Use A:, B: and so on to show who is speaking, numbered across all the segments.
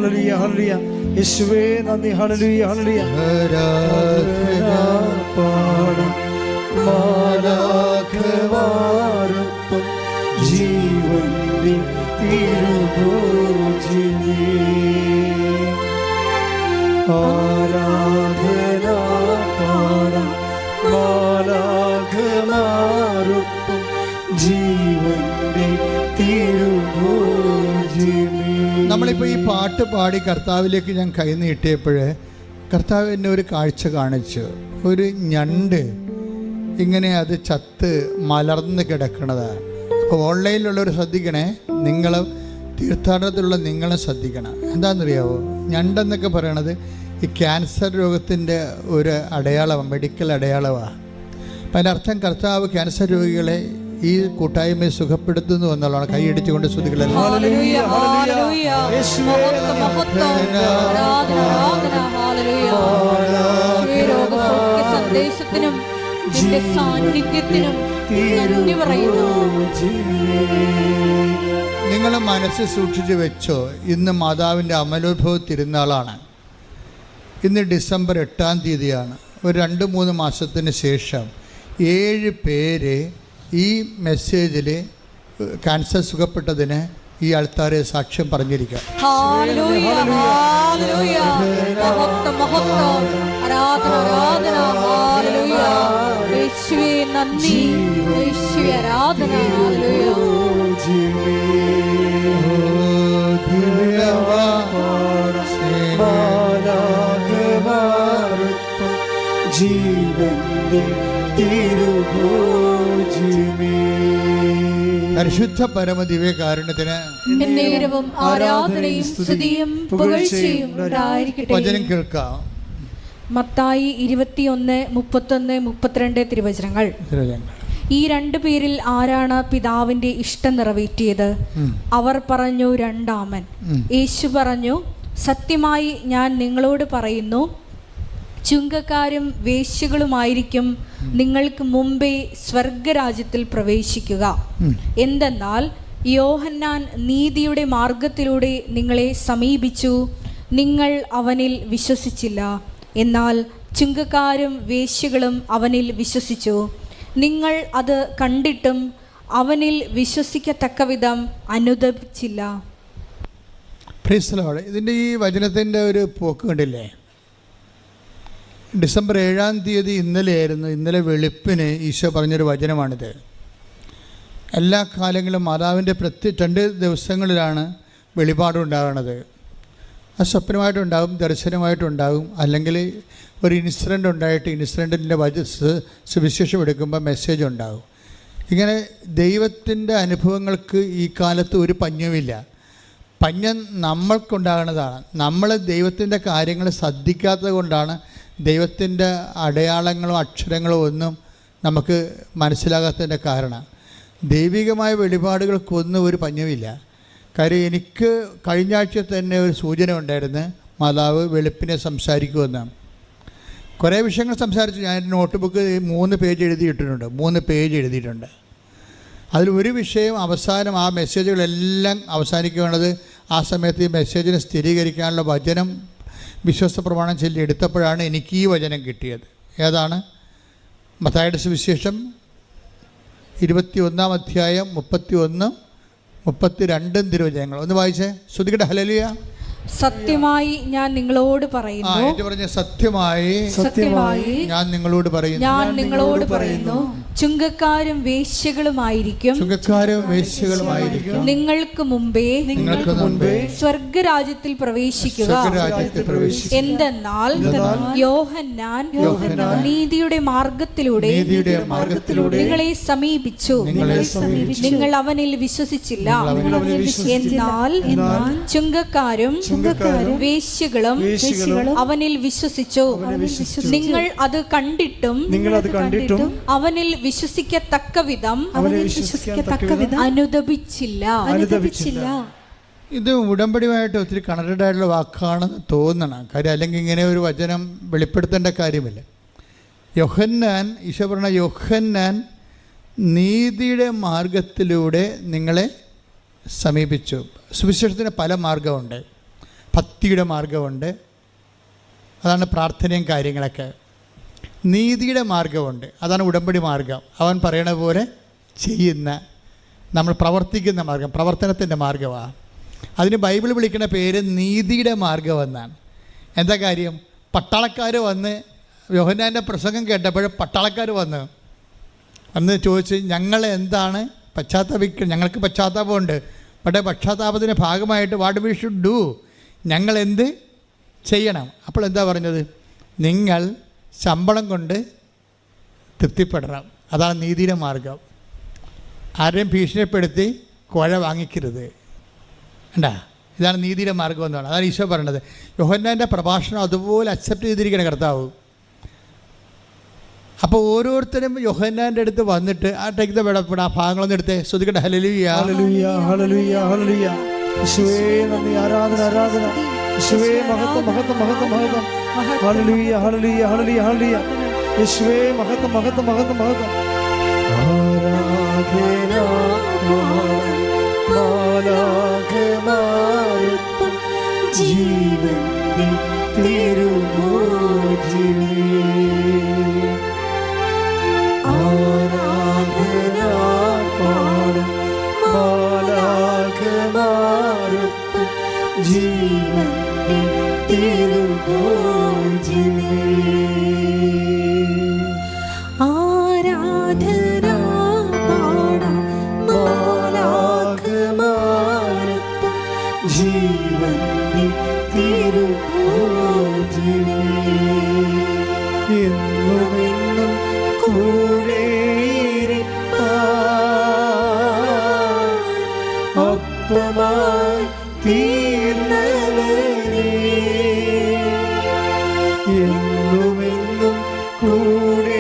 A: Hallelujah ഹല്ലേലൂയ. യേശുവേ നന്ദി. ഹല്ലേലൂയ ഹല്ലേലൂയ. പാടും മാലാഖമാരൊപ്പം ജീവന്റെ തിരുഭോജിനി ആരാധന പാടും മാലാഖമാരൊപ്പം ജീവന്റെ തിരുഭോജിനി.
B: നമ്മളിപ്പോൾ ഈ പാട്ട് പാടി കർത്താവിലേക്ക് ഞാൻ കൈ നീട്ടിയപ്പോൾ കർത്താവ് എന്നെ ഒരു കാഴ്ച കാണിച്ചു. ഒരു ഞണ്ട് ഇങ്ങനെ അത് ചത്ത് മലർന്ന് കിടക്കണതാണ്. അപ്പോൾ ഓൺലൈനിലുള്ളവർ ശ്രദ്ധിക്കണേ, നിങ്ങൾ തീർത്ഥാടനത്തിലുള്ള നിങ്ങളെ ശ്രദ്ധിക്കണം. എന്താണെന്നറിയാവോ, ഞണ്ടെന്നൊക്കെ പറയണത് ഈ ക്യാൻസർ രോഗത്തിൻ്റെ ഒരു അടയാളമാണ്, മെഡിക്കൽ അടയാളമാണ്. അപ്പം അതിനർത്ഥം കർത്താവ് ക്യാൻസർ രോഗികളെ ഈ കൂട്ടായ്മയെ സുഖപ്പെടുത്തുന്നു എന്നുള്ളതാണ്. കൈയടിച്ചുകൊണ്ട് ശ്രുതികളെല്ലാം നിങ്ങൾ മനസ്സിൽ സൂക്ഷിച്ചു വെച്ചോ. ഇന്ന് മാതാവിൻ്റെ അമലോത്ഭവ തിരുനാളാണ്. ഇന്ന് ഡിസംബർ 8-ാം തീയതിയാണ്. ഒരു 2-3 മാസത്തിന് ശേഷം 7 പേര് ഈ മെസ്സേജിൽ ക്യാൻസർ സുഖപ്പെട്ടതിന് ഈ ആൾക്കാരെ സാക്ഷ്യം പറഞ്ഞിരിക്കാം. പരിശുദ്ധ പരമദിവ്യകാരുണ്യത്തിന്
C: ആരാധനയും സ്തുതിയും പുകഴ്ചയും ഉണ്ടായിരിക്കട്ടെ.
B: വചനം കേൾക്കാം.
C: മത്തായി 21:31-32 തിരുവചനങ്ങൾ. ഈ 2 പേരിൽ ആരാണ് പിതാവിന്റെ ഇഷ്ടം നിറവേറ്റിയത്? അവർ പറഞ്ഞു, 2-ാമൻ. യേശു പറഞ്ഞു, സത്യമായി ഞാൻ നിങ്ങളോട് പറയുന്നു, ചുങ്കക്കാരും വേശ്യകളുമായിരിക്കും നിങ്ങൾക്ക് മുമ്പേ സ്വർഗരാജ്യത്തിൽ പ്രവേശിക്കുക. എന്തെന്നാൽ യോഹന്നാൻ നീതിയുടെ മാർഗത്തിലൂടെ നിങ്ങളെ സമീപിച്ചു, നിങ്ങൾ അവനിൽ വിശ്വസിച്ചില്ല. എന്നാൽ ചുങ്കക്കാരും വേശ്യകളും അവനിൽ വിശ്വസിച്ചു. നിങ്ങൾ അത് കണ്ടിട്ടും അവനിൽ വിശ്വസിക്കത്തക്കവിധം അനുദപിച്ചില്ല.
B: ഇതിൻ്റെ ഈ വചനത്തിൻ്റെ ഒരു പോക്ക് കണ്ടില്ലേ? ഡിസംബർ 7-ാം തീയതി ഇന്നലെയായിരുന്നു. ഇന്നലെ വെളുപ്പിന് ഈശോ പറഞ്ഞൊരു വചനമാണിത്. എല്ലാ കാലങ്ങളിലും മാതാവിൻ്റെ 2 ദിവസങ്ങളിലാണ് വെളിപാടുണ്ടാകുന്നത്. അത് സ്വപ്നമായിട്ടുണ്ടാകും, ദർശനമായിട്ടുണ്ടാകും, അല്ലെങ്കിൽ ഒരു ഇൻസിഡൻ്റ് ഉണ്ടായിട്ട് ഇൻസിഡൻറ്റിൻ്റെ സുവിശേഷം എടുക്കുമ്പോൾ മെസ്സേജ് ഉണ്ടാകും. ഇങ്ങനെ ദൈവത്തിൻ്റെ അനുഭവങ്ങൾക്ക് ഈ കാലത്ത് ഒരു പഞ്ഞവുമില്ല. പഞ്ഞം നമ്മൾക്കുണ്ടാകുന്നതാണ്. നമ്മൾ ദൈവത്തിൻ്റെ കാര്യങ്ങൾ ശ്രദ്ധിക്കാത്തത് കൊണ്ടാണ് ദൈവത്തിൻ്റെ അടയാളങ്ങളോ അക്ഷരങ്ങളോ ഒന്നും നമുക്ക് മനസ്സിലാകാത്തതിൻ്റെ കാരണം. ദൈവികമായ വെളിപാടുകൾക്കൊന്നും ഒരു പഞ്ഞവുമില്ല. കാര്യം എനിക്ക് കഴിഞ്ഞ ആഴ്ച തന്നെ ഒരു സൂചന ഉണ്ടായിരുന്നു, മാതാവ് വെളുപ്പിനെ സംസാരിക്കുമെന്ന്. കുറേ വിഷയങ്ങൾ സംസാരിച്ചു. ഞാൻ നോട്ട് ബുക്ക് 3 പേജ് എഴുതിയിട്ടുണ്ട്. 3 പേജ് എഴുതിയിട്ടുണ്ട്. അതിൽ ഒരു വിഷയം അവസാനം, ആ മെസ്സേജുകളെല്ലാം അവസാനിക്കുകയാണത് ആ സമയത്ത് ഈ മെസ്സേജിനെ സ്ഥിരീകരിക്കാനുള്ള വചനം വിശ്വാസ പ്രമാണം ചൊല്ലി എടുത്തപ്പോഴാണ് എനിക്ക് ഈ വചനം കിട്ടിയത്. ഏതാണ്? മത്തായിയുടെ സുവിശേഷം 21-ാം അധ്യായം 31-32 തിരുവചനങ്ങൾ. ഒന്ന് വായിച്ചേ. ശ്രുതികടെ ഹല്ലേലൂയ.
C: സത്യമായി ഞാൻ നിങ്ങളോട് പറയുന്നു,
B: സത്യമായി ഞാൻ നിങ്ങളോട് പറയുന്നു,
C: ചുങ്കക്കാരും വേശ്യകളുമായിരിക്കും നിങ്ങൾക്ക് മുമ്പേ സ്വർഗരാജ്യത്തിൽ പ്രവേശിക്കുക. എന്തെന്നാൽ യോഹന്നാൻ നീതിയുടെ മാർഗത്തിലൂടെ നിങ്ങളെ സമീപിച്ചു, നിങ്ങൾ അവനിൽ വിശ്വസിച്ചില്ല. എന്നാൽ ചുങ്കക്കാരും വേശ്യകളും അവനിൽ വിശ്വസിച്ചു. നിങ്ങൾ അത് കണ്ടിട്ടും അവനിൽ വിശ്വസിക്കത്തക്ക വിധം അനുദപിച്ചില്ല.
B: ഇത് ഉടമ്പടിയുമായിട്ട് ഒത്തിരി കണക്റ്റഡ് ആയിട്ടുള്ള വാക്കാണെന്ന് തോന്നണം. കാര്യം അല്ലെങ്കിൽ ഇങ്ങനെ ഒരു വചനം വെളിപ്പെടുത്തേണ്ട കാര്യമില്ല. യോഹന്നാൻ, ഈശോ പറഞ്ഞ യോഹന്നാൻ നീതിയുടെ മാർഗത്തിലൂടെ നിങ്ങളെ സമീപിച്ചു. സുവിശേഷത്തിന് പല മാർഗമുണ്ട്. ഭക്തിയുടെ മാർഗമുണ്ട്, അതാണ് പ്രാർത്ഥനയും കാര്യങ്ങളൊക്കെ. നീതിയുടെ മാർഗമുണ്ട്, അതാണ് ഉടമ്പടി മാർഗം. അവൻ പറയണ പോലെ ചെയ്യുന്ന, നമ്മൾ പ്രവർത്തിക്കുന്ന മാർഗം, പ്രവർത്തനത്തിൻ്റെ മാർഗമാണ്. അതിന് ബൈബിൾ വിളിക്കുന്ന പേര് നീതിയുടെ മാർഗമെന്നാണ്. എന്താ കാര്യം? പട്ടാളക്കാർ വന്ന് യോഹന്നാൻ്റെ പ്രസംഗം കേട്ടപ്പോൾ പട്ടാളക്കാർ വന്ന് ചോദിച്ച്, ഞങ്ങൾ എന്താണ് പശ്ചാത്താപിക്കുക, ഞങ്ങൾക്ക് പശ്ചാത്താപമുണ്ട്, പക്ഷേ പശ്ചാത്താപത്തിൻ്റെ ഭാഗമായിട്ട് വാട്ട് വി ഷുഡ് ഡു, ഞങ്ങൾ എന്ത് ചെയ്യണം? അപ്പോൾ എന്താ പറഞ്ഞത്? നിങ്ങൾ ശമ്പളം കൊണ്ട് തൃപ്തിപ്പെടണം. അതാണ് നീതിയുടെ മാർഗം. ആരെയും ഭീഷണിപ്പെടുത്തി കോഴ വാങ്ങിക്കരുത്. കണ്ടാ, ഇതാണ് നീതിയുടെ മാർഗം എന്നാണ്. അതാണ് ഈശോ പറയണത്. യോഹന്നാൻ്റെ പ്രഭാഷണം അതുപോലെ അക്സെപ്റ്റ് ചെയ്തിരിക്കണം കർത്താവ്. അപ്പോൾ ഓരോരുത്തരും യോഹന്നാൻ്റെ അടുത്ത് വന്നിട്ട് ആ ടേക്ക് ദ വേർഡ്, ആ ഭാഗങ്ങളൊന്നും എടുത്തേ, ശ്രദ്ധിക്കട്ടെ. ഹല്ലേലൂയ
A: ഹല്ലേലൂയ ഹല്ലേലൂയ ഹല്ലേലൂയ. യേശുവേ നന്ദി, ആരാധന ആരാധന. യേശുവേ മഹത്വം മഹത്വം മഹത്വം മഹത്വം. ഹല്ലേലൂയ ഹല്ലേലൂയ ഹല്ലേലൂയ ഹല്ലേലൂയ. യേശുവേ മഹത്വം മഹത്വം മഹത്വം മഹത്വം. ആരാധന മാലാഖമാർക്കും ജീവന്റെ തിരുമോചിനി. ആരാധന പാടും മാലാഖമാർക്കും ജീവന്റെ തിരുമോചിനി.
C: ആരാധന പാടാം
A: മാലാഖമാർക്കും ജീവന്റെ തിരുമോചിനി. എന്നുമെന്നും കൂടെയിരിപ്പാൻ ഒപ്പമായി തീർന്നവനേ. എന്നുമെന്നും കൂടെയിരിപ്പാൻ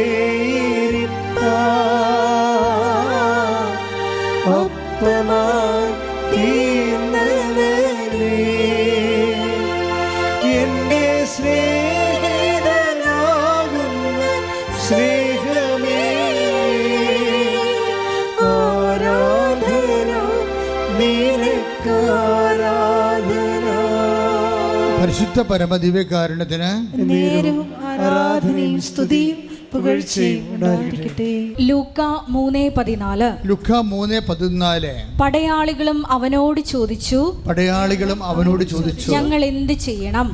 A: ഒപ്പമായി തീർന്നവനേ. എന്റെ സ്നേഹിതനാകുന്ന സ്നേഹമേ, ആരാധന നിനക്കാരാധന.
B: പരിശുദ്ധ പരമദിവ്യകാരുണ്യത്തിന്
C: നേരവും ആരാധനയും സ്തുതിയും പുകഴ്ചയും ഉണ്ടായിരിക്കട്ടെ. ലൂക്ക 3:14.
B: ലുക്ക 3:14.
C: പടയാളികളും അവനോട് ചോദിച്ചു, ഞങ്ങൾ എന്ത് ചെയ്യണം?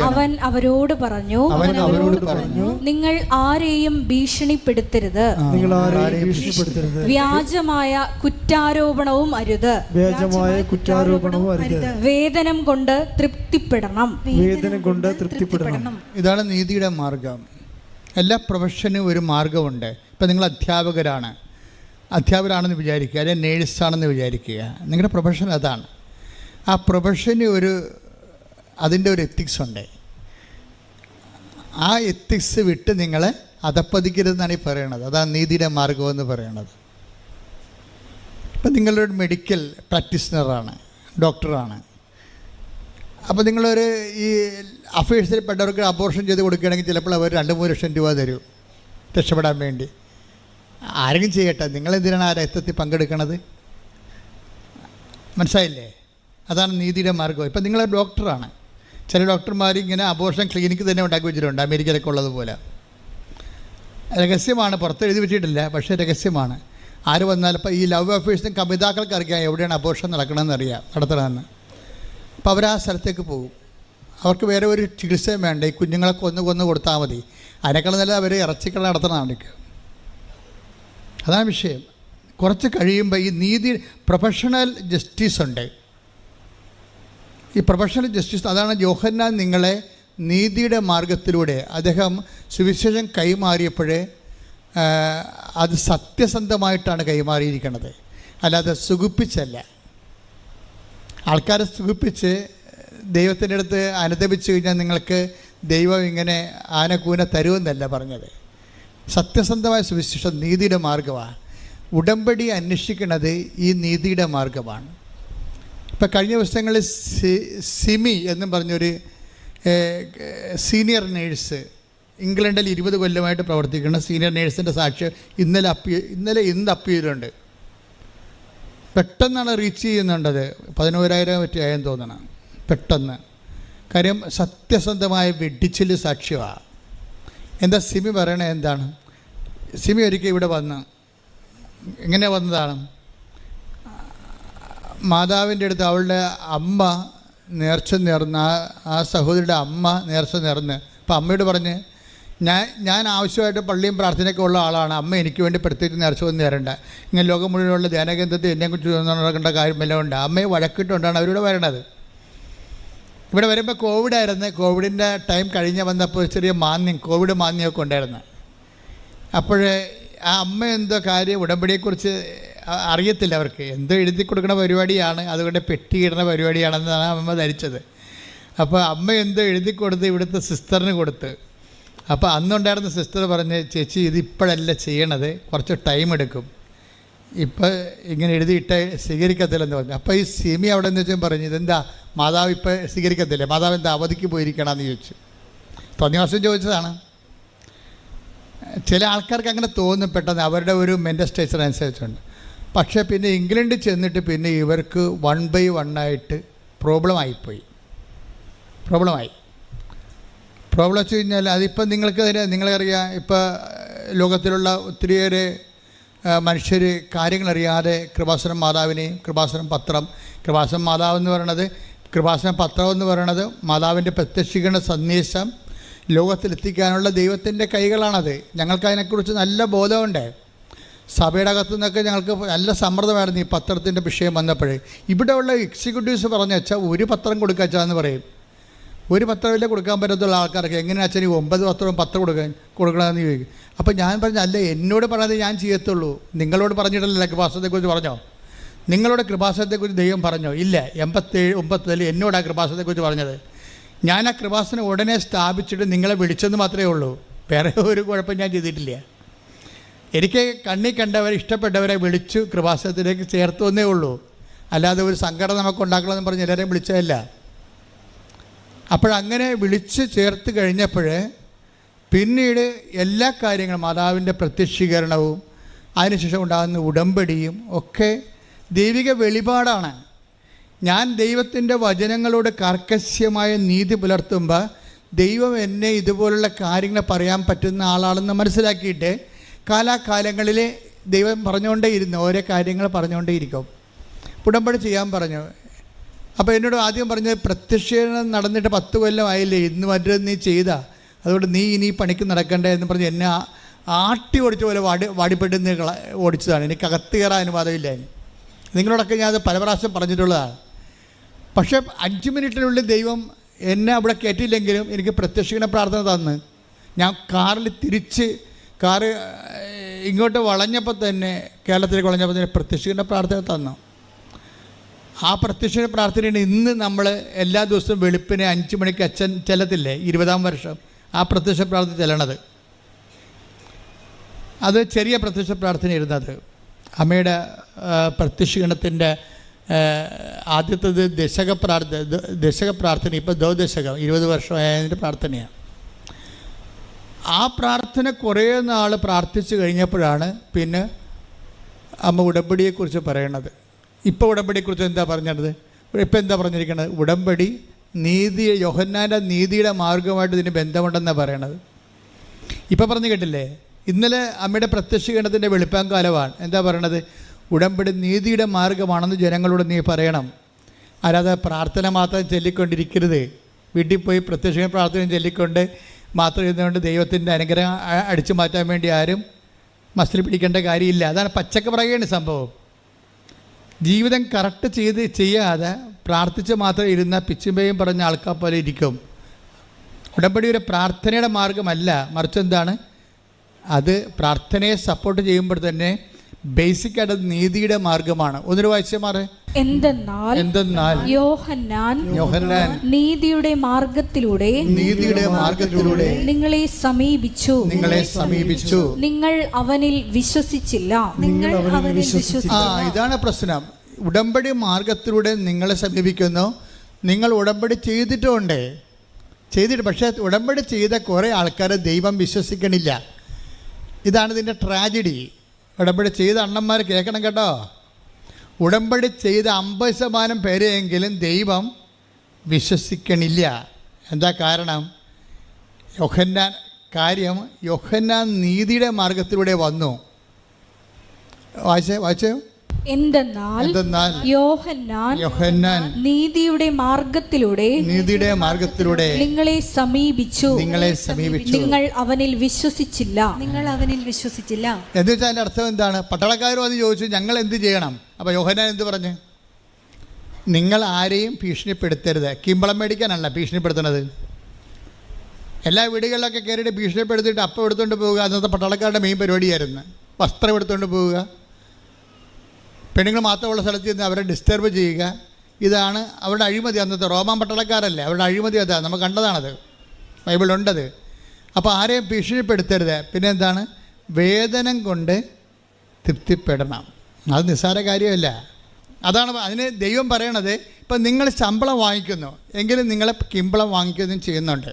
C: അവൻ അവരോട് പറഞ്ഞു, നിങ്ങൾ ആരെയും ഭീഷണിപ്പെടുത്തരുത്, വ്യാജമായ കുറ്റാരോപണവും അരുത്, വേതനം കൊണ്ട് തൃപ്തിപ്പെടണം.
B: ഇതാണ് നീതിയുടെ മാർഗം. എല്ലാ പ്രൊഫഷനും ഒരു മാർഗമുണ്ട്. ഇപ്പം നിങ്ങൾ അധ്യാപകരാണെന്ന് വിചാരിക്കുക, അല്ലെങ്കിൽ നേഴ്സാണെന്ന് വിചാരിക്കുക. നിങ്ങളുടെ പ്രൊഫഷൻ അതാണ്. ആ പ്രൊഫഷന് അതിൻ്റെ ഒരു എത്തിക്സ് ഉണ്ട്. ആ എത്തിക്സ് വിട്ട് നിങ്ങളെ അധപ്പതിക്കരുതെന്നാണ് ഈ പറയണത്. അതാണ് നീതിയുടെ മാർഗമെന്ന് പറയണത്. ഇപ്പം നിങ്ങളൊരു മെഡിക്കൽ പ്രാക്ടീഷണറാണ്, ഡോക്ടറാണ്. അപ്പോൾ നിങ്ങളൊരു ഈ അഫയേഴ്സിൽ പെട്ടവർക്ക് അബോർഷൻ ചെയ്ത് കൊടുക്കുകയാണെങ്കിൽ ചിലപ്പോൾ അവർ 2-3 ലക്ഷം രൂപ തരും രക്ഷപ്പെടാൻ വേണ്ടി. ആരെങ്കിലും ചെയ്യട്ടെ, നിങ്ങളെന്തിനാണ് ആ രക്തത്തിൽ പങ്കെടുക്കണത്? മനസ്സിലായില്ലേ? അതാണ് നീതിയുടെ മാർഗം. ഇപ്പം നിങ്ങൾ ഡോക്ടറാണ്. ചില ഡോക്ടർമാർ ഇങ്ങനെ അബോർഷൻ ക്ലിനിക്ക് തന്നെ ഉണ്ടാക്കി വെച്ചിട്ടുണ്ട്, അമേരിക്കയിലൊക്കെ ഉള്ളതുപോലെ. രഹസ്യമാണ്, പുറത്ത് എഴുതി വെച്ചിട്ടില്ല, പക്ഷേ രഹസ്യമാണ്. ആര് വന്നാലും ഇപ്പം ഈ ലവ് അഫയേഴ്സിനും കമിതാക്കൾക്ക് അറിയാം എവിടെയാണ് അബോർഷൻ നടത്തണമെന്ന്. അപ്പോൾ അവർ ആ സ്ഥലത്തേക്ക് പോകും. അവർക്ക് വേറെ ഒരു ചികിത്സയും വേണ്ട, ഈ കുഞ്ഞുങ്ങളെ കൊന്നു കൊടുത്താൽ മതി. അതിനേക്കാൾ നല്ല അവർ ഇറച്ചിക്കട നടത്തണം. അതാണ് വിഷയം. കുറച്ച് കഴിയുമ്പോൾ ഈ നീതി പ്രൊഫഷണൽ ജസ്റ്റിസ് ഉണ്ട്. ഈ പ്രൊഫഷണൽ ജസ്റ്റിസ്, അതാണ് യോഹന്നാൻ നിങ്ങളെ നീതിയുടെ മാർഗത്തിലൂടെ അദ്ദേഹം സുവിശേഷം കൈമാറിയപ്പോഴേ അത് സത്യസന്ധമായിട്ടാണ് കൈമാറിയിരിക്കുന്നത്, അല്ലാതെ സുഖിപ്പിച്ചല്ല. ആൾക്കാരെ സുഖിപ്പിച്ച് ദൈവത്തിൻ്റെ അടുത്ത് അനുദപിച്ചു കഴിഞ്ഞാൽ നിങ്ങൾക്ക് ദൈവം ഇങ്ങനെ ആനക്കൂന തരുമെന്നല്ല പറഞ്ഞത്. സത്യസന്ധമായ സുവിശേഷം നീതിയുടെ മാർഗമാണ്. ഉടമ്പടി അന്വേഷിക്കുന്നത് ഈ നീതിയുടെ മാർഗമാണ്. ഇപ്പം കഴിഞ്ഞ ദിവസങ്ങളിൽ സിമി എന്നും പറഞ്ഞൊരു സീനിയർ നേഴ്സ്, ഇംഗ്ലണ്ടിൽ 20 കൊല്ലമായിട്ട് പ്രവർത്തിക്കുന്ന സീനിയർ നേഴ്സിൻ്റെ സാക്ഷ്യം ഇന്ന് അപ്പീലുണ്ട്. പെട്ടെന്നാണ് റീച്ച് ചെയ്യുന്നുണ്ടത്. 11,000 പറ്റി ആയെന്ന് തോന്നണം. പെട്ടെന്ന്. കാര്യം സത്യസന്ധമായ വെടിച്ചിൽ സാക്ഷ്യമാണ്. എന്താ സിമി പറയണത്? എന്താണ് സിമി ഒരിക്കൽ ഇവിടെ വന്ന് എങ്ങനെ വന്നതാണ്? മാതാവിൻ്റെ അടുത്ത് അവളുടെ അമ്മ നേർച്ച നേർന്ന്, ആ സഹോദരിയുടെ അമ്മ നേർച്ച നേർന്ന്. അപ്പം അമ്മയോട് പറഞ്ഞ്, ഞാൻ ആവശ്യമായിട്ട് പള്ളിയും പ്രാർത്ഥനയൊക്കെ ഉള്ള ആളാണ്, അമ്മ എനിക്ക് വേണ്ടി പ്രത്യേകിച്ച് നേർച്ച ഒന്നും നേരണ്ട, ഇങ്ങനെ ലോകം മുഴുവനുള്ള ധ്യാനകേന്ദ്രത്തിൽ എന്നെക്കുറിച്ച് നടക്കേണ്ട കാര്യമെല്ലാം ഉണ്ട്. അമ്മയെ വഴക്കിട്ടുകൊണ്ടാണ് അവരിവിടെ വരണത്. ഇവിടെ വരുമ്പോൾ കോവിഡായിരുന്നു. കോവിഡിൻ്റെ ടൈം കഴിഞ്ഞ് വന്നപ്പോൾ ചെറിയ മാന്യം, കോവിഡ് മാന്യമൊക്കെ ഉണ്ടായിരുന്നു. അപ്പോൾ ആ അമ്മ എന്തോ കാര്യം ഉടമ്പടിയെക്കുറിച്ച് അറിയത്തില്ല, അവർക്ക് എന്തോ എഴുതി കൊടുക്കുന്ന പരിപാടിയാണ്, അതുകൊണ്ട് പെട്ടിയിടുന്ന പരിപാടിയാണെന്നാണ് അമ്മ ധരിച്ചത്. അപ്പോൾ അമ്മ എന്തോ എഴുതി കൊടുത്ത് ഇവിടുത്തെ സിസ്റ്ററിന് കൊടുത്ത്. അപ്പോൾ അന്നുണ്ടായിരുന്ന സിസ്റ്റർ പറഞ്ഞ്, ചേച്ചി ഇത് ഇപ്പോഴല്ല ചെയ്യണത്, കുറച്ച് ടൈം എടുക്കും, ഇപ്പോൾ ഇങ്ങനെ എഴുതിയിട്ട് സ്വീകരിക്കത്തില്ലെന്ന് പറഞ്ഞു. അപ്പോൾ ഈ സിമി അവിടെ നിന്ന് വെച്ചാൽ പറഞ്ഞു, ഇതെന്താ മാതാവ് ഇപ്പോൾ സ്വീകരിക്കത്തില്ലേ, മാതാവ് എന്താ അവധിക്ക് പോയിരിക്കണമെന്ന് ചോദിച്ചു. തോന്നിവാസം ചോദിച്ചതാണ്. ചില ആൾക്കാർക്ക് അങ്ങനെ തോന്നും പെട്ടെന്ന്, അവരുടെ ഒരു മെൻ്റൽ സ്റ്റേച്ചർ അനുസരിച്ചുണ്ട്. പക്ഷേ പിന്നെ ഇംഗ്ലണ്ടിൽ ചെന്നിട്ട് പിന്നെ ഇവർക്ക് 1 by 1 ആയിട്ട് പ്രോബ്ലമായി. പ്രോബ്ലം വെച്ച് കഴിഞ്ഞാൽ അതിപ്പോൾ നിങ്ങൾക്കറിയാം, ഇപ്പോൾ ലോകത്തിലുള്ള ഒത്തിരിയേറെ മനുഷ്യർ കാര്യങ്ങളറിയാതെ കൃപാസനം മാതാവിനെയും കൃപാസനം മാതാവ് എന്ന് പറയണത്, കൃപാസനം പത്രം എന്ന് പറയണത് മാതാവിൻ്റെ പ്രത്യക്ഷീകരണ സന്ദേശം ലോകത്തിലെത്തിക്കാനുള്ള ദൈവത്തിൻ്റെ കൈകളാണത്. ഞങ്ങൾക്കതിനെക്കുറിച്ച് നല്ല ബോധമുണ്ട്. സഭയുടെ അകത്തു നിന്നൊക്കെ ഞങ്ങൾക്ക് നല്ല സമ്മർദ്ദമായിരുന്നു ഈ പത്രത്തിൻ്റെ വിഷയം വന്നപ്പോൾ. ഇവിടെയുള്ള എക്സിക്യൂട്ടീവ്സ് പറഞ്ഞു വെച്ചാൽ ഒരു പത്രം കൊടുക്കാച്ചാന്ന് പറയും. ഒരു പത്രമില്ലേ കൊടുക്കാൻ പറ്റത്തുള്ള ആൾക്കാർക്ക് എങ്ങനെ അച്ഛൻ 9 പത്രം കൊടുക്കണമെന്ന് ചോദിക്കും. അപ്പോൾ ഞാൻ പറഞ്ഞു, അല്ല എന്നോട് പറഞ്ഞത് ഞാൻ ചെയ്യത്തുള്ളൂ, നിങ്ങളോട് പറഞ്ഞിട്ടല്ല കൃപാസനത്തെക്കുറിച്ച് പറഞ്ഞോ? നിങ്ങളോട് കൃപാസനത്തെക്കുറിച്ച് ദൈവം പറഞ്ഞോ? ഇല്ല. 87 എന്നോട് ആ കൃപാസനത്തെക്കുറിച്ച് പറഞ്ഞത്. ഞാൻ ആ കൃപാസനം ഉടനെ സ്ഥാപിച്ചിട്ട് നിങ്ങളെ വിളിച്ചെന്ന് മാത്രമേ ഉള്ളൂ, വേറെ ഒരു കുഴപ്പം ഞാൻ ചെയ്തിട്ടില്ല. എനിക്ക് കണ്ണി കണ്ടവരെ ഇഷ്ടപ്പെട്ടവരെ വിളിച്ചു കൃപാസനത്തിലേക്ക് ചേർത്തു എന്നേ ഉള്ളൂ, അല്ലാതെ ഒരു സംഘടന നമുക്ക് ഉണ്ടാക്കണമെന്ന് പറഞ്ഞ് എല്ലാവരെയും വിളിച്ചതല്ല. അപ്പോഴങ്ങനെ വിളിച്ച് ചേർത്ത് കഴിഞ്ഞപ്പോൾ പിന്നീട് എല്ലാ കാര്യങ്ങളും മാതാവിൻ്റെ പ്രത്യക്ഷീകരണവും അതിനുശേഷം ഉണ്ടാകുന്ന ഉടമ്പടിയും ഒക്കെ ദൈവിക വെളിപാടാണ്. ഞാൻ ദൈവത്തിൻ്റെ വചനങ്ങളോട് കർക്കശ്യമായ നീതി പുലർത്തുമ്പോൾ ദൈവം എന്നെ ഇതുപോലുള്ള കാര്യങ്ങൾ പറയാൻ പറ്റുന്ന ആളാണെന്ന് മനസ്സിലാക്കിയിട്ട് കാലാകാലങ്ങളിൽ ദൈവം പറഞ്ഞുകൊണ്ടേയിരുന്നു, ഓരോ കാര്യങ്ങൾ പറഞ്ഞുകൊണ്ടേയിരിക്കും. ഉടമ്പടി ചെയ്യാൻ പറഞ്ഞു. അപ്പോൾ എന്നോട് ആദ്യം പറഞ്ഞത്, പ്രത്യക്ഷീകരണം നടന്നിട്ട് 10 കൊല്ലം ആയില്ലേ, ഇന്ന് മറ്റൊരു നീ ചെയ്താ, അതുകൊണ്ട് നീ ഇനി പണിക്ക് നടക്കണ്ടേ എന്ന് പറഞ്ഞ് എന്നെ ആട്ടി ഓടിച്ച പോലെ വാടിപ്പെട്ട് ഓടിച്ചതാണ്. എനിക്ക് അകത്ത് കയറാൻ അനുവാദമില്ല. നിങ്ങളോടൊക്കെ ഞാൻ അത് പല പ്രാവശ്യം പറഞ്ഞിട്ടുള്ളതാണ്. പക്ഷേ 5 മിനിറ്റിനുള്ളിൽ ദൈവം എന്നെ അവിടെ കയറ്റിയില്ലെങ്കിലും എനിക്ക് പ്രത്യക്ഷീകരണ പ്രാർത്ഥന തന്ന്, ഞാൻ കാറിൽ കാറ് ഇങ്ങോട്ട് വളഞ്ഞപ്പോൾ തന്നെ, കേരളത്തിലേക്ക് വളഞ്ഞപ്പോൾ തന്നെ പ്രത്യക്ഷീകരണ പ്രാർത്ഥന തന്നു. ആ പ്രത്യക്ഷീകരണ പ്രാർത്ഥനയാണ് ഇന്ന് നമ്മൾ എല്ലാ ദിവസവും വെളുപ്പിനെ 5 മണിക്ക് അച്ഛൻ ചെല്ലത്തില്ലേ, 20-ാം വർഷം ആ പ്രത്യക്ഷ പ്രാർത്ഥന ചെല്ലണത്. അത് ചെറിയ പ്രത്യക്ഷ പ്രാർത്ഥന ഇരുന്നത്. അമ്മയുടെ പ്രത്യക്ഷീകരണത്തിൻ്റെ ആദ്യത്തേത് ദശക പ്രാർത്ഥന, ഇപ്പോൾ ദശകം 20 വർഷമായതിൻ്റെ പ്രാർത്ഥനയാണ്. ആ പ്രാർത്ഥന കുറേ നാൾ പ്രാർത്ഥിച്ചു കഴിഞ്ഞപ്പോഴാണ് പിന്നെ അമ്മ ഉടമ്പടിയെക്കുറിച്ച് പറയണത്. ഇപ്പോൾ ഉടമ്പടിയെക്കുറിച്ച് എന്താ പറഞ്ഞത്? ഇപ്പോൾ എന്താ പറഞ്ഞിരിക്കുന്നത്? ഉടമ്പടി യോഹന്നാൻ്റെ നീതിയുടെ മാർഗമായിട്ട് ഇതിന് ബന്ധമുണ്ടെന്നാണ് പറയണത്. ഇപ്പോൾ പറഞ്ഞു കേട്ടില്ലേ? ഇന്നലെ അമ്മയുടെ പ്രത്യക്ഷീകരണത്തിൻ്റെ വെളുപ്പാങ്കാലമാണ്. എന്താ പറയണത്? ഉടമ്പടി നീതിയുടെ മാർഗമാണെന്ന് ജനങ്ങളോട് നീ പറയണം. അല്ലാതെ പ്രാർത്ഥന മാത്രം ചൊല്ലിക്കൊണ്ടിരിക്കരുത്. വീട്ടിൽ പോയി പ്രത്യക്ഷീകരണ പ്രാർത്ഥന ചൊല്ലിക്കൊണ്ട് മാത്രം ഇരുന്നുകൊണ്ട് ദൈവത്തിൻ്റെ അനുഗ്രഹം അടിച്ചു മാറ്റാൻ വേണ്ടി ആരും മസിൽ പിടിക്കേണ്ട കാര്യമില്ല. അതാണ് പച്ചക്ക് പറയുകയാണ് സംഭവം. ജീവിതം കറക്റ്റ് ചെയ്യാതെ പ്രാർത്ഥിച്ച് മാത്രം ഇരുന്ന പിച്ചുമ്പയും പറഞ്ഞ ആൾക്കാർ പോലെ ഇരിക്കും. ഉടമ്പടി ഒരു പ്രാർത്ഥനയുടെ മാർഗമല്ല, മറിച്ച് എന്താണ്? അത് പ്രാർത്ഥനയെ സപ്പോർട്ട് ചെയ്യുമ്പോൾ തന്നെ ബേസിക്കായിട്ട് നീതിയുടെ മാർഗമാണ്. ഒന്നൊരു വായിച്ച മാറേ.
C: എന്തെന്നാൽ യോഹന്നാൻ നീതിയുടെ മാർഗത്തിലൂടെ നിങ്ങളെ സമീപിച്ചു, നിങ്ങൾ അവനിൽ വിശ്വസിച്ചില്ല.
B: ഇതാണ് പ്രശ്നം. ഉടമ്പടി മാർഗത്തിലൂടെ നിങ്ങളെ സമീപിക്കുന്നു. നിങ്ങൾ ഉടമ്പടി ചെയ്തിട്ടുണ്ട്, പക്ഷേ ഉടമ്പടി ചെയ്ത കുറേ ആൾക്കാർ ദൈവം വിശ്വസിക്കണില്ല. ഇതാണ് ഇതിൻ്റെ ട്രാജഡി. ഉടമ്പടി ചെയ്ത അണ്ണന്മാർ കേൾക്കണം കേട്ടോ. ഉടമ്പടി ചെയ്ത 50% പേരെയെങ്കിലും ദൈവം വിശ്വസിക്കണില്ല. എന്താ കാരണം? യോഹന്നാൻ നീതിയുടെ മാർഗത്തിലൂടെ വന്നു. വായിച്ചോ.
C: എന്തെന്നാൽ യോഹന്നാൻ നീതിയുടെ മാർഗത്തിലൂടെ നിങ്ങളെ സമീപിച്ചു നിങ്ങൾ അവനിൽ വിശ്വസിച്ചില്ല.
B: എന്ന് വെച്ചാൽ അതിൻ്റെ അർത്ഥം എന്താണ്? പട്ടാളക്കാരും അത് ചോദിച്ചു, ഞങ്ങൾ എന്ത് ചെയ്യണം? അപ്പോൾ യോഹന്നാൻ എന്ത് പറഞ്ഞു? നിങ്ങൾ ആരെയും ഭീഷണിപ്പെടുത്തരുത്. കിമ്പളം മേടിക്കാനല്ല ഭീഷണിപ്പെടുത്തുന്നത്. എല്ലാ വീടുകളിലൊക്കെ കയറിയിട്ട് ഭീഷണിപ്പെടുത്തിയിട്ട് അപ്പം എടുത്തുകൊണ്ട് പോവുക അന്നത്തെ പട്ടാളക്കാരുടെ മെയിൻ പരിപാടിയായിരുന്നു. വസ്ത്രം എടുത്തുകൊണ്ട് പോവുക, പെണ്ണുങ്ങൾ മാത്രമുള്ള സ്ഥലത്ത് നിന്ന് അവരെ ഡിസ്റ്റർബ് ചെയ്യുക. ഇതാണ് അവരുടെ അഴിമതി. അന്നത്തെ റോമാൻ പട്ടാളക്കാരല്ലേ, അവരുടെ അഴിമതി അതാണ്, നമ്മൾ കണ്ടതാണത്, ബൈബിളുണ്ടത്. അപ്പോൾ ആരെയും ഭീഷണിപ്പെടുത്തരുത്. പിന്നെ എന്താണ്? വേതനം കൊണ്ട് തൃപ്തിപ്പെടണം. അത് നിസ്സാര കാര്യമല്ല. അതാണ് അതിന് ദൈവം പറയണത്. ഇപ്പം നിങ്ങൾ ശമ്പളം വാങ്ങിക്കുന്നു എങ്കിലും നിങ്ങൾ കിമ്പളം വാങ്ങിക്കുകയും ചെയ്യുന്നുണ്ട്.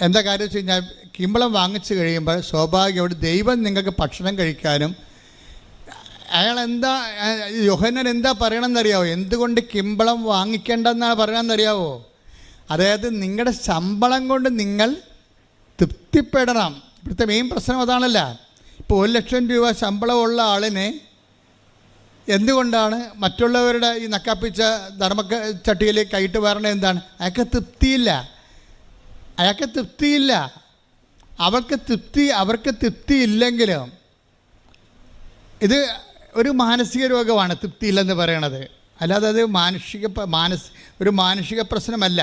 B: എന്താ കാര്യം വെച്ച് കഴിഞ്ഞാൽ, കിമ്പളം വാങ്ങിച്ചു കഴിയുമ്പോൾ സ്വാഭാവികമായിട്ട് ദൈവം നിങ്ങൾക്ക് ഭക്ഷണം കഴിക്കാനും യോഹന്നാൻ എന്താ പറയണമെന്നറിയാവോ? എന്തുകൊണ്ട് കിമ്പളം വാങ്ങിക്കേണ്ടെന്നാണ് പറയണമെന്നറിയാവോ? അതായത് നിങ്ങളുടെ ശമ്പളം കൊണ്ട് നിങ്ങൾ തൃപ്തിപ്പെടണം. ഇവിടുത്തെ മെയിൻ പ്രശ്നം അതാണല്ല. ഇപ്പോൾ 1,00,000 രൂപ ശമ്പളമുള്ള ആളിനെ എന്തുകൊണ്ടാണ് മറ്റുള്ളവരുടെ ഈ നക്കാപ്പിച്ച ചട്ടിയിലേക്ക് കൈയിട്ട് വരണത്? എന്താണ്? അയാൾക്ക് തൃപ്തിയില്ല. അവർക്ക് തൃപ്തി ഇല്ലെങ്കിലും ഇത് ഒരു മാനസിക രോഗമാണ് തൃപ്തിയില്ലെന്ന് പറയണത്. അല്ലാതെ അത് ഒരു മാനുഷിക പ്രശ്നമല്ല.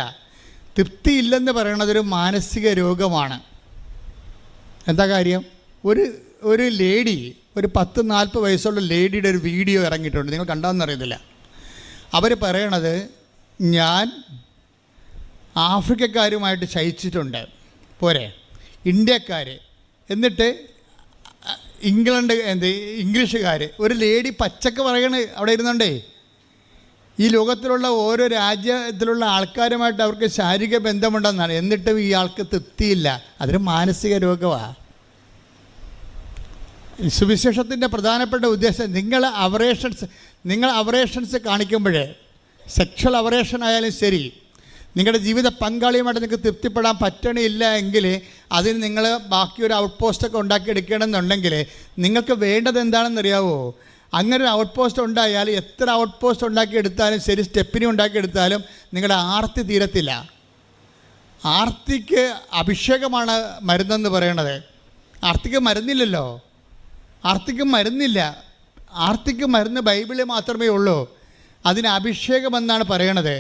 B: തൃപ്തിയില്ലെന്ന് പറയണത് ഒരു മാനസിക രോഗമാണ്. എന്താ കാര്യം? ഒരു ലേഡി, ഒരു 10-40 വയസ്സുള്ള ലേഡിയുടെ ഒരു വീഡിയോ ഇറങ്ങിയിട്ടുണ്ട്. നിങ്ങൾ കണ്ടാന്നറിയത്തില്ല. അവർ പറയണത്, ഞാൻ ആഫ്രിക്കക്കാരുമായിട്ട് ശയിച്ചിട്ടുണ്ട്, പോരെ ഇന്ത്യക്കാർ, എന്നിട്ട് ഇംഗ്ലീഷുകാർ. ഒരു ലേഡി പച്ചക്ക് പറയണ അവിടെ ഇരുന്നുണ്ടേ, ഈ ലോകത്തിലുള്ള ഓരോ രാജ്യത്തിലുള്ള ആൾക്കാരുമായിട്ട് അവർക്ക് ശാരീരിക ബന്ധമുണ്ടെന്നാണ്. എന്നിട്ടും ഈ ആൾക്ക് തൃപ്തിയില്ല. അതൊരു മാനസിക രോഗമാണ്. സുവിശേഷത്തിൻ്റെ പ്രധാനപ്പെട്ട ഉദ്ദേശം, നിങ്ങൾ അവറേഷൻസ് കാണിക്കുമ്പോഴേ, സെക്ഷൽ അവറേഷൻ ആയാലും ശരി, നിങ്ങളുടെ ജീവിത പങ്കാളിയുമായിട്ട് നിങ്ങൾക്ക് തൃപ്തിപ്പെടാൻ പറ്റണില്ല എങ്കിൽ അതിന് നിങ്ങൾ ബാക്കി ഒരു ഔട്ട് പോസ്റ്റൊക്കെ ഉണ്ടാക്കിയെടുക്കണമെന്നുണ്ടെങ്കിൽ നിങ്ങൾക്ക് വേണ്ടത് എന്താണെന്നറിയാവോ? അങ്ങനെ ഒരു ഔട്ട് പോസ്റ്റ് ഉണ്ടായാൽ എത്ര ഔട്ട് പോസ്റ്റ് ഉണ്ടാക്കിയെടുത്താലും ശരി, സ്റ്റെപ്പിനി ഉണ്ടാക്കിയെടുത്താലും നിങ്ങളുടെ ആർത്തി തീരത്തില്ല. ആർത്തിക്ക് അഭിഷേകമാണ് മരുന്നെന്ന് പറയണത്. ആർത്തിക്ക് മരുന്നില്ലല്ലോ. ആർത്തിക്ക് മരുന്ന് ബൈബിളിൽ മാത്രമേ ഉള്ളൂ. അതിന് അഭിഷേകമെന്നാണ് പറയണത്.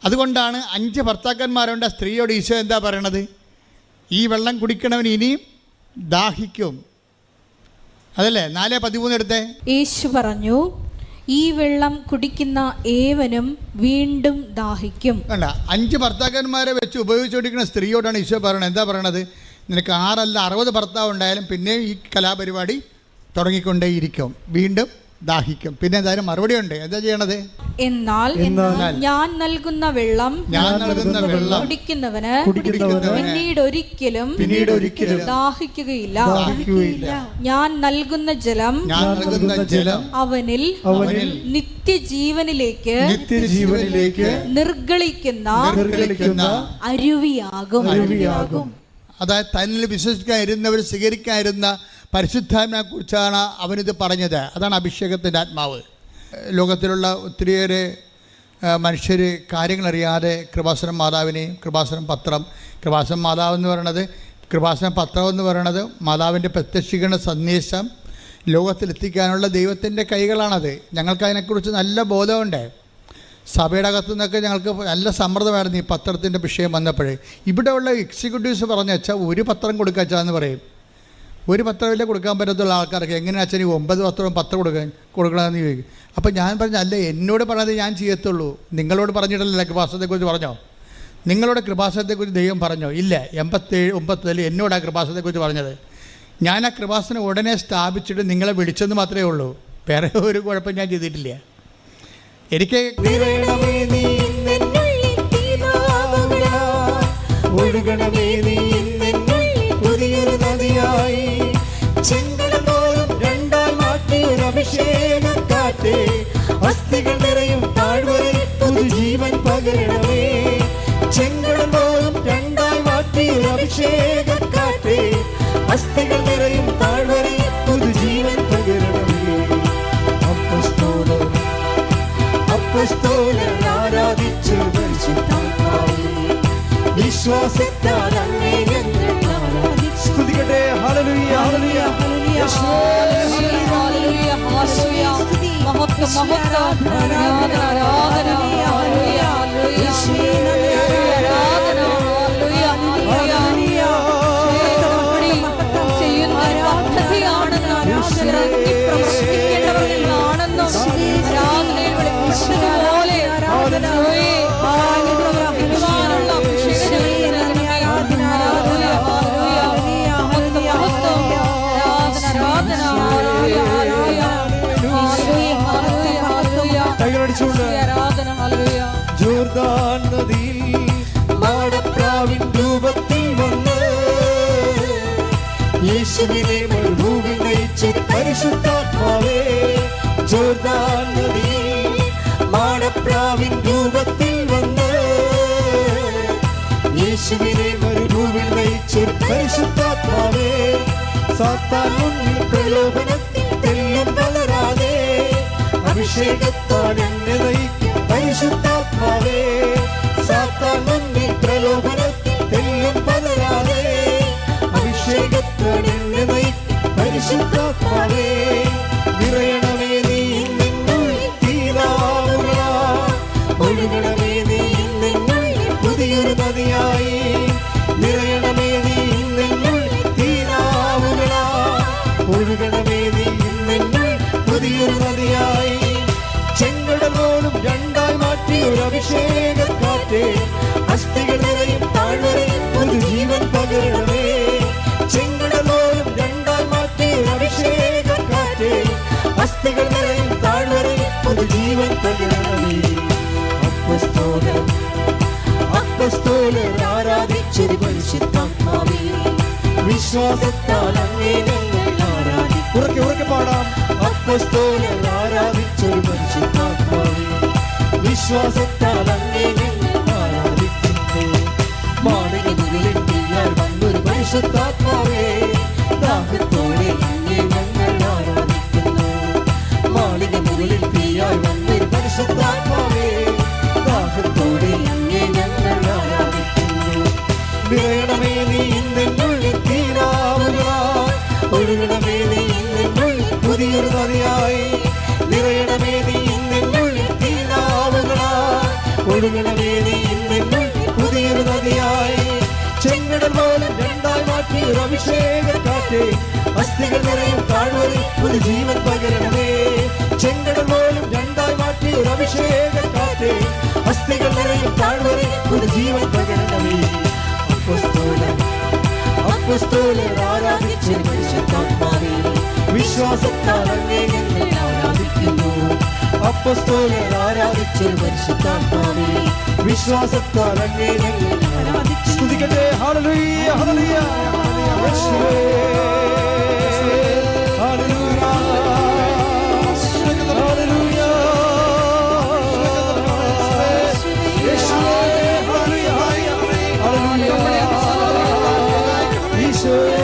B: അതുകൊണ്ടാണ് 5 ഭർത്താക്കന്മാരുണ്ട്. സ്ത്രീയോട് ഈശോ എന്താ പറയണത്? ഈ വെള്ളം കുടിക്കണവൻ ഇനിയും ദാഹിക്കും. അതല്ലേ 4:13 എടുത്തേ.
C: യേശു പറഞ്ഞു, ഈ വെള്ളം കുടിക്കുന്ന ഏവനും വീണ്ടും ദാഹിക്കും.
B: വേണ്ട, 5 ഭർത്താക്കന്മാരെ വെച്ച് ഉപയോഗിച്ചുകൊണ്ടിരിക്കുന്ന സ്ത്രീയോടാണ് ഈശോ പറയണത്. എന്താ പറയണത്? നിനക്ക് 6 അല്ല 60 ഭർത്താവ് ഉണ്ടായാലും പിന്നെയും ഈ കലാപരിപാടി തുടങ്ങിക്കൊണ്ടേയിരിക്കും, വീണ്ടും ദാഹിക്കും. പിന്നെ എന്തായാലും മറുപടി ഉണ്ട്. എന്താ ചെയ്യണത്?
C: എന്നാൽ ഞാൻ നൽകുന്ന വെള്ളം കുടിക്കുന്നവന് പിന്നീട് ഒരിക്കലും ദാഹിക്കുകയില്ല. ഞാൻ നൽകുന്ന ജലം അവനിൽ നിത്യജീവനിലേക്ക് നിർഗളിക്കുന്ന അരുവിയാകും.
B: അതായത് തന്നിൽ വിശ്വസിക്കാതിരുന്നവർ സ്വീകരിക്കാതിരുന്ന പരിശുദ്ധാത്മാവിനെ കുറിച്ചാണ് അവനിത് പറഞ്ഞത്. അതാണ് അഭിഷേകത്തിൻ്റെ ആത്മാവ്. ലോകത്തിലുള്ള ഒത്തിരിയേറെ മനുഷ്യർ കാര്യങ്ങളറിയാതെ കൃപാസനം മാതാവിനെയും കൃപാസനം മാതാവ് എന്ന് പറയണത്, കൃപാസനം പത്രം എന്ന് പറയണത് മാതാവിൻ്റെ പ്രത്യക്ഷീകരണ സന്ദേശം ലോകത്തിലെത്തിക്കാനുള്ള ദൈവത്തിൻ്റെ കൈകളാണത്. ഞങ്ങൾക്കതിനെക്കുറിച്ച് നല്ല ബോധമുണ്ട്. സഭയുടെ അകത്തു നിന്നൊക്കെ ഞങ്ങൾക്ക് നല്ല സമ്മർദ്ദമായിരുന്നു ഈ പത്രത്തിൻ്റെ വിഷയം വന്നപ്പോഴേ. ഇവിടെയുള്ള എക്സിക്യൂട്ടീവ്സ് പറഞ്ഞു വെച്ചാൽ ഒരു പത്രം കൊടുക്കാച്ചാന്ന് പറയും. ഒരു പത്രമില്ലേ കൊടുക്കാൻ പറ്റത്തുള്ള ആൾക്കാർക്ക് എങ്ങനെ അച്ഛൻ 9 പത്രം കൊടുക്കണമെന്ന് ചോദിക്കും. അപ്പോൾ ഞാൻ പറഞ്ഞു, അല്ല, എന്നോട് പറഞ്ഞത് ഞാൻ ചെയ്യത്തുള്ളൂ, നിങ്ങളോട് പറഞ്ഞിട്ടല്ലേ കൃപാസനത്തെക്കുറിച്ച് പറഞ്ഞോ? നിങ്ങളോട് കൃപാസനത്തെക്കുറിച്ച് ദൈവം പറഞ്ഞോ? ഇല്ല. 87-89 എന്നോട് ആ കൃപാസനത്തെക്കുറിച്ച് പറഞ്ഞത്. ഞാൻ ആ കൃപാസനം ഉടനെ സ്ഥാപിച്ചിട്ട് നിങ്ങളെ വിളിച്ചെന്ന് മാത്രമേ ഉള്ളൂ. വേറെ ഒരു കുഴപ്പം ഞാൻ ചെയ്തിട്ടില്ല. എനിക്ക്
A: അഭിഷേകം കാറ്റേ, അസ്ഥികൾ നിറയും താഴ്വരയിൽ പുതുജീവൻ പകരണമേ. ചെങ്കടൽ പോലും രണ്ടായി മാറ്റിയൊരു അഭിഷേകക്കാറ്റേ, അസ്ഥികൾ നിറയും താഴ്വരയിൽ പുതുജീവൻ പകരണമേ. അപ്പോസ്തലർ ആരാധിച്ചു പരിശുദ്ധാത്മാവേ, വിശ്വാസത്താൽ അങ്ങേ ഞങ്ങൾ ആരാധിച്ചു. സ്തുതിക്കട്ടെ. ഹല്ലേലൂയ ഹല്ലേലൂയ യേശുവേ
C: ഹല്ലേലൂയ ഹല്ലേലൂയ മഹത്വം മഹത്വം ആരാധന ആരാധന ഹല്ലേലൂയ ഹല്ലേലൂയ ആരാധന ഹല്ലേലൂയ ഹല്ലേലൂയ ചെയ്യുന്ന പദ്ധതിയാണെന്ന് ഇറങ്ങി പ്രവർത്തിക്കേണ്ടവരാണെന്നും ആരാധനയിൽ വെളിപ്പെടുന്നതുപോലെ ആരാധനയെ
A: ജോർദാൻ നദിയിൽ മാടപ്രാവിൻ രൂപത്തിൽ വന്ന് യേശുവിനെ മരുഭൂമിയിൽ നയിച്ച് പരിശുദ്ധാത്മാവേ. ജോർദാൻ നദിയിൽ മാടപ്രാവിൻ രൂപത്തിൽ വന്ന് യേശുവിനെ മരുഭൂമിയിൽ നയിച്ച് പരിശുദ്ധാത്മാവേ. സാത്താൻ മുന്നിൽ പ്രലോഭനത്തിൽ തെല്ലും വളരാതെ അഭിഷേകത്താൽ എന്നെ നയിക്കും പരിശുദ്ധാത്മാവേ. സാത്താൻ മുന്നിൽ പ്രലോഭനത്തിൽ തെല്ലും വളരാതെ അഭിഷേകത്താൽ എന്നെ നയിക്കും പരിശുദ്ധാത്മാവേ. നിറയണമേ നീ നിന്നുള്ളിൽ തീരാവുകളാൽ, ഒഴുകണമേ നീ നിന്നുള്ളിൽ പുതിയൊരു നദിയായി. നിറയണമേ നീ നിന്നുള്ളിൽ തീരാവുകളാൽ, ഒഴുകണമേ നീ നിന്നുള്ളിൽ പുതിയൊരു നദിയായി. ചെങ്കടൽ പോലും രണ്ടായി മാറ്റി ഒരു അഭിഷേകക്കാറ്റേ, അസ്ഥികൾ നിറയും താഴ്വരയിൽ പുതുജീവൻ പകരണമേ. ചെങ്കടൽ പോലും രണ്ടായി മാറ്റി ഒരു അഭിഷേകക്കാറ്റേ, അസ്ഥികൾ നിറയും താഴ്വരയിൽ പുതുജീവൻ പകരണമേ. അപ്പോസ്തലർ ആരാധിച്ചൊരു പരിശുദ്ധാത്മാവേ, വിശ്വാസത്താൽ അങ്ങേ ഞങ്ങൾ ആരാധിക്കുന്നു. ഉറക്കെ പാടാം. അപ്പോസ്തലർ ആരാധിച്ചൊരു പരിശുദ്ധാത്മാവേ, വിശ്വാസത്താൽ അങ്ങേ ഞങ്ങൾ ആരാധിക്കുന്നു. മാളിക മുകളിൽ തീയാൽ വന്നൊരു പരിശുദ്ധാത്മാവേ, ദാഹത്തോടെ അങ്ങേ ഞങ്ങൾ ആരാധിക്കുന്നു. മാളിക മുകളിൽ തീയാൽ വന്നൊരു പരിശുദ്ധാത്മാവേ, ദാഹത്തോടെ അങ്ങേ ഞങ്ങൾ ആരാധിക്കുന്നു. നിറയണമേ നീ നിന്നുള്ളിൽ തീരാവുകളാൽ, ഒഴുകണമേ നീ നിന്നുള്ളിൽ പുതിയൊരു നദിയായി. നിറയണമേ നീ നിന്നുള്ളിൽ തീരാവുകളാൽ, ഒഴുകണമേ നീ നിന്നുള്ളിൽ പുതിയൊരു നദിയായി. ചെങ്കടൽ പോലും രണ്ടായി മാറ്റി ഒരു അഭിഷേകക്കാറ്റേ, അസ്ഥികൾ നിറയും താഴ്വരയിൽ പുതുജീവൻ പകരണമേ. ചെങ്കടൽ പോലും രണ്ടായി മാറ്റി ഒരു അഭിഷേകക്കാറ്റേ, അസ്ഥികൾ നിറയും താഴ്വരയിൽ പുതുജീവൻ പകരണമേ. അപ്പോസ്തലർ ആരാധിച്ചൊരു പരിശുദ്ധാത്മാവേ, വിശ്വാസത്താൽ അങ്ങേ ഞങ്ങൾ ആരാധിക്കുന്നു. അപ്പോസ്തലർ ആരാധിച്ചൊരു പരിശുദ്ധാത്മാവേ, വിശ്വാസത്താൽ അങ്ങേ ഞങ്ങൾ ആരാധിക്കുന്നു. സ്തുതിക്കട്ടെ. ഹല്ലേലൂയ ഹല്ലേലൂയ യേശുവേ ഹല്ലേലൂയ ഹല്ലേലൂയ യേശുവേ ഹല്ലേലൂയ ഹല്ലേലൂയ ഈശോയേ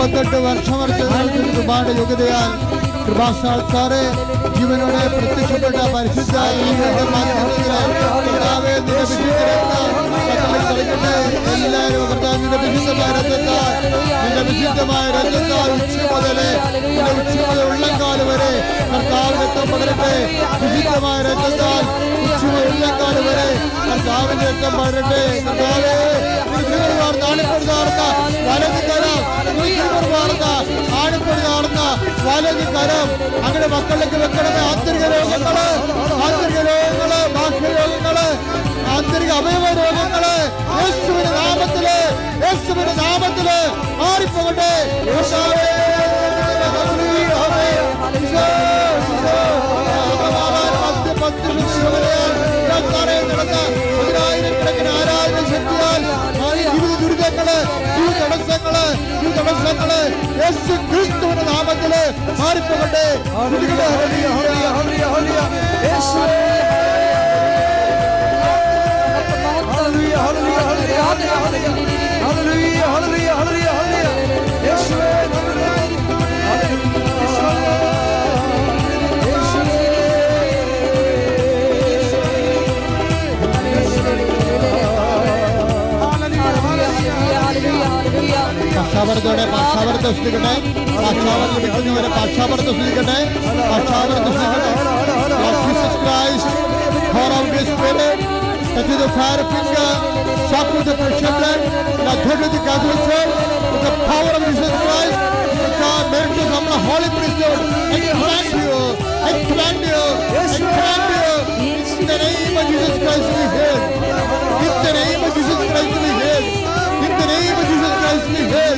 B: 48 വർഷം കൃപയുടെ യോഗ്യതയാൽ കൃപാസാൽക്കാരെ ജീവനോടെ പ്രത്യക്ഷപ്പെട്ട പരിശുദ്ധ എല്ലാവരും കർത്താവിന്റെ വിശുദ്ധമായ രക്തത്താൽ ഉച്ച മുതലേ ഉള്ളംകാല് വരെ കർത്താവിന്റെ രക്തം പകരട്ടെ. വിശുദ്ധമായ രക്തത്താൽ ഉള്ളംകാല് വരെ കർത്താവിന്റെ രക്തം പകരട്ടെ. കർത്താവേ വലതുകരം അങ്ങനെ മക്കളിലേക്ക് വെക്കണമേ. ആന്തരിക രോഗങ്ങള്, ബാഹ്യരോഗങ്ങള്, ആന്തരിക അവയവ രോഗങ്ങള് യേശുവിന്റെ നാമത്തില് മാറിപ്പോകട്ടെ. പതിനായിരക്കണക്കിന് ആരാധന ശക്തിയാൽ ദുരിതങ്ങള്, തടസ്സങ്ങള് യേശു ക്രിസ്തുവിന്റെ നാമത്തില് മാറിപ്പോകട്ടെ. പക്ഷാപരത്തോടെ പക്ഷാപരത്തെ സൃഷ്ടിക്കട്ടെ. പക്ഷാപരത്ത് വിൽക്കുന്നവരെ പക്ഷാപരത്തെ സൃഷ്ടിക്കട്ടെ. Jesus Christ, pour out His Spirit, that is the fire finger, shock with the precious blood, the authority of the Catholic Church, with the power of Jesus Christ, God, merit to come the Holy Priesthood, expand you, in the name of Jesus Christ we heal, in the name of Jesus Christ we heal, in the name of Jesus Christ we heal.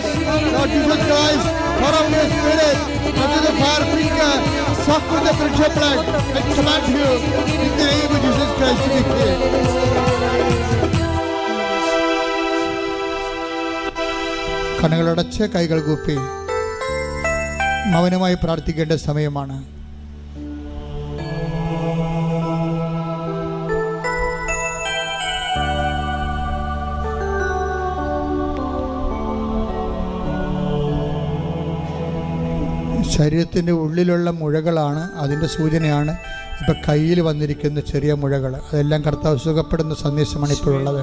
B: Lord Jesus Christ, pour out Your Spirit, that is the fire finger, shock with the precious blood, and command you, in the name of Jesus Christ we heal. കണ്ണുകളടച്ച് കൈകൾ കൂപ്പി മൗനമായി പ്രാർത്ഥിക്കേണ്ട സമയമാണ്. ശരീരത്തിൻ്റെ ഉള്ളിലുള്ള മുഴകളാണ് അതിൻ്റെ സൂചനയാണ് ഇപ്പം കയ്യിൽ വന്നിരിക്കുന്ന ചെറിയ മുഴകൾ. അതെല്ലാം കർത്താവ് സുഖപ്പെടുന്ന സന്ദേശമാണ് ഇപ്പോഴുള്ളത്.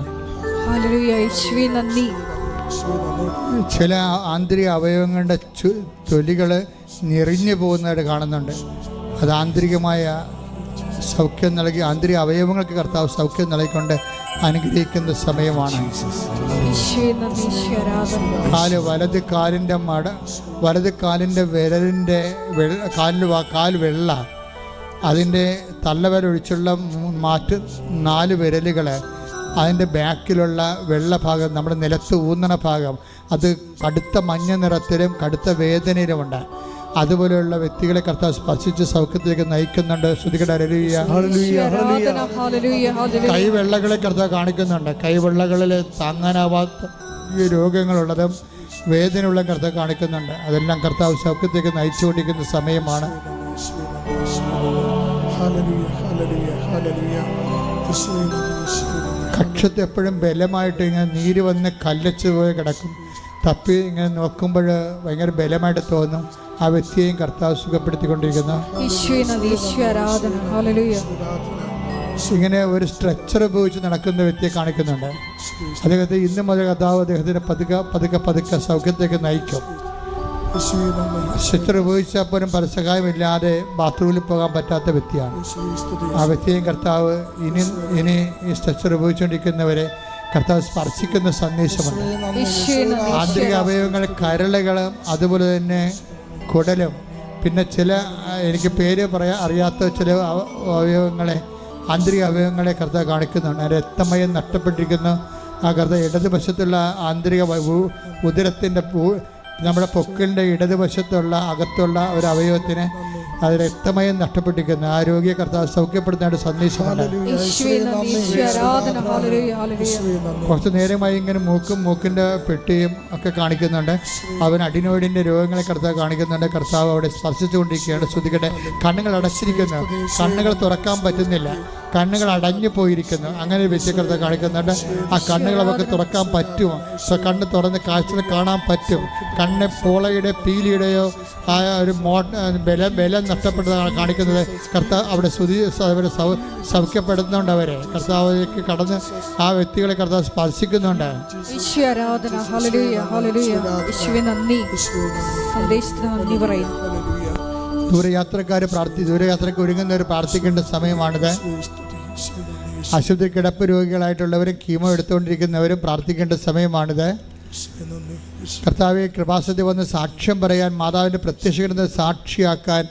B: ചില ആന്തരിക അവയവങ്ങളുടെ തൊലികൾ ഞെറിഞ്ഞു പോകുന്നതായിട്ട് കാണുന്നുണ്ട്. അത് ആന്തരികമായ സൗഖ്യം നൽകി ആന്തരിക അവയവങ്ങൾക്ക് കർത്താവ് സൗഖ്യം നൽകിക്കൊണ്ട് അനുഗ്രഹിക്കുന്ന സമയമാണ്. വലത് കാലിൻ്റെ വിരലിൻ്റെ കാൽ വെള്ള, അതിൻ്റെ തള്ളവിരലൊഴിച്ചുള്ള 4 വിരലുകൾ, അതിൻ്റെ ബാക്കിലുള്ള വെള്ള ഭാഗം, നമ്മുടെ നിലത്ത് ഊന്നണ ഭാഗം, അത് കടുത്ത മഞ്ഞ നിറത്തിലും കടുത്ത വേദനയിലുമുണ്ട്. അതുപോലെയുള്ള വ്യക്തികളെ കർത്താവ് സ്പർശിച്ച് സൗഖ്യത്തിലേക്ക് നയിക്കുന്നുണ്ട്. കൈവെള്ളകളെ കർത്താവ് കാണിക്കുന്നുണ്ട്. കൈവെള്ളകളിൽ താങ്ങാനാവാത്ത രോഗങ്ങളുള്ളതും വേദനയുള്ള കർത്താവ് കാണിക്കുന്നുണ്ട്. അതെല്ലാം കർത്താവ് സൗഖ്യത്തിലേക്ക് നയിച്ചുകൊണ്ടിരിക്കുന്ന സമയമാണ്. കക്ഷത്ത് എപ്പോഴും ബലമായിട്ട് ഇങ്ങനെ നീര് വന്ന് കല്ലച്ച് പോയി കിടക്കും. തപ്പി ഇങ്ങനെ നോക്കുമ്പോൾ ഭയങ്കര ബലമായിട്ട് തോന്നും. ആ വ്യക്തിയെയും കർത്താവ് സുഖപ്പെടുത്തിക്കൊണ്ടിരിക്കുന്നു. ഇങ്ങനെ ഒരു സ്ട്രെച്ചർ ഉപയോഗിച്ച് നടക്കുന്ന വ്യക്തിയെ കാണിക്കുന്നുണ്ട്. അദ്ദേഹത്തെ ഇന്ന് മുതൽ കർത്താവ് അദ്ദേഹത്തിന് പതുക്കെ സൗഖ്യത്തേക്ക് നയിക്കും. സ്ട്രെച്ചർ ഉപയോഗിച്ചാൽ പോലും പരസഹായമില്ലാതെ ബാത്റൂമിൽ പോകാൻ പറ്റാത്ത വ്യക്തിയാണ്. ആ വ്യക്തിയെയും കർത്താവ് ഇനി ഈ സ്ട്രെച്ചർ ഉപയോഗിച്ചുകൊണ്ടിരിക്കുന്നവരെ കർത്താവ് സ്പർശിക്കുന്ന സന്ദേശമുണ്ട്. ആന്തരിക അവയവങ്ങൾ കരളുകളും അതുപോലെ തന്നെ കുടലും, പിന്നെ ചില എനിക്ക് പേര് അറിയാത്ത ചില അവയവങ്ങളെ, ആന്തരിക അവയവങ്ങളെ കർത്താവ് കാണിക്കുന്നുണ്ട്. രക്തമയം നഷ്ടപ്പെട്ടിരിക്കുന്നു. ആ കർത്താവ് ഇടതുവശത്തുള്ള ആന്തരിക ഉദരത്തിൻ്റെ നമ്മുടെ പൊക്കിളിൻ്റെ ഇടതുവശത്തുള്ള അകത്തുള്ള ഒരു അവയവത്തിന് അത് രക്തമയം നഷ്ടപ്പെട്ടിരിക്കുന്നു. ആ രോഗിയെ കർത്താവ് സൗഖ്യപ്പെടുന്നതായിട്ട് സന്ദേശമാണ്. കുറച്ച് നേരമായി ഇങ്ങനെ മൂക്കിൻ്റെ പെട്ടിയും ഒക്കെ കാണിക്കുന്നുണ്ട്. അവൻ അഡിനോയിഡിൻ്റെ രോഗങ്ങളെ കർത്താവ് കാണിക്കുന്നുണ്ട്. കർത്താവ് അവിടെ സ്പർശിച്ചുകൊണ്ടിരിക്കുകയാണ്. ശ്രദ്ധിക്കട്ടെ, കണ്ണുകൾ അടച്ചിരിക്കുന്നു, കണ്ണുകൾ തുറക്കാൻ പറ്റുന്നില്ല. കണ്ണുകൾ അടഞ്ഞു പോയിരിക്കുന്നു. അങ്ങനെ ഒരു വ്യക്തി കർത്താവ് കാണിക്കുന്നുണ്ട്. ആ കണ്ണുകൾ അവർക്ക് തുറക്കാൻ പറ്റുമോ? കണ്ണ് തുറന്ന് കാഴ്ച കാണാൻ പറ്റും. കണ്ണ് പോളയുടെ പീലിയുടെയോ ആ ഒരു ബലം നഷ്ടപ്പെട്ടതാണ് കാണിക്കുന്നത്. കർത്താവ് അവിടെ അവരെ സൗഖ്യപ്പെടുന്നുണ്ട്. അവരെ കർത്താവിലേക്ക് കടന്ന് ആ വ്യക്തികളെ കർത്താവ് സ്പർശിക്കുന്നുണ്ട്. ദൂരയാത്രയ്ക്ക് ഒരുങ്ങുന്നവർ പ്രാർത്ഥിക്കേണ്ട സമയമാണിത്. ആശുപത്രി കിടപ്പ് രോഗികളായിട്ടുള്ളവരും കീമോ എടുത്തുകൊണ്ടിരിക്കുന്നവരും പ്രാർത്ഥിക്കേണ്ട സമയമാണിത്. കർത്താവെ കൃപാസനത്തിൽ വന്ന് സാക്ഷ്യം പറയാൻ, മാതാവിൻ്റെ പ്രത്യക്ഷപ്പെടുന്നത് സാക്ഷിയാക്കാൻ,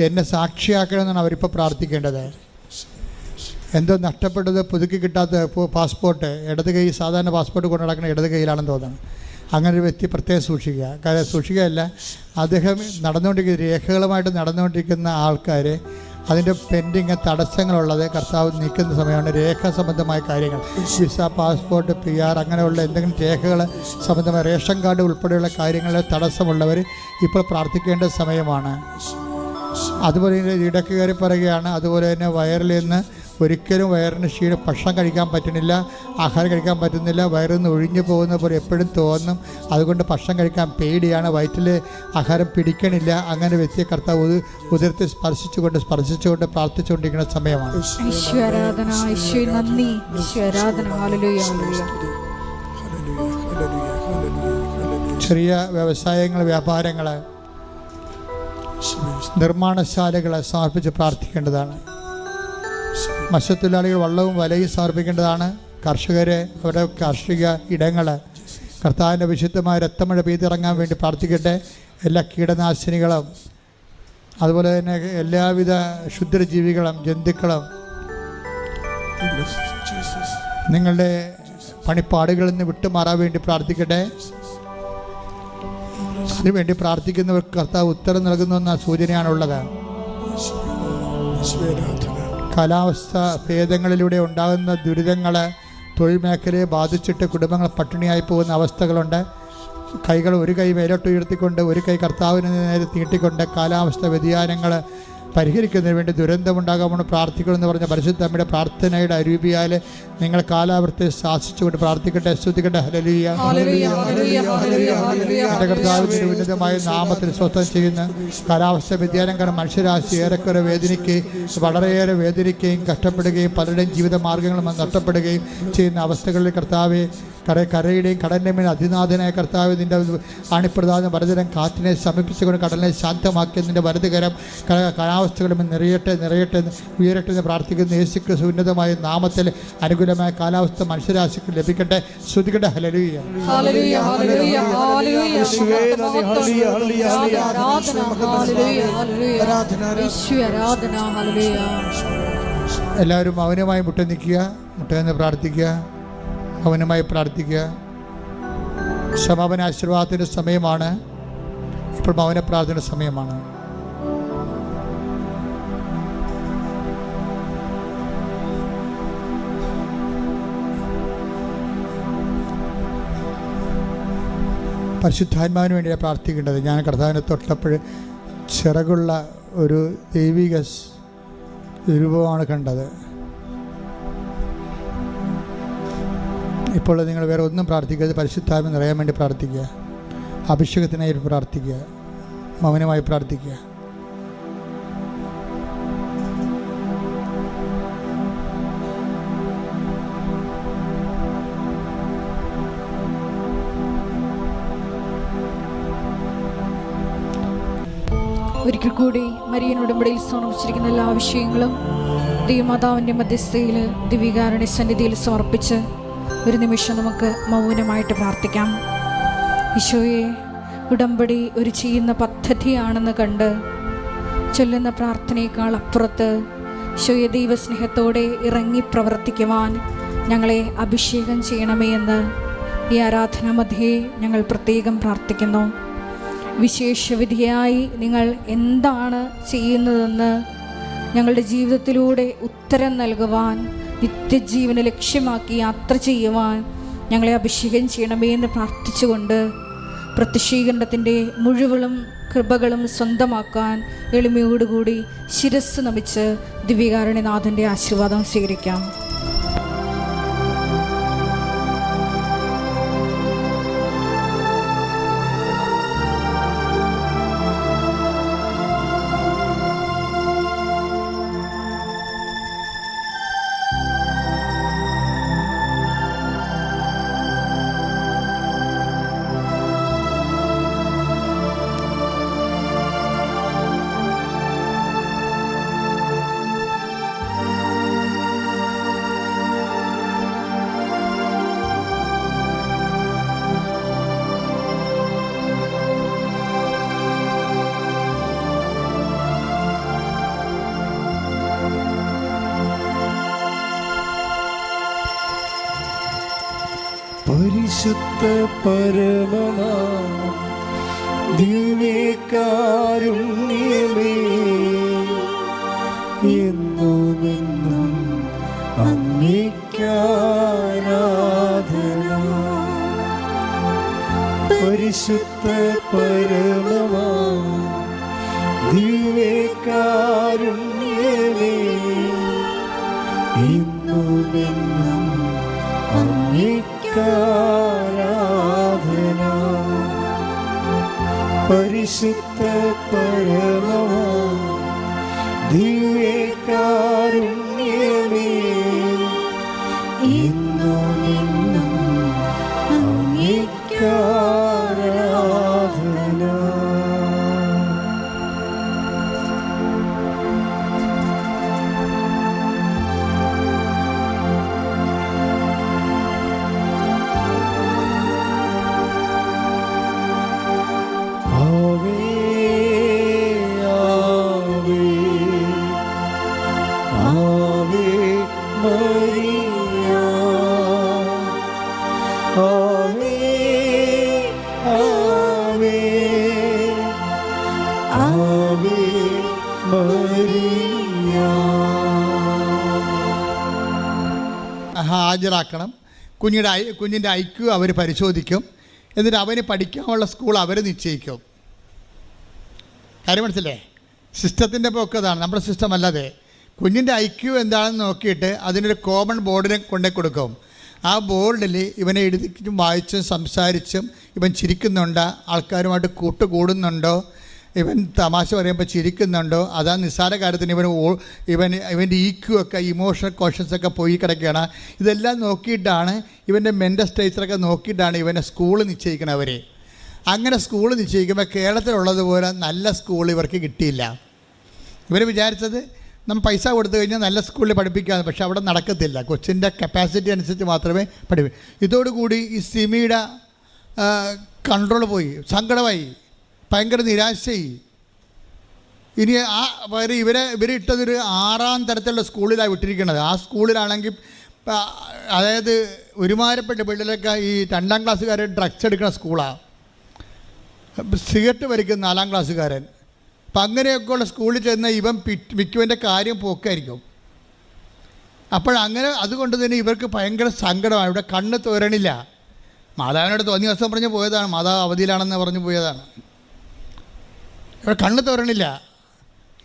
B: എന്നെ സാക്ഷിയാക്കണമെന്നാണ് അവരിപ്പോൾ പ്രാർത്ഥിക്കേണ്ടത്. എന്തോ നഷ്ടപ്പെട്ടത്, പുതുക്കി കിട്ടാത്ത പാസ്പോർട്ട്, ഇടത് കൈ സാധാരണ പാസ്പോർട്ട് കൊണ്ട് നടക്കുന്ന ഇടത് കൈയിലാണെന്ന് തോന്നുന്നു. അങ്ങനെ ഒരു വ്യക്തി പ്രത്യേകം സൂക്ഷിക്കുക. കാര്യം സൂക്ഷിക്കുകയല്ല, അദ്ദേഹം നടന്നുകൊണ്ടിരിക്കുന്ന രേഖകളുമായിട്ട് നടന്നുകൊണ്ടിരിക്കുന്ന ആൾക്കാർ അതിൻ്റെ പെൻഡിങ് തടസ്സങ്ങളുള്ളത് കർത്താവ് നീക്കുന്ന സമയമാണ്. രേഖ സംബന്ധമായ കാര്യങ്ങൾ, വിസ, പാസ്പോർട്ട്, PR അങ്ങനെയുള്ള എന്തെങ്കിലും രേഖകൾ സംബന്ധമായ റേഷൻ കാർഡ് ഉൾപ്പെടെയുള്ള കാര്യങ്ങളിൽ തടസ്സമുള്ളവർ ഇപ്പോൾ പ്രാർത്ഥിക്കേണ്ട സമയമാണ്. അതുപോലെ തന്നെ ഇടയ്ക്ക് കയറി പറയുകയാണ്. അതുപോലെ തന്നെ വയറിൽ നിന്ന് ഒരിക്കലും വയറിന് ഭക്ഷണം കഴിക്കാൻ പറ്റുന്നില്ല, ആഹാരം കഴിക്കാൻ പറ്റുന്നില്ല, വയറിൽ നിന്ന് ഒഴിഞ്ഞു പോകുന്ന പോലെ എപ്പോഴും തോന്നും. അതുകൊണ്ട് ഭക്ഷണം കഴിക്കാൻ പേടിയാണ്, വയറ്റിൽ ആഹാരം പിടിക്കണില്ല. അങ്ങനെ വ്യക്തിയെ കർത്താവ് ഉദരത്തെ സ്പർശിച്ചുകൊണ്ട് പ്രാർത്ഥിച്ചുകൊണ്ടിരിക്കുന്ന സമയമാണ്. ചെറിയ വ്യവസായങ്ങൾ, വ്യാപാരങ്ങൾ, നിർമ്മാണശാലകളെ സമർപ്പിച്ച് പ്രാർത്ഥിക്കേണ്ടതാണ്. മത്സ്യത്തൊഴിലാളികൾ വള്ളവും വലയും സമർപ്പിക്കേണ്ടതാണ്. കർഷകരെ അവരുടെ കാർഷിക ഇടങ്ങൾ കർത്താവിൻ്റെ വിശുദ്ധമായ രക്തമഴ പെയ്തിറങ്ങാൻ വേണ്ടി പ്രാർത്ഥിക്കട്ടെ. എല്ലാ കീടനാശിനികളും അതുപോലെ തന്നെ എല്ലാവിധ ക്ഷുദ്രജീവികളും ജന്തുക്കളും നിങ്ങളുടെ പണിപ്പാടുകളിൽ നിന്ന് വിട്ടുമാറാൻ വേണ്ടി പ്രാർത്ഥിക്കട്ടെ. അതിനുവേണ്ടി പ്രാർത്ഥിക്കുന്നവർക്ക് കർത്താവ് ഉത്തരം നൽകുന്ന സൂചനയാണുള്ളത്. കാലാവസ്ഥ ഭേദങ്ങളിലൂടെ ഉണ്ടാകുന്ന ദുരിതങ്ങൾ തൊഴിൽ മേഖലയെ ബാധിച്ചിട്ട് കുടുംബങ്ങൾ പട്ടിണിയായി പോകുന്ന അവസ്ഥകളുണ്ട്. ഒരു കൈ മേലോട്ട് ഉയർത്തിക്കൊണ്ട് ഒരു കൈ കർത്താവിന് നേരെ നീട്ടിക്കൊണ്ട് കാലാവസ്ഥ വ്യതിയാനങ്ങൾ പരിഹരിക്കുന്നതിന് വേണ്ടി ദുരന്തമുണ്ടാകാമെന്ന് പ്രാർത്ഥിക്കണമെന്ന് പറഞ്ഞ പരിശുദ്ധ അമ്മയുടെ പ്രാർത്ഥനയുടെ അരൂപിയാൽ നിങ്ങൾ കാലാവസ്ഥയെ ശാസിച്ചുകൊണ്ട് പ്രാർത്ഥിക്കട്ടെ, സ്തുതിക്കട്ടെ. ഹല്ലേലൂയ, എൻ്റെ കർത്താവിൻ്റെ ഉന്നതമായ നാമത്തിൽ സ്വസ്ഥം ചെയ്യുന്ന കാലാവസ്ഥ വ്യതിയാനം കാരണം മനുഷ്യരാശി ഏറെക്കുറെ വളരെയേറെ വേദനിക്കുകയും കഷ്ടപ്പെടുകയും പലരുടെയും ജീവിത മാർഗ്ഗങ്ങളും നഷ്ടപ്പെടുകയും ചെയ്യുന്ന അവസ്ഥകളിൽ കർത്താവെ കരയുടെയും കടലിൻ്റെ മേൽ അതിനാഥനായ കർത്താവ് നിൻ്റെ അണിപ്രധാന വരദരം കാറ്റിനെ സമീപിച്ചുകൊണ്ട് കടലിനെ ശാന്തമാക്കിയതിൻ്റെ വലതുകരം കാലാവസ്ഥകളും നിറയട്ടെ ഉയരട്ടെ എന്ന് പ്രാർത്ഥിക്കുന്ന യേശുക്രിസ്തു ഉന്നതമായ നാമത്തിൽ അനുകൂലമായ കാലാവസ്ഥ മനുഷ്യരാശിക്ക് ലഭിക്കട്ടെ. ശ്രുതിക്കട്ടെ. ഹല്ലേലൂയ. എല്ലാവരും മൗനമായി മുട്ടുനിന്ന് പ്രാർത്ഥിക്കുക. മൗനമായി പ്രാർത്ഥിക്കുക. സമാപന ആശീർവാദത്തിൻ്റെ സമയമാണ്. ഇപ്പോൾ മൗന പ്രാർത്ഥന സമയമാണ്. പരിശുദ്ധാത്മാവിന് വേണ്ടിയാണ് പ്രാർത്ഥിക്കേണ്ടത്. ഞാൻ കർത്താവിനെ തൊട്ടപ്പോൾ ചിറകുള്ള ഒരു ദൈവിക രൂപമാണ് കണ്ടത്. ഇപ്പോൾ നിങ്ങൾ വേറെ ഒന്നും പ്രാർത്ഥിക്കരുത്. പരിശുദ്ധാത്മ നിറയാൻ വേണ്ടി പ്രാർത്ഥിക്കുക. അഭിഷേകത്തിനായി പ്രാർത്ഥിക്കുക. മൗനമായി പ്രാർത്ഥിക്കുക.
C: ഒരിക്കൽ കൂടി മരിയൻ ഉടമ്പടിയിൽ സമർപ്പിച്ചിരിക്കുന്ന എല്ലാ വിഷയങ്ങളും ദൈവമാതാവിൻ്റെ മധ്യസ്ഥയിൽ ദിവ്യകാരുണ്യ സന്നിധിയിൽ സമർപ്പിച്ച് ഒരു നിമിഷം നമുക്ക് മൗനമായിട്ട് പ്രാർത്ഥിക്കാം. ഈശോയെ, ഉടമ്പടി ഒരു ചെയ്യുന്ന പദ്ധതിയാണെന്ന് കണ്ട് ചൊല്ലുന്ന പ്രാർത്ഥനയേക്കാൾ അപ്പുറത്ത് ഈശോയെ ദൈവസ്നേഹത്തോടെ ഇറങ്ങി പ്രവർത്തിക്കുവാൻ ഞങ്ങളെ അഭിഷേകം ചെയ്യണമേ എന്ന് ഈ ആരാധന മധ്യേ ഞങ്ങൾ പ്രത്യേകം പ്രാർത്ഥിക്കുന്നു. വിശേഷവിധിയായി നിങ്ങൾ എന്താണ് ചെയ്യുന്നതെന്ന് ഞങ്ങളുടെ ജീവിതത്തിലൂടെ ഉത്തരം നൽകുവാൻ, നിത്യജീവനെ ലക്ഷ്യമാക്കി യാത്ര ചെയ്യുവാൻ ഞങ്ങളെ അഭിഷേകം ചെയ്യണമേ എന്ന് പ്രാർത്ഥിച്ചുകൊണ്ട് പ്രത്യക്ഷീകരണത്തിൻ്റെ മുഴുവനും കൃപകളും സ്വന്തമാക്കാൻ എളിമയോടുകൂടി ശിരസ് നമിച്ച് ദിവ്യകാരുണ്യനാഥൻ്റെ ആശീർവാദം സ്വീകരിക്കാം.
A: പരിശുദ്ധ പരമമാ ദിവ്യകാരുണ്യമേ, എന്നുമെന്നും അങ്ങേയ്ക്കാരാധന. പരിശുദ്ധ പരമമാ ദിവ്യകാരുണ്യമേ, എന്നുമെന്നും അങ്ങേയ്ക്കാരാധന. പരിശുദ്ധ പരമമാ ദിവ്യകാരുണ്യമേ, എന്നുമെന്നും അങ്ങേയ്ക്കാരാധന.
B: ഹാജരാക്കണം. കുഞ്ഞിൻ്റെ IQ അവർ പരിശോധിക്കും. എന്നിട്ട് അവന് പഠിക്കാനുള്ള സ്കൂൾ അവർ നിശ്ചയിക്കും. കാര്യം മനസ്സില്ലേ? സിസ്റ്റത്തിൻ്റെ പോക്കതാണ്, നമ്മുടെ സിസ്റ്റം അല്ലാതെ. കുഞ്ഞിൻ്റെ IQ എന്താണെന്ന് നോക്കിയിട്ട് അതിനൊരു കോമൺ ബോർഡിനെ കൊണ്ടേ കൊടുക്കും. ആ ബോർഡിൽ ഇവനെ എഴുതിച്ചും വായിച്ചും സംസാരിച്ചും ഇവൻ ചിരിക്കുന്നുണ്ടോ, ആൾക്കാരുമായിട്ട് കൂട്ടുകൂടുന്നുണ്ടോ, ഇവൻ തമാശ പറയുമ്പോൾ ചിരിക്കുന്നുണ്ടോ, അതാ നിസ്സാര കാര്യത്തിന് ഇവൻ്റെ EQ ഒക്കെ ഇമോഷണൽ കോഷൻസ് ഒക്കെ പോയി കിടക്കുകയാണ്. ഇതെല്ലാം നോക്കിയിട്ടാണ് ഇവൻ്റെ മെൻ്റൽ സ്റ്റേച്ചറൊക്കെ നോക്കിയിട്ടാണ് ഇവൻ്റെ സ്കൂൾ നിശ്ചയിക്കണം. അവർ അങ്ങനെ സ്കൂൾ നിശ്ചയിക്കുമ്പോൾ കേരളത്തിലുള്ളതുപോലെ നല്ല സ്കൂൾ ഇവർക്ക് കിട്ടിയില്ല. ഇവർ വിചാരിച്ചത് നമ്മൾ പൈസ കൊടുത്തു കഴിഞ്ഞാൽ നല്ല സ്കൂളിൽ പഠിപ്പിക്കാമെന്ന്. പക്ഷേ അവിടെ നടക്കത്തില്ല. കൊച്ചിൻ്റെ കപ്പാസിറ്റി അനുസരിച്ച് മാത്രമേ പഠിപ്പിക്കൂ. ഇതോടുകൂടി ഈ സിമിയുടെ കൺട്രോൾ പോയി, സങ്കടമായി, ഭയങ്കര നിരാശയായി. ഇനി ഇവരിട്ടതൊരു 6ാം തരത്തിലുള്ള സ്കൂളിലാണ് വിട്ടിരിക്കുന്നത്. ആ സ്കൂളിലാണെങ്കിൽ അതായത് ഒരുമാരപ്പെട്ട പിള്ളേരൊക്കെ ഈ 2ാം ക്ലാസ്സുകാരൻ ഡ്രഗ്സ് എടുക്കുന്ന സ്കൂളാണ്. സിഗരറ്റ് വലിക്കുന്ന 4ാം ക്ലാസ്സുകാരൻ. അപ്പം അങ്ങനെയൊക്കെയുള്ള സ്കൂളിൽ ചെന്ന ഇവൻ മിക്കവൻ്റെ കാര്യം പോക്കായിരിക്കും. അപ്പോഴങ്ങനെ അതുകൊണ്ട് തന്നെ ഇവർക്ക് ഭയങ്കര സങ്കടമാണ്. ഇവിടെ കണ്ണ് തോരണില്ല. മാതാവിനോട് തോന്നിയ ദിവസം പറഞ്ഞ് പോയതാണ്, മാതാവ് അവധിയിലാണെന്ന് പറഞ്ഞു പോയതാണ്. ഇവിടെ കണ്ണ് തോരണില്ല.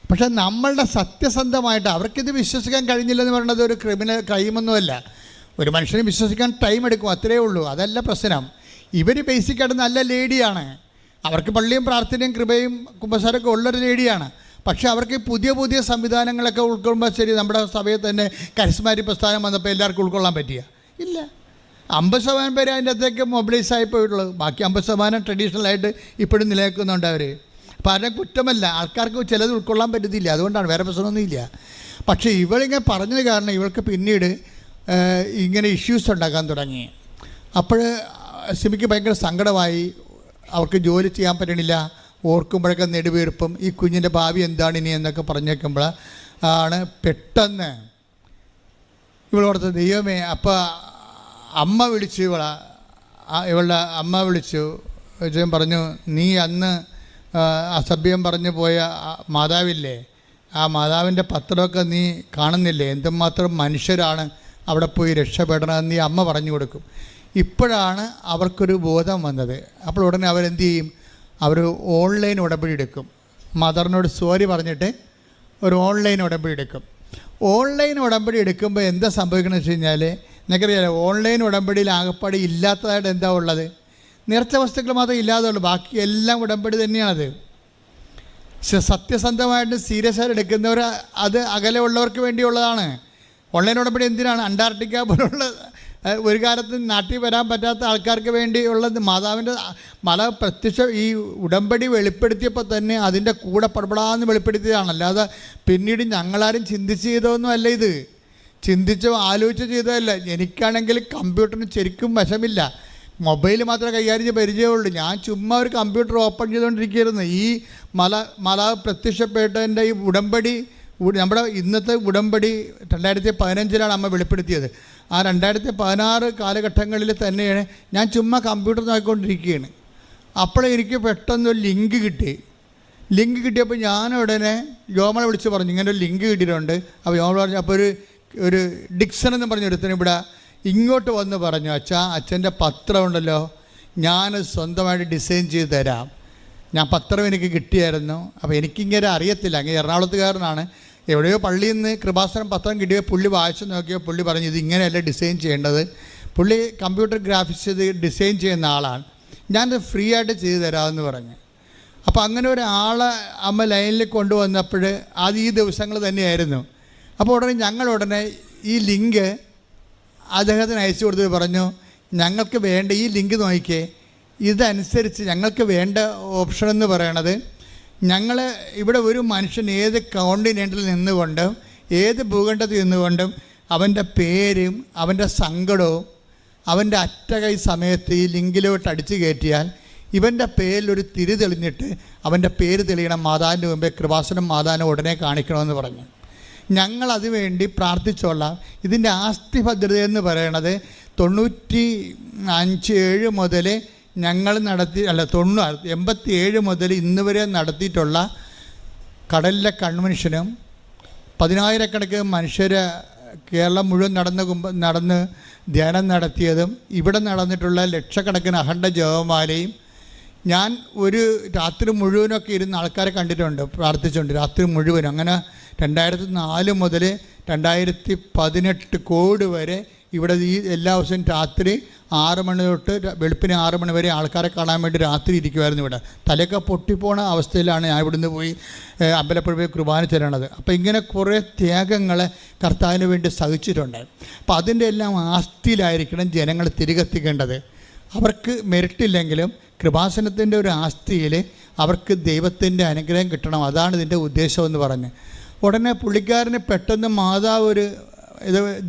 B: പക്ഷെ നമ്മളുടെ സത്യസന്ധമായിട്ട് അവർക്കിത് വിശ്വസിക്കാൻ കഴിഞ്ഞില്ലെന്ന് പറയുന്നത് ഒരു ക്രിമിനൽ ക്രൈമൊന്നുമല്ല. ഒരു മനുഷ്യനെ വിശ്വസിക്കാൻ ടൈം എടുക്കും, അത്രയേ ഉള്ളൂ. അതല്ല പ്രശ്നം. ഇവർ ബേസിക്കായിട്ട് നല്ല ലേഡിയാണ്. അവർക്ക് പള്ളിയും പ്രാർത്ഥനയും കൃപയും കുമ്പസാരമൊക്കെ ഉള്ളൊരു ലേഡിയാണ്. പക്ഷേ അവർക്ക് പുതിയ പുതിയ സംവിധാനങ്ങളൊക്കെ ഉൾക്കൊള്ളുമ്പോൾ ശരി, നമ്മുടെ സഭയിൽ തന്നെ കരിസ്മാറ്റിക് പ്രസ്ഥാനം വന്നപ്പോൾ എല്ലാവർക്കും ഉൾക്കൊള്ളാൻ പറ്റിയ ഇല്ല. 50% പേര് അതിൻ്റെ അകത്തേക്ക് മൊബിലൈസ് ആയിപ്പോയിട്ടുള്ളൂ. ബാക്കി 50% ട്രഡീഷണലായിട്ട് ഇപ്പോഴും നിലനിൽക്കുന്നുണ്ട് അവർ. അപ്പോൾ അതിനെ കുറ്റമല്ല, ആൾക്കാർക്ക് ചിലത് ഉൾക്കൊള്ളാൻ പറ്റത്തില്ല, അതുകൊണ്ടാണ്, വേറെ പ്രശ്നമൊന്നുമില്ല. പക്ഷേ ഇവളിങ്ങനെ പറഞ്ഞത് കാരണം ഇവൾക്ക് പിന്നീട് ഇങ്ങനെ ഇഷ്യൂസ് ഉണ്ടാക്കാൻ തുടങ്ങി. അപ്പോൾ സിമിക്ക് ഭയങ്കര സങ്കടമായി. അവർക്ക് ജോലി ചെയ്യാൻ പറ്റണില്ല. ഓർക്കുമ്പോഴൊക്കെ നെടുവീർപ്പും ഈ കുഞ്ഞിൻ്റെ ഭാവി എന്താണ് ഇനി എന്നൊക്കെ പറഞ്ഞേക്കുമ്പോൾ ആണ് പെട്ടെന്ന് ഇവളോടത്ത് ദൈവമേ. അപ്പോൾ അമ്മ വിളിച്ചു, ഇവളുടെ അമ്മ വിളിച്ചു പറഞ്ഞു, നീ അന്ന് അസഭ്യം പറഞ്ഞു പോയ മാതാവില്ലേ, ആ മാതാവിൻ്റെ പത്രമൊക്കെ നീ കാണുന്നില്ലേ, എന്തുമാത്രം മനുഷ്യരാണ് അവിടെ പോയി രക്ഷപ്പെടണമെന്ന് നീ അമ്മ പറഞ്ഞു കൊടുക്കും. ഇപ്പോഴാണ് അവർക്കൊരു ബോധം വന്നത്. അപ്പോൾ ഉടനെ അവരെന്ത് ചെയ്യും? അവർ ഓൺലൈൻ ഉടമ്പടി എടുക്കും. മദറിനോട് സോറി പറഞ്ഞിട്ട് ഒരു ഓൺലൈൻ ഉടമ്പടി എടുക്കും. ഓൺലൈൻ ഉടമ്പടി എടുക്കുമ്പോൾ എന്താ സംഭവിക്കണമെന്ന് വെച്ച് കഴിഞ്ഞാൽ, നിങ്ങൾക്കറിയാലോ, ഓൺലൈൻ ഉടമ്പടിയിൽ ആകപ്പാടി ഇല്ലാത്തതായിട്ട് എന്താ ഉള്ളത്? നേർച്ച വസ്തുക്കൾ മാത്രമേ ഇല്ലാതെ ഉള്ളൂ, ബാക്കി എല്ലാം ഉടമ്പടി തന്നെയാണത്. സത്യസന്ധമായിട്ട് സീരിയസ് ആയിട്ട് എടുക്കുന്നവർ അത് അകലെ ഉള്ളവർക്ക് വേണ്ടിയുള്ളതാണ്. ഓൺലൈൻ ഉടമ്പടി എന്തിനാണ്? അന്റാർട്ടിക്ക പോലുള്ള ഒരു കാലത്ത് നാട്ടിൽ വരാൻ പറ്റാത്ത ആൾക്കാർക്ക് വേണ്ടിയുള്ളത്. മാതാവിൻ്റെ മല പ്രത്യക്ഷ ഈ ഉടമ്പടി വെളിപ്പെടുത്തിയപ്പോൾ തന്നെ അതിൻ്റെ കൂടെ പടപടാന്ന് വെളിപ്പെടുത്തിയതാണ്. അല്ലാതെ പിന്നീട് ഞങ്ങളാരും ചിന്തിച്ച് ചെയ്തതൊന്നും അല്ല. ഇത് ചിന്തിച്ചോ ആലോചിച്ചോ ചെയ്തതല്ല. എനിക്കാണെങ്കിൽ കമ്പ്യൂട്ടറിന് ശരിക്കും വശമില്ല, മൊബൈൽ മാത്രമേ കൈകാര്യം ചെയ്ത് പരിചയമുള്ളൂ. ഞാൻ ചുമ്മാ ഒരു കമ്പ്യൂട്ടർ ഓപ്പൺ ചെയ്തുകൊണ്ടിരിക്കുകയായിരുന്നു. ഈ മാതാവ് പ്രത്യക്ഷപ്പെട്ടതിൻ്റെ ഈ ഉടമ്പടി, നമ്മുടെ ഇന്നത്തെ ഉടമ്പടി 2015 അമ്മ വെളിപ്പെടുത്തിയത്. ആ 2016 കാലഘട്ടങ്ങളിൽ തന്നെയാണ് ഞാൻ ചുമ്മാ കമ്പ്യൂട്ടർ നോക്കിക്കൊണ്ടിരിക്കുകയാണ്. അപ്പോൾ എനിക്ക് പെട്ടെന്നൊരു ലിങ്ക് കിട്ടിയപ്പോൾ ഞാൻ ഉടനെ യോമളെ വിളിച്ച് പറഞ്ഞു, ഇങ്ങനെ ഒരു ലിങ്ക് കിട്ടിയിട്ടുണ്ട്. അപ്പോൾ യോമള പറഞ്ഞു, അപ്പോൾ ഒരു ഡിക്സൺ എന്ന് പറഞ്ഞൊരുത്തന് ഇവിടെ ഇങ്ങോട്ട് വന്ന് പറഞ്ഞു, അച്ഛൻ്റെ പത്രം ഉണ്ടല്ലോ, ഞാൻ സ്വന്തമായിട്ട് ഡിസൈൻ ചെയ്ത് തരാം. ഞാൻ പത്രം എനിക്ക് കിട്ടിയായിരുന്നു. അപ്പോൾ എനിക്കിങ്ങനെ അറിയത്തില്ല, അങ്ങനെ എറണാകുളത്തുകാരനാണ്. എവിടെയോ പള്ളിയിൽ നിന്ന് കൃപാസനം പത്രം കിട്ടിയോ പുള്ളി വായിച്ച് നോക്കിയോ പുള്ളി പറഞ്ഞു, ഇത് ഇങ്ങനെയല്ല ഡിസൈൻ ചെയ്യേണ്ടത്. പുള്ളി കമ്പ്യൂട്ടർ ഗ്രാഫിക്സ് ചെയ്ത് ഡിസൈൻ ചെയ്യുന്ന ആളാണ്, ഞാനത് ഫ്രീ ആയിട്ട് ചെയ്തു തരാമെന്ന് പറഞ്ഞു. അപ്പോൾ അങ്ങനെ ഒരാളെ അമ്മ ലൈനിൽ കൊണ്ടുവന്നപ്പോൾ അത് ഈ ദിവസങ്ങൾ തന്നെയായിരുന്നു. അപ്പോൾ ഉടനെ ഈ ലിങ്ക് അദ്ദേഹത്തിന് അയച്ചു കൊടുത്ത് പറഞ്ഞു, ഞങ്ങൾക്ക് വേണ്ട ഈ ലിങ്ക് നോക്കിക്കേ, ഇതനുസരിച്ച് ഞങ്ങൾക്ക് വേണ്ട ഓപ്ഷൻ എന്ന് പറയണത്, ഞങ്ങൾ ഇവിടെ ഒരു മനുഷ്യൻ ഏത് കോണ്ടിനെൻറ്റിൽ നിന്നുകൊണ്ടും ഏത് ഭൂഖണ്ഡത്തിൽ നിന്നുകൊണ്ടും അവൻ്റെ പേരും അവൻ്റെ സങ്കടവും അവൻ്റെ അറ്റകൈ സമയത്ത് ഈ ലിങ്കിലോട്ട് അടിച്ചു കയറ്റിയാൽ ഇവൻ്റെ പേരിലൊരു തിരി തെളിഞ്ഞിട്ട് അവൻ്റെ പേര് തെളിയണം മാതാവിൻ്റെ മുമ്പേ, കൃപാസനം മാതാവിനെ ഉടനെ കാണിക്കണമെന്ന് പറഞ്ഞു. ഞങ്ങളത് വേണ്ടി പ്രാർത്ഥിച്ചോളാം. ഇതിൻ്റെ ആസ്തി ഭദ്രത എന്ന് പറയണത് 97 മുതൽ ഞങ്ങൾ 87 മുതൽ ഇന്ന് വരെ നടത്തിയിട്ടുള്ള കടലിലെ കൺവെൻഷനും 10,000 മനുഷ്യരെ കേരളം മുഴുവൻ നടന്ന് ധ്യാനം നടത്തിയതും ഇവിടെ നടന്നിട്ടുള്ള ലക്ഷക്കണക്കിന് അഖണ്ഡ ജപമാലയും ഞാൻ ഒരു രാത്രി മുഴുവനൊക്കെ ഇരുന്ന് ആൾക്കാരെ കണ്ടിട്ടുണ്ട് പ്രാർത്ഥിച്ചുകൊണ്ട്, രാത്രി മുഴുവനും. അങ്ങനെ 2004 മുതൽ 2018 കോടി വരെ ഇവിടെ ഈ എല്ലാ ദിവസവും രാത്രി 6 മണി തൊട്ട് വെളുപ്പിന് 6 മണി വരെ ആൾക്കാരെ കാണാൻ വേണ്ടി രാത്രി ഇരിക്കുമായിരുന്നു. ഇവിടെ തലയൊക്കെ പൊട്ടിപ്പോണ അവസ്ഥയിലാണ് ഞാൻ ഇവിടുന്ന് പോയി അമ്പലപ്പുഴ പോയി കുർബാന ചെല്ലണത്. അപ്പോൾ ഇങ്ങനെ കുറേ ത്യാഗങ്ങൾ കർത്താവിന് വേണ്ടി സഹിച്ചിട്ടുണ്ട്. അപ്പോൾ അതിൻ്റെ എല്ലാം ആസ്തിയിലായിരിക്കണം ജനങ്ങൾ തിരികെത്തിക്കേണ്ടത്. അവർക്ക് മെറിറ്റില്ലെങ്കിലും കൃപാസനത്തിൻ്റെ ഒരു ആസ്തിയിൽ അവർക്ക് ദൈവത്തിൻ്റെ അനുഗ്രഹം കിട്ടണം. അതാണ് ഇതിൻ്റെ ഉദ്ദേശമെന്ന് പറഞ്ഞ് ഉടനെ പുള്ളിക്കാരന് പെട്ടെന്ന് മാതാവ്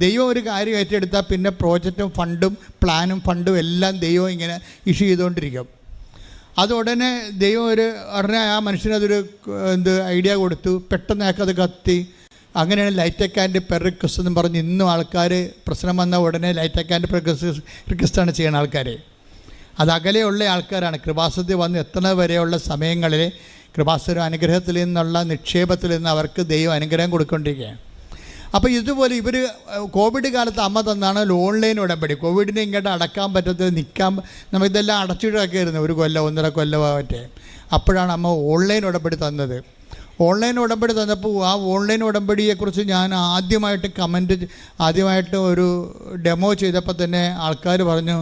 B: ദൈവം ഒരു കാര്യം ഏറ്റെടുത്താൽ പിന്നെ പ്രോജക്റ്റും ഫണ്ടും പ്ലാനും ഫണ്ടും എല്ലാം ദൈവം ഇങ്ങനെ ഇഷ്യൂ ചെയ്തുകൊണ്ടിരിക്കും. അത് ഉടനെ ദൈവം ഉടനെ ആ മനുഷ്യനതൊരു ഐഡിയ കൊടുത്തു. പെട്ടെന്ന് അയാൾക്കത് കത്തി. അങ്ങനെയാണ് ലൈറ്റ് ആൻഡ് പെർ റിക്വസ്റ്റ് എന്ന് പറഞ്ഞ് ഇന്നും ആൾക്കാർ പ്രശ്നം വന്ന ഉടനെ ലൈറ്റ് ആൻഡ് പെർ റിക്വസ്റ്റാണ് ചെയ്യുന്ന ആൾക്കാർ. അത് അകലെയുള്ള ആൾക്കാരാണ്. കൃപാസനത്തിൽ വന്ന് എത്തുന്നത് വരെയുള്ള സമയങ്ങളിൽ കൃപാസന അനുഗ്രഹത്തിൽ നിന്നുള്ള നിക്ഷേപത്തിൽ നിന്ന് അവർക്ക് ദൈവം അനുഗ്രഹം കൊടുക്കൊണ്ടിരിക്കുകയാണ്. അപ്പോൾ ഇതുപോലെ ഇവർ കോവിഡ് കാലത്ത് അമ്മ തന്നാണ് ഓൺലൈൻ ഉടമ്പടി. കോവിഡിനെ ഇങ്ങോട്ട് അടക്കാൻ പറ്റാത്തത് നമുക്കിതെല്ലാം അടച്ചിട്ടൊക്കെയായിരുന്നു 1 കൊല്ലം 1.5 കൊല്ലമായിട്ട്. അപ്പോഴാണ് അമ്മ ഓൺലൈൻ ഉടമ്പടി തന്നത്. ഓൺലൈൻ ഉടമ്പടി തന്നപ്പോൾ ആ ഓൺലൈൻ ഉടമ്പടിയെക്കുറിച്ച് ഞാൻ ആദ്യമായിട്ട് ഒരു ഡെമോ ചെയ്തപ്പോൾ തന്നെ ആൾക്കാർ പറഞ്ഞു,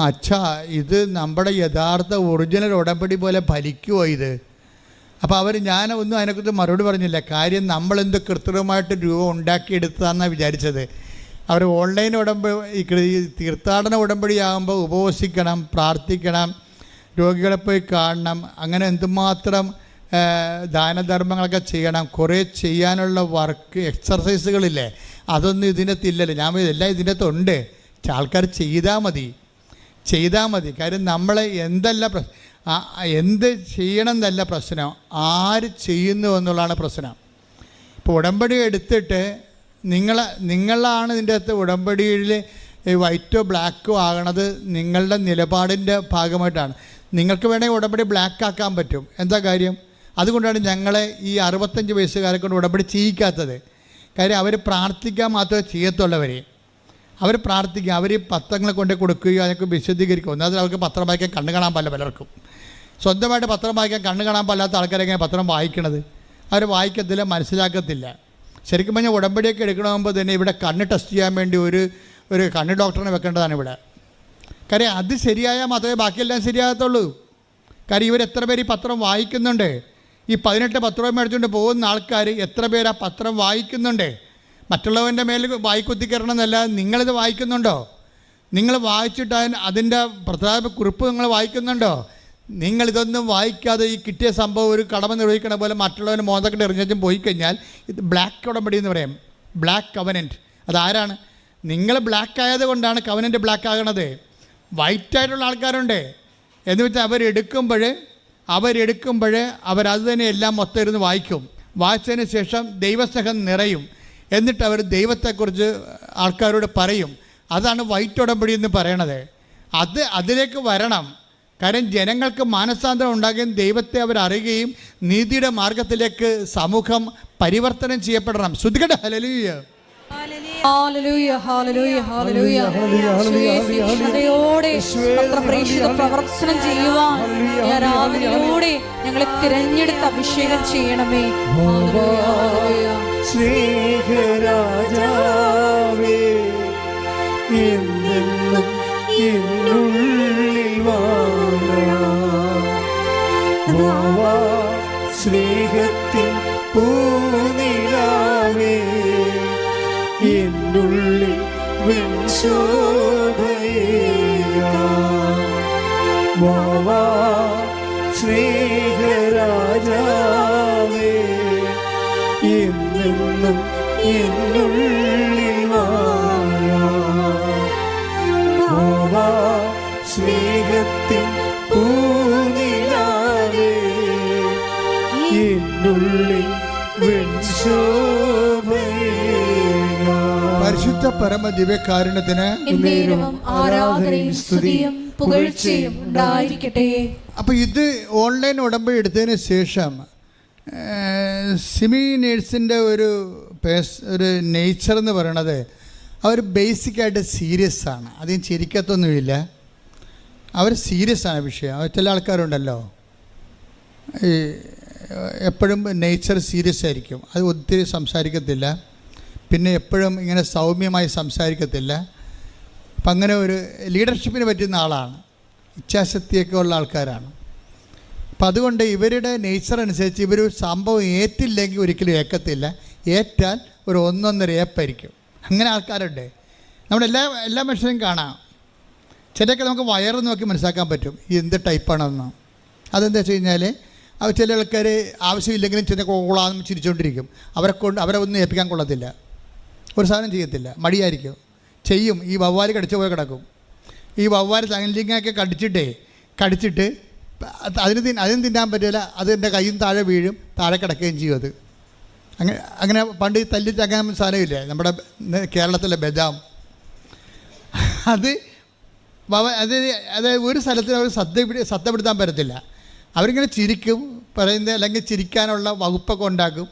B: അച്ഛാ ഇത് നമ്മുടെ യഥാർത്ഥ ഒറിജിനൽ ഉടമ്പടി പോലെ ഫലിക്കുമോ ഇത്? അപ്പോൾ ഞാനൊന്നും അതിനെക്കുറിച്ച് മറുപടി പറഞ്ഞില്ല. കാര്യം നമ്മളെന്ത് കൃത്രിമമായിട്ട് രൂപം ഉണ്ടാക്കിയെടുത്തതാണെന്നാണ് വിചാരിച്ചത്. അവർ ഓൺലൈൻ തീർത്ഥാടന ഉടമ്പടിയാകുമ്പോൾ ഉപവസിക്കണം, പ്രാർത്ഥിക്കണം, രോഗികളെ പോയി കാണണം, അങ്ങനെ എന്തുമാത്രം ദാനധർമ്മങ്ങളൊക്കെ ചെയ്യണം, കുറേ ചെയ്യാനുള്ള വർക്ക് എക്സർസൈസുകളില്ലേ, അതൊന്നും ഇതിനകത്തില്ലല്ലോ. ഞാൻ എല്ലാം ഇതിനകത്തുണ്ട്. ആൾക്കാർ ചെയ്താൽ മതി. കാര്യം നമ്മളെ എന്ത് ചെയ്യണം എന്നല്ല പ്രശ്നം, ആര് ചെയ്യുന്നു എന്നുള്ളതാണ് പ്രശ്നം. ഇപ്പോൾ ഉടമ്പടി എടുത്തിട്ട് നിങ്ങളാണ് ഇതിൻ്റെ അകത്ത് ഉടമ്പടിയിൽ വൈറ്റോ ബ്ലാക്കോ ആകണത് നിങ്ങളുടെ നിലപാടിൻ്റെ ഭാഗമായിട്ടാണ്. നിങ്ങൾക്ക് വേണമെങ്കിൽ ഉടമ്പടി ബ്ലാക്ക് ആക്കാൻ പറ്റും. എന്താ കാര്യം? അതുകൊണ്ടാണ് ഞങ്ങളെ ഈ 65 വയസ്സുകാരെ കൊണ്ട് ഉടമ്പടി ചെയ്യിക്കാത്തത്. കാര്യം അവർ പ്രാർത്ഥിക്കാൻ മാത്രമേ ചെയ്യത്തുള്ളവർ. അവർ പ്രാർത്ഥിക്കുക, അവർ പത്രങ്ങൾ കൊണ്ട് കൊടുക്കുകയോ അതൊക്കെ വിശദീകരിക്കും. ഒന്നാമത് അവർക്ക് പത്രം വായിക്കാൻ കണ്ണ് കാണാൻ പാടില്ല. പലർക്കും സ്വന്തമായിട്ട് പത്രം വായിക്കാൻ കണ്ണ് കാണാൻ പാടില്ലാത്ത ആൾക്കാരെങ്ങനെ പത്രം വായിക്കണത്? അവർ വായിക്കത്തില്ല, മനസ്സിലാക്കത്തില്ല. ശരിക്കും പറഞ്ഞാൽ ഉടമ്പടിയൊക്കെ എടുക്കണമെങ്കിൽ തന്നെ ഇവിടെ കണ്ണ് ടെസ്റ്റ് ചെയ്യാൻ വേണ്ടി ഒരു കണ്ണ് ഡോക്ടറിനെ വെക്കേണ്ടതാണ് ഇവിടെ. കാര്യം അത് ശരിയായാൽ മാത്രമേ ബാക്കിയെല്ലാം ശരിയാകത്തുള്ളൂ. കാര്യം ഇവർ എത്ര പേര് ഈ പത്രം വായിക്കുന്നുണ്ട്? ഈ 18 പത്രവും മേടിച്ചുകൊണ്ട് പോകുന്ന ആൾക്കാർ എത്ര പേര് ആ പത്രം വായിക്കുന്നുണ്ട്? മറ്റുള്ളവൻ്റെ മേൽ വായിക്കുത്തിക്കരണം എന്നല്ല, നിങ്ങളിത് വായിക്കുന്നുണ്ടോ? നിങ്ങൾ വായിച്ചിട്ട് അതിൻ്റെ പ്രധാന കുറിപ്പ് നിങ്ങൾ വായിക്കുന്നുണ്ടോ? നിങ്ങളിതൊന്നും വായിക്കാതെ ഈ കിട്ടിയ സംഭവം ഒരു കടമ നിർവഹിക്കണ പോലെ മറ്റുള്ളവന് മോന്തക്കെട്ട് എറിഞ്ഞും പോയി കഴിഞ്ഞാൽ ഇത് ബ്ലാക്ക് ഉടമ്പടി എന്ന് പറയും. Black covenant. അതാരാണ്? നിങ്ങൾ ബ്ലാക്ക് ആയത് കൊണ്ടാണ് കവനൻറ്റ് ബ്ലാക്ക് ആകണത്. വൈറ്റായിട്ടുള്ള ആൾക്കാരുണ്ട് എന്ന് വെച്ചാൽ അവരെടുക്കുമ്പോൾ അവരത് തന്നെ എല്ലാം മൊത്തം ഇരുന്ന് വായിക്കും. വായിച്ചതിന് ശേഷം ദൈവസ്നേഹം നിറയും. എന്നിട്ട് അവർ ദൈവത്തെക്കുറിച്ച് ആൾക്കാരോട് പറയും. അതാണ് വൈറ്റ് ഉടമ്പടി എന്ന് പറയണത്. അതിലേക്ക് വരണം. കാര്യം ജനങ്ങൾക്ക് മാനസാന്തരം ഉണ്ടാകുകയും ദൈവത്തെ അവർ അറിയുകയും നീതിയുടെ മാർഗത്തിലേക്ക് സമൂഹം പരിവർത്തനം ചെയ്യപ്പെടണം. ശ്രുതികട ഹല്ലേലൂയ.
C: ഹല്ലേലൂയ ഹല്ലേലൂയ ഹല്ലേലൂയ. ശ്രദ്ധയോടെ പത്രപ്രേക്ഷിത പ്രവർത്തനം ചെയ്യുവാൻ ആരാധനയോടെ ഞങ്ങളെ തിരഞ്ഞെടുത്ത് അഭിഷേകം ചെയ്യണമേ.
A: സ്നേഹരാജാവേ എന്നെന്നും എന്നുള്ളിൽ വാ സ്നേഹത്തിൻ പൂനിലാവേ എന്നുള്ളിൽ വാ സ്നേഹരാജാവേ എന്നെന്നും എന്നുള്ളിൽ വാ സ്നേഹത്തിൻ പൂനിലാവേ എന്നുള്ളിൽ
B: പരിശുദ്ധ പരമ ദിവ്യകാരുണ്യത്തിന്
C: ആരാധനയും സ്തുതിയും പുകഴ്ചയും ഉണ്ടായിരിക്കട്ടെ.
B: അപ്പോൾ ഇത് ഓൺലൈൻ ഉടമ്പടി എടുത്തതിന് ശേഷം സിമി നേഴ്സിൻ്റെ ഒരു നേച്ചർ എന്ന് പറയണത് അവർ ബേസിക്കായിട്ട് സീരിയസ് ആണ്. അധികം ചിരിക്കത്തൊന്നുമില്ല. അവർ സീരിയസ് ആണ് വിഷയം. ചില ആൾക്കാരുണ്ടല്ലോ ഈ എപ്പോഴും നേച്ചർ സീരിയസ് ആയിരിക്കും. അത് ഒത്തിരി സംസാരിക്കത്തില്ല. പിന്നെ എപ്പോഴും ഇങ്ങനെ സൗമ്യമായി സംസാരിക്കത്തില്ല. അപ്പം അങ്ങനെ ഒരു ലീഡർഷിപ്പിന് പറ്റുന്ന ആളാണ്. ഇച്ഛാശക്തിയൊക്കെ ഉള്ള ആൾക്കാരാണ്. അപ്പം അതുകൊണ്ട് ഇവരുടെ നേച്ചർ അനുസരിച്ച് ഇവർ സംഭവം ഏറ്റില്ലെങ്കിൽ ഒരിക്കലും ഏക്കത്തില്ല. ഏറ്റാൽ ഒരു 1.5 ഏപ്പായിരിക്കും. അങ്ങനെ ആൾക്കാരുണ്ട്. എല്ലാ മനുഷ്യരും കാണാം. ചിലയൊക്കെ നമുക്ക് വയറ് നോക്കി മനസ്സിലാക്കാൻ പറ്റും എന്ത് ടൈപ്പാണെന്ന്. അതെന്താ വെച്ച് കഴിഞ്ഞാൽ ചില ആൾക്കാർ ആവശ്യമില്ലെങ്കിലും ചില കോളാന്ന് ചിരിച്ചുകൊണ്ടിരിക്കും. അവരെ ഒന്നും ഏൽപ്പിക്കാൻ കൊള്ളത്തില്ല. ഒരു സാധനം ചെയ്യത്തില്ല. മടിയായിരിക്കും. ചെയ്യും. ഈ വവ്വാൽ കടിച്ച പോലെ കിടക്കും. ഈ വവ്വാൽ തങ്ങലിങ്ങൊക്കെ കടിച്ചിട്ട് അതിന് തിന്നാൻ പറ്റില്ല. അത് എൻ്റെ കയ്യും താഴെ വീഴും, താഴെ കിടക്കുകയും ചെയ്യും. അത് അങ്ങനെ പണ്ട് തല്ലി തങ്ങാൻ സാധനമില്ലേ നമ്മുടെ കേരളത്തിലെ ബദാം. അത് ഒരു സ്ഥലത്തിൽ അവർ സത്യപ്പെടുത്താൻ പറ്റത്തില്ല. അവരിങ്ങനെ ചിരിക്കും പറയുന്നത്, അല്ലെങ്കിൽ ചിരിക്കാനുള്ള വകുപ്പൊക്കെ ഉണ്ടാക്കും.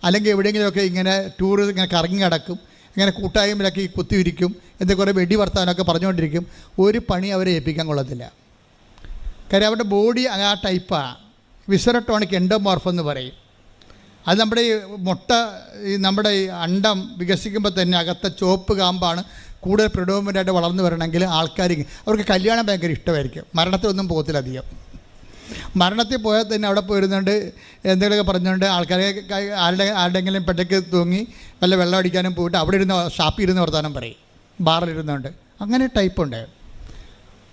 B: അല്ലെങ്കിൽ എവിടെയെങ്കിലുമൊക്കെ ഇങ്ങനെ ടൂറ് ഇങ്ങനെ കറങ്ങി കിടക്കും. ഇങ്ങനെ കൂട്ടായ്മയിലൊക്കെ കുത്തിയിരിക്കും. എന്തൊക്കെ കുറേ വെടി വർത്താനമൊക്കെ പറഞ്ഞുകൊണ്ടിരിക്കും. ഒരു പണി അവരെ ഏൽപ്പിക്കാൻ കൊള്ളത്തില്ല. കാര്യം അവരുടെ ബോഡി ആ ടൈപ്പാണ്. വിസറട്ടോണിക് എൻഡോമോർഫ് എന്ന് പറയും. അത് നമ്മുടെ ഈ നമ്മുടെ ഈ അണ്ടം വികസിക്കുമ്പോൾ തന്നെ അകത്തെ ചുവപ്പ് കാമ്പാണ് കൂടുതൽ പ്രിഡോമിനൻ്റായിട്ട് വളർന്നു വരണമെങ്കിൽ അവർക്ക് കല്യാണം ഭയങ്കര ഇഷ്ടമായിരിക്കും. മരണത്തിലൊന്നും പോകത്തില്ല അധികം. മരണത്തിൽ പോയാൽ തന്നെ അവിടെ പോയിരുന്നുണ്ട് എന്തെങ്കിലുമൊക്കെ പറഞ്ഞുകൊണ്ട് ആൾക്കാരെ ആരുടെയെങ്കിലും പെട്ടയ്ക്ക് തൂങ്ങി വല്ല വെള്ളം അടിക്കാനും പോയിട്ട് അവിടെ ഷാപ്പിൽ ഇരുന്ന് വർത്താനം പറയും. ബാറിലിരുന്നുണ്ട്. അങ്ങനെ ടൈപ്പുണ്ട്.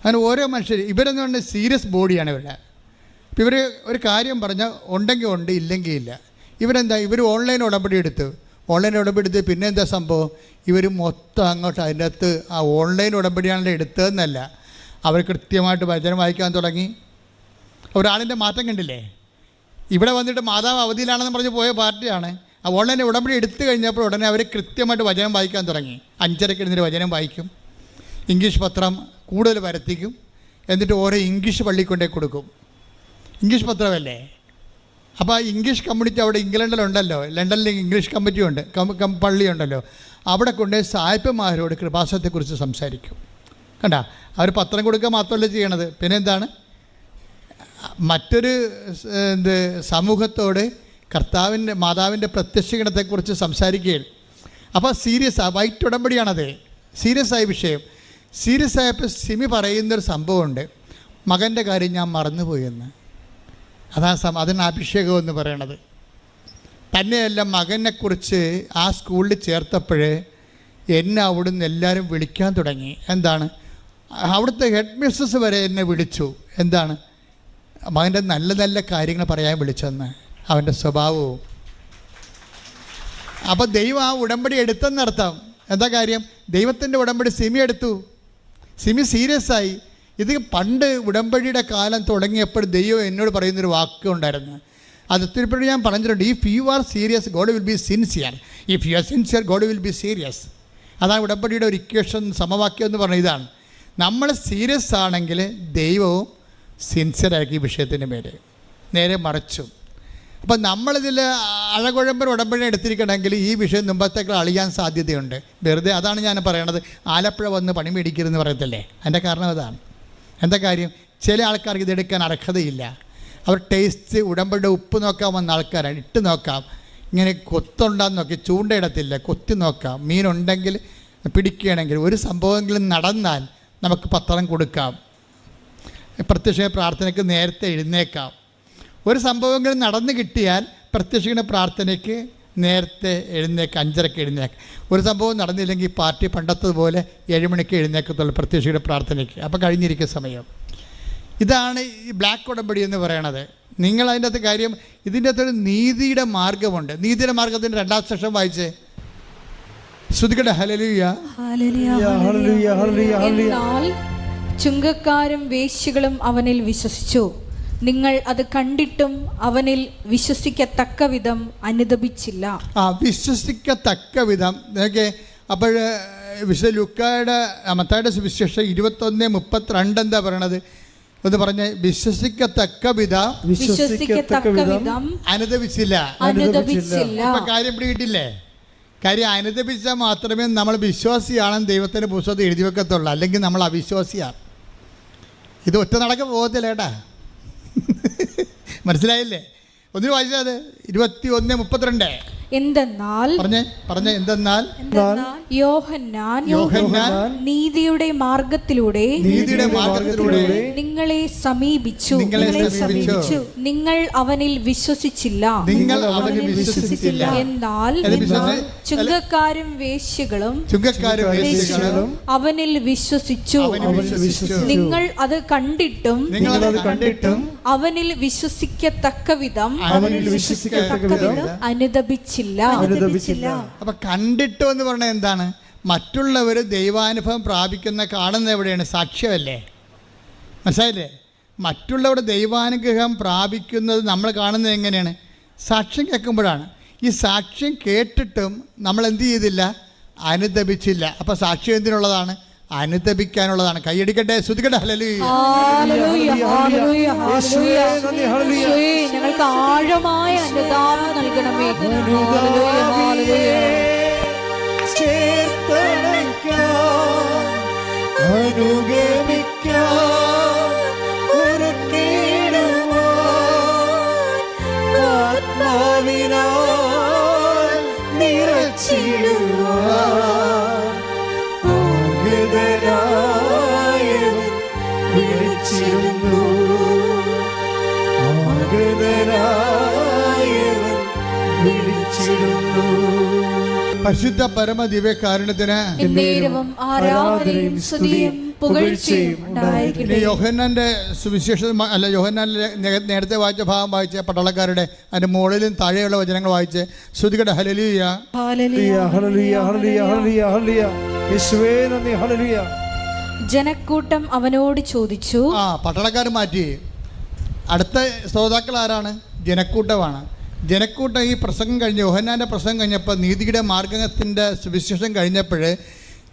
B: അങ്ങനെ ഓരോ മനുഷ്യർ ഇവരെന്ന് പറഞ്ഞാൽ സീരിയസ് ബോഡിയാണ് ഇവരുടെ. ഇപ്പം ഇവർ ഒരു കാര്യം പറഞ്ഞാൽ ഉണ്ടെങ്കിൽ ഉണ്ട്, ഇല്ലെങ്കിൽ ഇല്ല. ഇവർ ഓൺലൈൻ ഉടമ്പടി എടുത്ത് പിന്നെ എന്താ സംഭവം? ഇവർ മൊത്തം അങ്ങോട്ട് അതിൻ്റെ അകത്ത് ആ ഓൺലൈൻ ഉടമ്പടിയാണല്ലോ എടുത്തതെന്നല്ല, അവർ കൃത്യമായിട്ട് വചനം വായിക്കാൻ തുടങ്ങി. ഒരാളിൻ്റെ മാറ്റം കണ്ടില്ലേ? ഇവിടെ വന്നിട്ട് മാതാവ് അവധിയിലാണെന്ന് പറഞ്ഞ് പോയ പാർട്ടിയാണ്. ആ ഓൺലൈൻ ഉടമ്പടി എടുത്തു കഴിഞ്ഞപ്പോൾ ഉടനെ അവർ കൃത്യമായിട്ട് വചനം വായിക്കാൻ തുടങ്ങി. 5:30 എഴുന്നേറ്റ് വചനം വായിക്കും. ഇംഗ്ലീഷ് പത്രം കൂടുതൽ വരുത്തിക്കും. എന്നിട്ട് ഓരോ ഇംഗ്ലീഷ് പള്ളി കൊണ്ടേ കൊടുക്കും. ഇംഗ്ലീഷ് പത്രമല്ലേ, അപ്പോൾ ഇംഗ്ലീഷ് കമ്മ്യൂണിറ്റി അവിടെ ഇംഗ്ലണ്ടിലുണ്ടല്ലോ, ലണ്ടനിൽ ഇംഗ്ലീഷ് കമ്മിറ്റി ഉണ്ട്, പള്ളിയുണ്ടല്ലോ, അവിടെ കൊണ്ടുപോയി സായിപ്പന്മാരോട് കൃപാസനത്തെക്കുറിച്ച് സംസാരിക്കും. കണ്ട, അവർ പത്രം കൊടുക്കുക മാത്രമല്ല ചെയ്യണത്, പിന്നെ എന്താണ്, മറ്റൊരു സമൂഹത്തോട് മാതാവിൻ്റെ പ്രത്യക്ഷീകരണത്തെക്കുറിച്ച് സംസാരിക്കുകയാണ്. അപ്പോൾ വൈറ്റ് ഉടമ്പടിയാണത്, സീരിയസ് ആയ വിഷയം. സീരിയസ് ആയപ്പോൾ സിമി പറയുന്നൊരു സംഭവമുണ്ട്, മകൻ്റെ കാര്യം ഞാൻ മറന്നുപോയെന്ന്. അതിന് അഭിഷേകം എന്ന് പറയണത്. തന്നെയല്ല, മകനെക്കുറിച്ച് ആ സ്കൂളിൽ ചേർത്തപ്പോഴേ എന്നെ അവിടുന്ന് എല്ലാവരും വിളിക്കാൻ തുടങ്ങി. എന്താണ്, അവിടുത്തെ ഹെഡ് മിസ്സസ് വരെ എന്നെ വിളിച്ചു. എന്താണ്, മകൻ്റെ നല്ല നല്ല കാര്യങ്ങൾ പറയാൻ വിളിച്ചെന്ന്, അവൻ്റെ സ്വഭാവവും. അപ്പോൾ ദൈവം ആ ഉടമ്പടി എടുത്തെന്നർത്ഥം. എന്താ കാര്യം, ദൈവത്തിൻ്റെ ഉടമ്പടി സിമി എടുത്തു. സിമി സീരിയസ് ആയി. ഇത് പണ്ട് ഉടമ്പടിയുടെ കാലം തുടങ്ങിയപ്പോൾ ദൈവം എന്നോട് പറയുന്നൊരു വാക്ക് ഉണ്ടായിരുന്നു. അത് ഒത്തിരിപ്പോഴും ഞാൻ പറഞ്ഞിട്ടുണ്ട്. If you are serious God will be sincere, if you are sincere God will be serious. അതാണ് ഉടമ്പടിയുടെ ഒരു ഇക്വേഷൻ, സമവാക്യം എന്ന് പറഞ്ഞ ഇതാണ്. നമ്മൾ സീരിയസ് ആണെങ്കിൽ ദൈവവും സിൻസിയറാക്കി ഈ വിഷയത്തിൻ്റെ മേലെ നേരെ മറിച്ചു. അപ്പം നമ്മളിതിൽ അഴകുഴമ്പൻ ഉടമ്പടി എടുത്തിരിക്കണമെങ്കിൽ ഈ വിഷയം മുമ്പത്തേക്കാൾ അളിയാൻ സാധ്യതയുണ്ട്. വെറുതെ അതാണ് ഞാൻ പറയണത്, ആലപ്പുഴ വന്ന് പണി മേടിക്കരുതെന്ന് പറയത്തില്ലേ, അതിൻ്റെ കാരണം അതാണ്. എന്താ കാര്യം, ചില ആൾക്കാർക്ക് ഇതെടുക്കാൻ അർഹതയില്ല. അവർ ടേസ്റ്റ് ഉടമ്പടിയുടെ ഉപ്പ് നോക്കാൻ വന്ന ആൾക്കാരാണ്. ഇട്ട് നോക്കാം, ഇങ്ങനെ കൊത്തുണ്ടാന്ന് നോക്കി, ചൂണ്ടയിടത്തില്ല, കൊത്തി നോക്കാം, മീനുണ്ടെങ്കിൽ പിടിക്കുകയാണെങ്കിൽ ഒരു സംഭവമെങ്കിലും നടന്നാൽ നമുക്ക് പത്രം കൊടുക്കാം, പ്രത്യക്ഷ പ്രാർത്ഥനയ്ക്ക് നേരത്തെ എഴുന്നേക്കാം. ഒരു സംഭവമെങ്കിലും നടന്നു കിട്ടിയാൽ പ്രത്യക്ഷ പ്രാർത്ഥനയ്ക്ക് നേരത്തെ എഴുന്നേക്കാം, 5:30 എഴുന്നേക്കാം. ഒരു സംഭവം നടന്നില്ലെങ്കിൽ പാർട്ടി പണ്ടത്തതുപോലെ 7 മണിക്ക് എഴുന്നേക്കത്തുള്ളൂ പ്രത്യക്ഷയുടെ പ്രാർത്ഥനയ്ക്ക്. അപ്പോൾ കഴിഞ്ഞിരിക്കുന്ന സമയം. ഇതാണ് ഈ ബ്ലാക്ക് ഉടമ്പടി എന്ന് പറയണത്. നിങ്ങൾ അതിൻ്റെ അകത്ത് കാര്യം, ഇതിൻ്റെ അകത്തൊരു നീതിയുടെ മാർഗമുണ്ട്. നീതിയുടെ മാർഗത്തിൻ്റെ 2ാം സെക്ഷൻ വായിച്ചേ. ശ്രുതികട ഹല്ലേലൂയ.
C: എന്നാൽ ചുങ്കക്കാരും വേശ്യകളും അവനിൽ വിശ്വസിച്ചു, നിങ്ങൾ അത് കണ്ടിട്ടും അവനിൽ വിശ്വസിക്കത്തക്ക വിധം അനുദപിച്ചില്ല.
B: വിശ്വസിക്കത്തക്ക വിധം. അപ്പോൾ വിശുദ്ധ ലൂക്കായുടെ മത്തായിയുടെ സുവിശേഷം 21:32 എന്താ പറയണത് എന്ന് പറഞ്ഞ്, വിശ്വസിക്കത്തക്ക വിധം അനുദപിച്ചില്ല. ഇപ്പൊ കാര്യം പിടികിട്ടില്ലേ? കാര്യം അനുദപിച്ചാൽ മാത്രമേ നമ്മൾ വിശ്വാസിയാണെന്ന് ദൈവത്തിൻ്റെ പുസ്തകത്തിൽ എഴുതി വെക്കത്തുള്ളൂ, അല്ലെങ്കിൽ നമ്മൾ അവിശ്വാസിയാണ്. ഇത് ഒറ്റ നടക്ക പോകത്തില്ല കേട്ടാ. മനസ്സിലായില്ലേ? ഒന്നിനു വായിച്ചത് 21:32.
C: എന്തെന്നാൽ
B: എന്തെന്നാൽ
C: യോഹന്നാൻ നീതിയുടെ മാർഗത്തിലൂടെ നിങ്ങളെ സമീപിച്ചു, നിങ്ങൾ അവനിൽ വിശ്വസിച്ചില്ല. എന്നാൽ ചുങ്കക്കാരും വേശ്യകളും അവനിൽ വിശ്വസിച്ചു, നിങ്ങൾ അത് കണ്ടിട്ടും അവനിൽ വിശ്വസിക്കത്തക്ക വിധം അനുദപിച്ചു.
B: അപ്പൊ കണ്ടിട്ടോ എന്ന് പറഞ്ഞാൽ എന്താണ്? മറ്റുള്ളവർ ദൈവാനുഭവം പ്രാപിക്കുന്ന കാണുന്നത് എവിടെയാണ്? സാക്ഷ്യമല്ലേ? മനസ്സിലായില്ലേ? മറ്റുള്ളവരുടെ ദൈവാനുഗ്രഹം പ്രാപിക്കുന്നത് നമ്മൾ കാണുന്നത് എങ്ങനെയാണ്? സാക്ഷ്യം കേൾക്കുമ്പോഴാണ്. ഈ സാക്ഷ്യം കേട്ടിട്ടും നമ്മൾ എന്ത് ചെയ്തില്ല? അനുദപിച്ചില്ല. അപ്പൊ സാക്ഷ്യം എന്തിനുള്ളതാണ്? അനുദപിക്കാനുള്ളതാണ്. കൈയടിക്കട്ടെ, ശ്രുതിക്കട്ടെ.
C: ഞങ്ങൾക്ക് ആഴമായ അനുദാനം നൽകണമേ.
B: പരിശുദ്ധ പരമ ദിവ്യകാരുണ്യത്തിന് യോഹന്നാന്റെ സുവിശേഷം അല്ല, യോഹന്നാനിലെ നേരത്തെ വായിച്ച ഭാഗം വായിച്ച പട്ടാളക്കാരുടെ അതിന്റെ മുകളിലും താഴെയുള്ള വചനങ്ങൾ വായിച്ച് ശ്രുതികട ഹല്ലേലൂയ.
C: ജനക്കൂട്ടം അവനോട് ചോദിച്ചു.
B: പട്ടാളക്കാർ മാറ്റി. അടുത്ത ശ്രോതാക്കൾ ആരാണ്? ജനക്കൂട്ടമാണ്. ജനക്കൂട്ടം ഈ പ്രസംഗം കഴിഞ്ഞ്, യോഹന്നാൻ്റെ പ്രസംഗം കഴിഞ്ഞപ്പോൾ, നീതിയുടെ മാർഗത്തിൻ്റെ സുവിശേഷം കഴിഞ്ഞപ്പോൾ,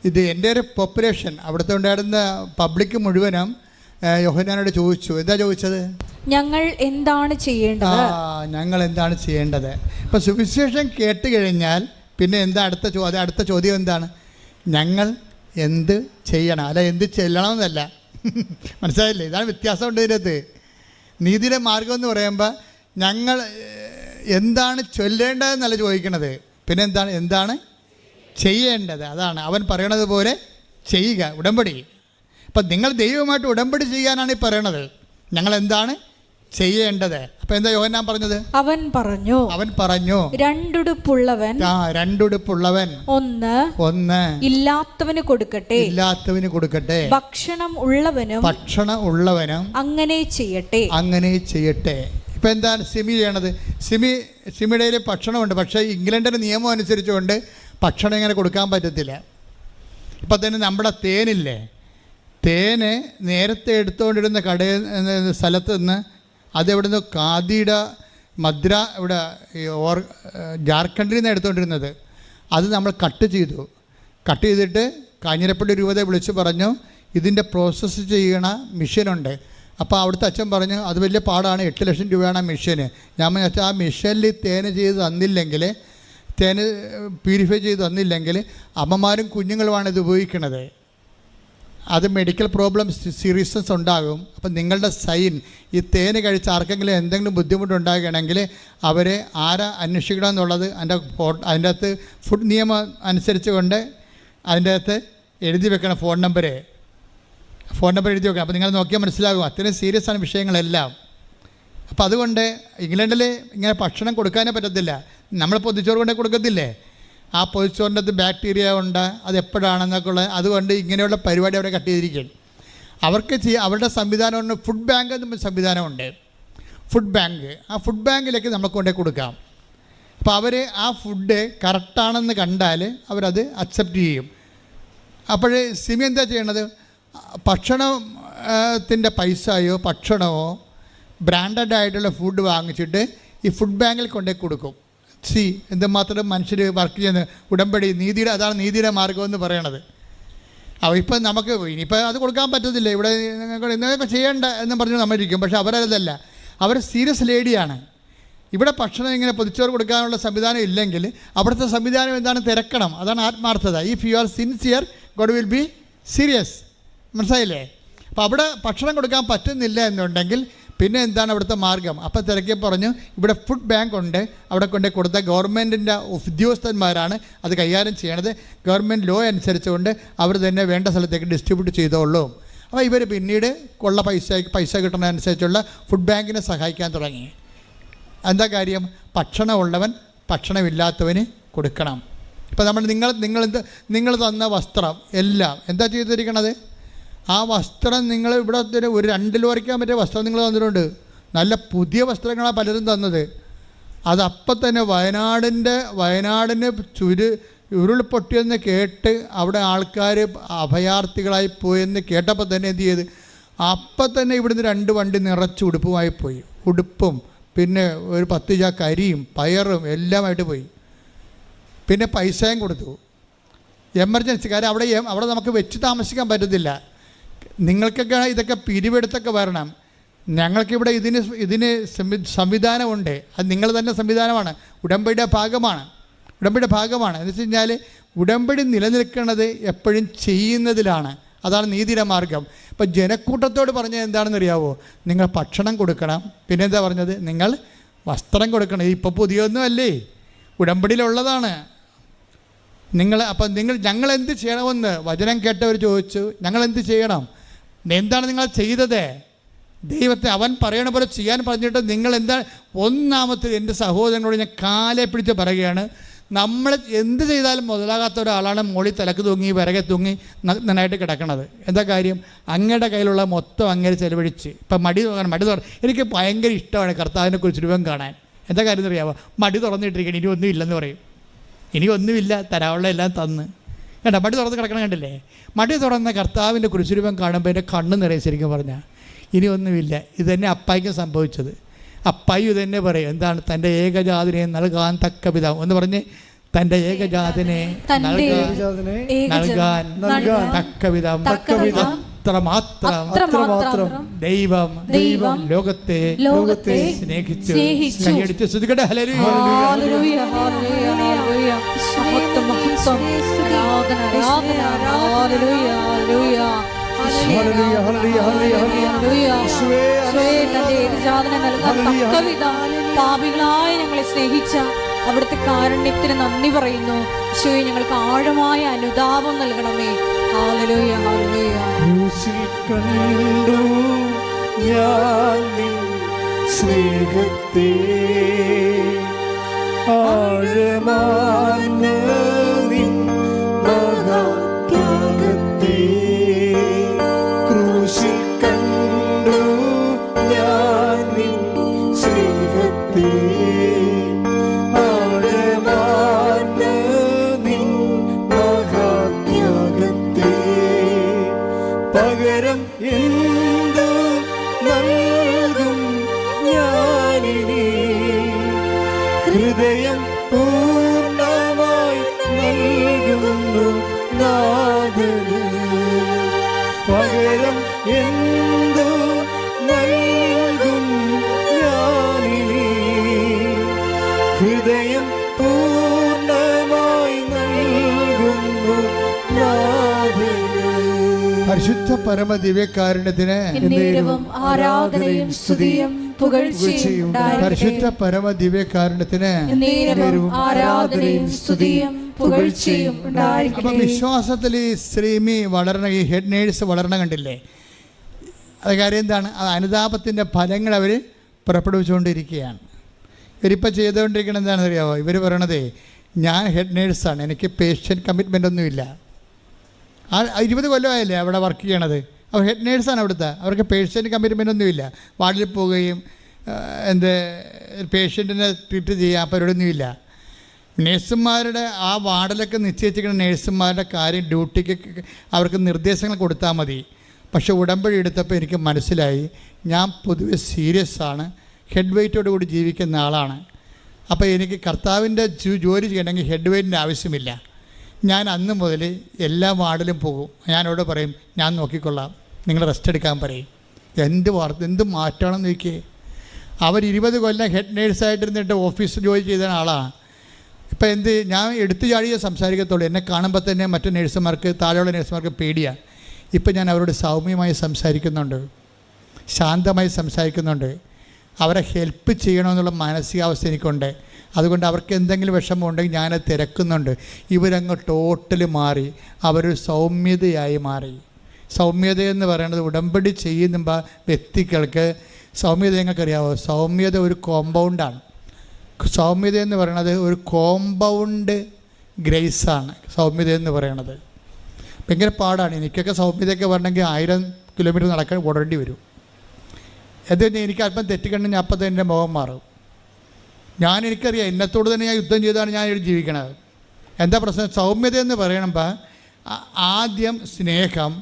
B: ഇത് എൻ്റെ ഒരു പോപ്പുലേഷൻ, അവിടുത്തെ ഉണ്ടായിരുന്ന പബ്ലിക് മുഴുവനും യോഹന്നാനോട് ചോദിച്ചു. എന്താ ചോദിച്ചത്?
C: ഞങ്ങൾ എന്താണ് ചെയ്യേണ്ടത്?
B: ഞങ്ങൾ എന്താണ് ചെയ്യേണ്ടത്? ഇപ്പം സുവിശേഷം കേട്ട് കഴിഞ്ഞാൽ പിന്നെ എന്താ അടുത്ത ചോദ്യം എന്താണ്? ഞങ്ങൾ എന്ത് ചെയ്യണം, അല്ല എന്ത് ചെല്ലണമെന്നല്ല. മനസ്സിലായില്ലേ? ഇതാണ് വ്യത്യാസമുണ്ട് ഇതിനകത്ത്. നീതിയുടെ മാർഗം എന്ന് പറയുമ്പോൾ ഞങ്ങൾ എന്താണ് ചൊല്ലേണ്ടതെന്നല്ല ചോദിക്കണത്, പിന്നെ എന്താണ് ചെയ്യേണ്ടത്. അതാണ് അവൻ പറയണത് പോലെ ചെയ്യുക, ഉടമ്പടി. അപ്പം നിങ്ങൾ ദൈവമായിട്ട് ഉടമ്പടി ചെയ്യാനാണ് ഈ പറയണത്. ഞങ്ങൾ എന്താണ് ചെയ്യേണ്ടത്? അപ്പം എന്താ യോഹന്നാൻ പറഞ്ഞത്? അവൻ പറഞ്ഞു
C: രണ്ടുടുപ്പുള്ളവൻ ഒന്ന് ഇല്ലാത്തവന് കൊടുക്കട്ടെ, ഭക്ഷണം ഉള്ളവനും അങ്ങനെ ചെയ്യട്ടെ.
B: ഇപ്പം എന്താണ് സിമി ചെയ്യണത്? സിമിയുടെ കയ്യിൽ ഭക്ഷണമുണ്ട്, പക്ഷേ ഇംഗ്ലണ്ടിൻ്റെ നിയമം അനുസരിച്ചുകൊണ്ട് ഭക്ഷണം ഇങ്ങനെ കൊടുക്കാൻ പറ്റത്തില്ല. ഇപ്പം തന്നെ നമ്മുടെ തേനില്ലേ, തേന് നേരത്തെ എടുത്തുകൊണ്ടിരുന്ന സ്ഥലത്ത് നിന്ന് അതെവിടുന്ന് ഖാദിയുടെ ഇവിടെ ജാർഖണ്ഡിൽ നിന്ന് എടുത്തുകൊണ്ടിരുന്നത്, അത് നമ്മൾ കട്ട് ചെയ്തിട്ട് കാഞ്ഞിരപ്പള്ളി രൂപതയെ വിളിച്ച് പറഞ്ഞു ഇതിൻ്റെ പ്രോസസ്സ് ചെയ്യണ മെഷീനുണ്ട്. അപ്പോൾ അവിടുത്തെ അച്ഛൻ പറഞ്ഞു അത് വലിയ പാടാണ്, 8 ലക്ഷം രൂപയാണ് ആ മെഷീന്. ഞാൻ വെച്ചാൽ ആ മെഷീനിൽ തേന് ചെയ്ത് തന്നില്ലെങ്കിൽ, തേന് പ്യൂരിഫൈ ചെയ്ത് തന്നില്ലെങ്കിൽ അമ്മമാരും കുഞ്ഞുങ്ങളുമാണ് ഇത് ഉപയോഗിക്കുന്നത്. അത് മെഡിക്കൽ പ്രോബ്ലംസ് സീരിയസ്നെസ് ഉണ്ടാകും. അപ്പം നിങ്ങളുടെ സൈൻ ഈ തേന് കഴിച്ച് ആർക്കെങ്കിലും എന്തെങ്കിലും ബുദ്ധിമുട്ടുണ്ടാകുകയാണെങ്കിൽ അവരെ ആരാ അന്വേഷിക്കണം എന്നുള്ളത് അതിൻ്റെ അകത്ത് ഫുഡ് നിയമം അനുസരിച്ച് കൊണ്ട് അതിൻ്റെ അകത്ത് എഴുതി വെക്കണം. ഫോൺ നമ്പർ എഴുതി വെക്കണം. അപ്പോൾ നിങ്ങൾ നോക്കിയാൽ മനസ്സിലാകും അത്രയും സീരിയസ് ആണ് വിഷയങ്ങളെല്ലാം. അപ്പോൾ അതുകൊണ്ട് ഇംഗ്ലണ്ടിൽ ഇങ്ങനെ ഭക്ഷണം കൊടുക്കാനേ പറ്റത്തില്ല. നമ്മൾ പൊതിച്ചോറ് കൊണ്ടേ കൊടുക്കത്തില്ലേ, ആ പൊതിച്ചോറിൻ്റെ അകത്ത് ബാക്ടീരിയ ഉണ്ട്, അത് എപ്പോഴാണെന്നൊക്കെ ഉള്ളത്. അതുകൊണ്ട് ഇങ്ങനെയുള്ള പരിപാടി അവിടെ കട്ട് ചെയ്തിരിക്കുകയാണ്. അവർക്ക് അവരുടെ സംവിധാനമുണ്ട്, ഫുഡ് ബാങ്ക് എന്ന സംവിധാനമുണ്ട്. ആ ഫുഡ് ബാങ്കിലേക്ക് നമ്മൾ കൊണ്ടേ കൊടുക്കാം. അപ്പോൾ അവർ ആ ഫുഡ് കറക്റ്റാണെന്ന് കണ്ടാൽ അവരത് അക്സെപ്റ്റ് ചെയ്യും. അപ്പോൾ സിമി എന്താ ചെയ്യണത്? ഭക്ഷണത്തിൻ്റെ പൈസയോ ഭക്ഷണമോ ബ്രാൻഡഡ് ആയിട്ടുള്ള ഫുഡ് വാങ്ങിച്ചിട്ട് ഈ ഫുഡ് ബാങ്കിൽ കൊണ്ടേ കൊടുക്കും. എന്തുമാത്രം മനുഷ്യർ വർക്ക് ചെയ്യുന്നത് ഉടമ്പടി അതാണ് നീതിയുടെ മാർഗം എന്ന് പറയണത്. അപ്പോൾ ഇപ്പം നമുക്ക് ഇനിയിപ്പോൾ അത് കൊടുക്കാൻ പറ്റത്തില്ല, ഇവിടെ ഇന്നൊക്കെ ചെയ്യേണ്ട എന്ന് പറഞ്ഞ് നമ്മളിരിക്കും. പക്ഷേ അവരതല്ല, അവർ സീരിയസ് ലേഡിയാണ്. ഇവിടെ ഭക്ഷണം ഇങ്ങനെ പൊതിച്ചോറ് കൊടുക്കാനുള്ള സംവിധാനം ഇല്ലെങ്കിൽ അവിടുത്തെ സംവിധാനം എന്താണ് തിരക്കണം. അതാണ് ആത്മാർത്ഥത. If you are sincere God will be serious. മനസ്സിലായില്ലേ? അപ്പോൾ അവിടെ ഭക്ഷണം കൊടുക്കാൻ പറ്റുന്നില്ല എന്നുണ്ടെങ്കിൽ പിന്നെ എന്താണ് അവിടുത്തെ മാർഗം? അപ്പോൾ തിരക്കി പറഞ്ഞു ഇവിടെ ഫുഡ് ബാങ്ക് ഉണ്ട്, അവിടെ കൊണ്ട് കൊടുത്ത ഗവൺമെൻറ്റിൻ്റെ ഉദ്യോഗസ്ഥന്മാരാണ് അത് കൈകാര്യം ചെയ്യണത്. ഗവൺമെൻറ് ലോ അനുസരിച്ചുകൊണ്ട് അവർ തന്നെ വേണ്ട സ്ഥലത്തേക്ക് ഡിസ്ട്രിബ്യൂട്ട് ചെയ്തോളൂ. അപ്പോൾ ഇവർ പിന്നീട് പൈസ കിട്ടുന്നതനുസരിച്ചുള്ള ഫുഡ് ബാങ്കിനെ സഹായിക്കാൻ തുടങ്ങി. എന്താ കാര്യം? ഭക്ഷണമുള്ളവൻ ഭക്ഷണമില്ലാത്തവന് കൊടുക്കണം. ഇപ്പോൾ നിങ്ങൾ തന്ന വസ്ത്രം എല്ലാം എന്താ ചെയ്തിരിക്കണത്? ആ വസ്ത്രം നിങ്ങൾ ഇവിടെ ഒരു 2 കിലോ വരയ്ക്കാൻ പറ്റിയ വസ്ത്രം നിങ്ങൾ തന്നിട്ടുണ്ട്. നല്ല പുതിയ വസ്ത്രങ്ങളാണ് പലരും തന്നത്. അതപ്പം തന്നെ വയനാടിന് ഉരുൾപൊട്ടിയെന്ന് കേട്ട് അവിടെ ആൾക്കാർ അഭയാർത്ഥികളായി പോയെന്ന് കേട്ടപ്പോൾ തന്നെ എന്ത് ചെയ്ത്, അപ്പം തന്നെ ഇവിടുന്ന് 2 വണ്ടി നിറച്ച് ഉടുപ്പുമായി പോയി. ഉടുപ്പും പിന്നെ ഒരു 10 ചാക്ക് അരിയും പയറും എല്ലാമായിട്ട് പോയി. പിന്നെ പൈസയും കൊടുത്തു. എമർജൻസി കാര്യം അവിടെ നമുക്ക് വെച്ച് താമസിക്കാൻ പറ്റത്തില്ല. നിങ്ങൾക്കൊക്കെ ഇതൊക്കെ പിരിവെടുത്തൊക്കെ വരണം. ഞങ്ങൾക്കിവിടെ ഇതിന് സംവിധാനമുണ്ട്. അത് നിങ്ങൾ തന്നെ സംവിധാനമാണ്, ഉടമ്പടിയുടെ ഭാഗമാണ്. എന്ന് വെച്ച് കഴിഞ്ഞാൽ ഉടമ്പടി നിലനിൽക്കുന്നത് എപ്പോഴും ചെയ്യുന്നതിലാണ്. അതാണ് നീതിയുടെ മാർഗം. ഇപ്പം ജനക്കൂട്ടത്തോട് പറഞ്ഞത് എന്താണെന്ന് അറിയാവോ? നിങ്ങൾ ഭക്ഷണം കൊടുക്കണം. പിന്നെ എന്താ പറഞ്ഞത്? നിങ്ങൾ വസ്ത്രം കൊടുക്കണം. ഇപ്പോൾ പുതിയൊന്നും അല്ലേ, ഉടമ്പടിയിലുള്ളതാണ്. ഞങ്ങൾ എന്ത് ചെയ്യണമെന്ന് വചനം കേട്ടവർ ചോദിച്ചു. ഞങ്ങൾ എന്ത് ചെയ്യണം? എന്താണ് നിങ്ങൾ ചെയ്തത്? ദൈവത്തെ അവൻ പറയണ പോലെ ചെയ്യാൻ പറഞ്ഞിട്ട് നിങ്ങൾ എന്താ? ഒന്നാമത്തെ എൻ്റെ സഹോദരനോട് ഞാൻ കാലെ പിടിച്ച് പറയുകയാണ്, നമ്മൾ എന്ത് ചെയ്താലും മുതലാകാത്ത ഒരാളാണ് മോളിൽ തലക്ക് തൂങ്ങി വിറകെ തൂങ്ങി നന്നായിട്ട് കിടക്കണത്. എന്താ കാര്യം? അങ്ങയുടെ കയ്യിലുള്ള മൊത്തം അങ്ങനെ ചെലവഴിച്ച്. ഇപ്പം മടി എനിക്ക് ഭയങ്കര ഇഷ്ടമാണ് കർത്താവിനെ കുറിച്ച് രൂപം കാണാൻ. എന്താ കാര്യം എന്നറിയാമോ? മടി തുറന്നിട്ടിരിക്കണം, ഇനി ഒന്നും ഇല്ലെന്ന് പറയും. ഇനി ഒന്നുമില്ല, തരാനുള്ള എല്ലാം തന്ന് കേട്ടോ. മടി തുറന്ന് കിടക്കണം കണ്ടില്ലേ? മടി തുറന്ന കർത്താവിൻ്റെ കുരിശുരൂപം കാണുമ്പോൾ എൻ്റെ കണ്ണ് നിറയെ. ശരിക്കും പറഞ്ഞാൽ ഇനി ഒന്നുമില്ല. ഇത് തന്നെ അപ്പായിക്ക് സംഭവിച്ചത്. അപ്പായി ഇത് തന്നെ പറയും, എന്താണ്? തൻ്റെ ഏകജാതിനെ നൽകാൻ തക്ക പിതാവ് എന്ന് പറഞ്ഞ് തൻ്റെ ഏകജാതിനെ നൽകാൻ തക്ക പിതാവ് അത്രമാത്രം ദൈവം ലോകത്തെ സ്നേഹിച്ചു. കൈയടിച്ച് സ്തുതിക്കട്ടെ. ഹല്ലേലൂയ.
C: ഹല്ലേലൂയ. ഹല്ലേലൂയ. മഹത്വം മഹത്വം. ആരാധന ആരാധന. ഹല്ലേലൂയ. ഹല്ലേലൂയ.
A: ഹല്ലേലൂയ ഹല്ലേലൂയ ഹല്ലേലൂയ. യേശുവേ
C: തന്റെ ഏകജാതനെ നൽകാൻ തക്കവിധം പാപികളായ ഞങ്ങളെ സ്നേഹിച്ച അവിടുത്തെ കാരുണ്യത്തിന് നന്ദി പറയുന്നു. യേശുവേ, ഞങ്ങൾക്ക് ആഴമായ അനുതാപം നൽകണമേ. ഹല്ലേലൂയ. ഹല്ലേലൂയ.
A: ക്രൂശിൽ കണ്ടു ഞാൻ നിൻ സ്നേഹത്തെ, ആഴമാർന്ന നിൻ മഹാത്യാഗത്തെ. ക്രൂശിൽ കണ്ടു ഞാൻ നിൻ സ്നേഹത്തെ, ആഴമാർന്ന നിൻ മഹാത്യാഗത്തെ. പകരം എന്തു നൽകും ഞാനിനി, ഹൃദയം പൂർണ്ണമായി നൽകുന്നു നാഥന്. പകരം എന്തു നൽകും ഞാനിനി, ഹൃദയം പൂർണ്ണമായി നൽകുന്നു നാഥന്.
B: പരിശുദ്ധ പരമ ദിവ്യകാരുണ്യത്തിന്
C: ആരാധനയും സ്തുതിയും പുകഴ്ചയും ഉണ്ടായിരിക്കട്ടെ.
B: പരിശുദ്ധ പരമ ദിവ്യകാരുണ്യത്തിന്
C: ആരാധനയും സ്തുതിയും പുകഴ്ചയും ഉണ്ടായിരിക്കട്ടെ.
B: അപ്പം വിശ്വാസത്തിൽ ഈ ശ്രീമി വളരണ, ഈ ഹെഡ് നേഴ്സ് വളരണ കണ്ടില്ലേ? അത് കാര്യം എന്താണ്? അത് അനുതാപത്തിൻ്റെ ഫലങ്ങൾ അവർ പുറപ്പെടുവിച്ചുകൊണ്ടിരിക്കുകയാണ്. ഇവരിപ്പോൾ ചെയ്തുകൊണ്ടിരിക്കുന്നത് എന്താണെന്ന് അറിയാമോ? ഇവർ പറയണതേ, ഞാൻ ഹെഡ് നേഴ്സാണ്, എനിക്ക് പേഷ്യൻ്റ് കമ്മിറ്റ്മെൻ്റ് ഒന്നുമില്ല. 20 കൊല്ലമായല്ലേ അവിടെ വർക്ക് ചെയ്യണത്. അപ്പോൾ ഹെഡ് നേഴ്സാണ് അവിടുത്തെ. അവർക്ക് പേഷ്യൻ്റ് കമ്മിറ്റ്മെൻ്റ് ഒന്നുമില്ല. വാർഡിൽ പോവുകയും പേഷ്യൻറ്റിനെ ട്രീറ്റ് ചെയ്യുക പരിപാടിയൊന്നുമില്ല. നേഴ്സുമാരുടെ ആ വാർഡിലൊക്കെ നിശ്ചയിച്ചിരിക്കുന്ന നേഴ്സുമാരുടെ കാര്യം, ഡ്യൂട്ടിക്ക് അവർക്ക് നിർദ്ദേശങ്ങൾ കൊടുത്താൽ മതി. പക്ഷേ ഉടമ്പടി എടുത്തപ്പോൾ എനിക്ക് മനസ്സിലായി, ഞാൻ പൊതുവെ സീരിയസ് ആണ്, ഹെഡ് വെയ്റ്റോട് കൂടി ജീവിക്കുന്ന ആളാണ്. അപ്പോൾ എനിക്ക് കർത്താവിൻ്റെ ജോലി ചെയ്യണമെങ്കിൽ ഹെഡ് വെയ്റ്റിൻ്റെ ആവശ്യമില്ല. ഞാൻ അന്ന് മുതൽ എല്ലാ വാർഡിലും പോകും. ഞാനോട് പറയും, ഞാൻ നോക്കിക്കൊള്ളാം, നിങ്ങൾ റെസ്റ്റ് എടുക്കാൻ പറയും. എന്ത് മാറ്റമാണെന്ന് നോക്കിയേ. അവർ 20 കൊല്ലം ഹെഡ് നേഴ്സായിട്ടിരുന്നിട്ട് ഓഫീസിൽ ജോലി ചെയ്ത ആളാണ്. ഇപ്പം ഞാൻ എടുത്തു ചാടിയേ സംസാരിക്കത്തുള്ളൂ. എന്നെ കാണുമ്പോൾ തന്നെ മറ്റു നേഴ്സുമാർക്ക്, താഴെയുള്ള നേഴ്സുമാർക്ക് പേടിയാണ്. ഇപ്പം ഞാൻ അവരോട് സൗമ്യമായി സംസാരിക്കുന്നുണ്ട്, ശാന്തമായി സംസാരിക്കുന്നുണ്ട്. അവരെ ഹെൽപ്പ് ചെയ്യണമെന്നുള്ള മാനസികാവസ്ഥ എനിക്കുണ്ട്. അതുകൊണ്ട് അവർക്ക് എന്തെങ്കിലും വിഷമം ഉണ്ടെങ്കിൽ ഞാനത് തിരക്കുന്നുണ്ട്. ഇവരങ്ങ് ടോട്ടലി മാറി, അവരൊരു സൗമ്യതയായി മാറി. സൗമ്യത എന്ന് പറയുന്നത് ഉടമ്പടി ചെയ്യുന്ന വ്യക്തികൾക്ക് സൗമ്യത നിങ്ങൾക്കറിയാമോ? സൗമ്യത ഒരു കോമ്പൗണ്ടാണ്. സൗമ്യത എന്ന് പറയുന്നത് ഒരു കോമ്പൗണ്ട് ഗ്രേസാണ്. സൗമ്യത എന്ന് പറയണത് ഭയങ്കര പാടാണ്. എനിക്കൊക്കെ സൗമ്യതയൊക്കെ വരണമെങ്കിൽ 1000 കിലോമീറ്റർ നടക്കാൻ ഓടേണ്ടി വരും. അത് എനിക്ക് അല്പം തെറ്റിക്കണ്ടെങ്കിൽ അപ്പം തന്നെ എൻ്റെ മുഖം മാറും. എനിക്കറിയാം, എന്നത്തോട് തന്നെ ഞാൻ യുദ്ധം ചെയ്താണ് ഞാൻ ഇവിടെ ജീവിക്കണത്. എന്താ പ്രശ്നം? സൗമ്യത എന്ന് പറയണമ്പോൾ ആദ്യം സ്നേഹം,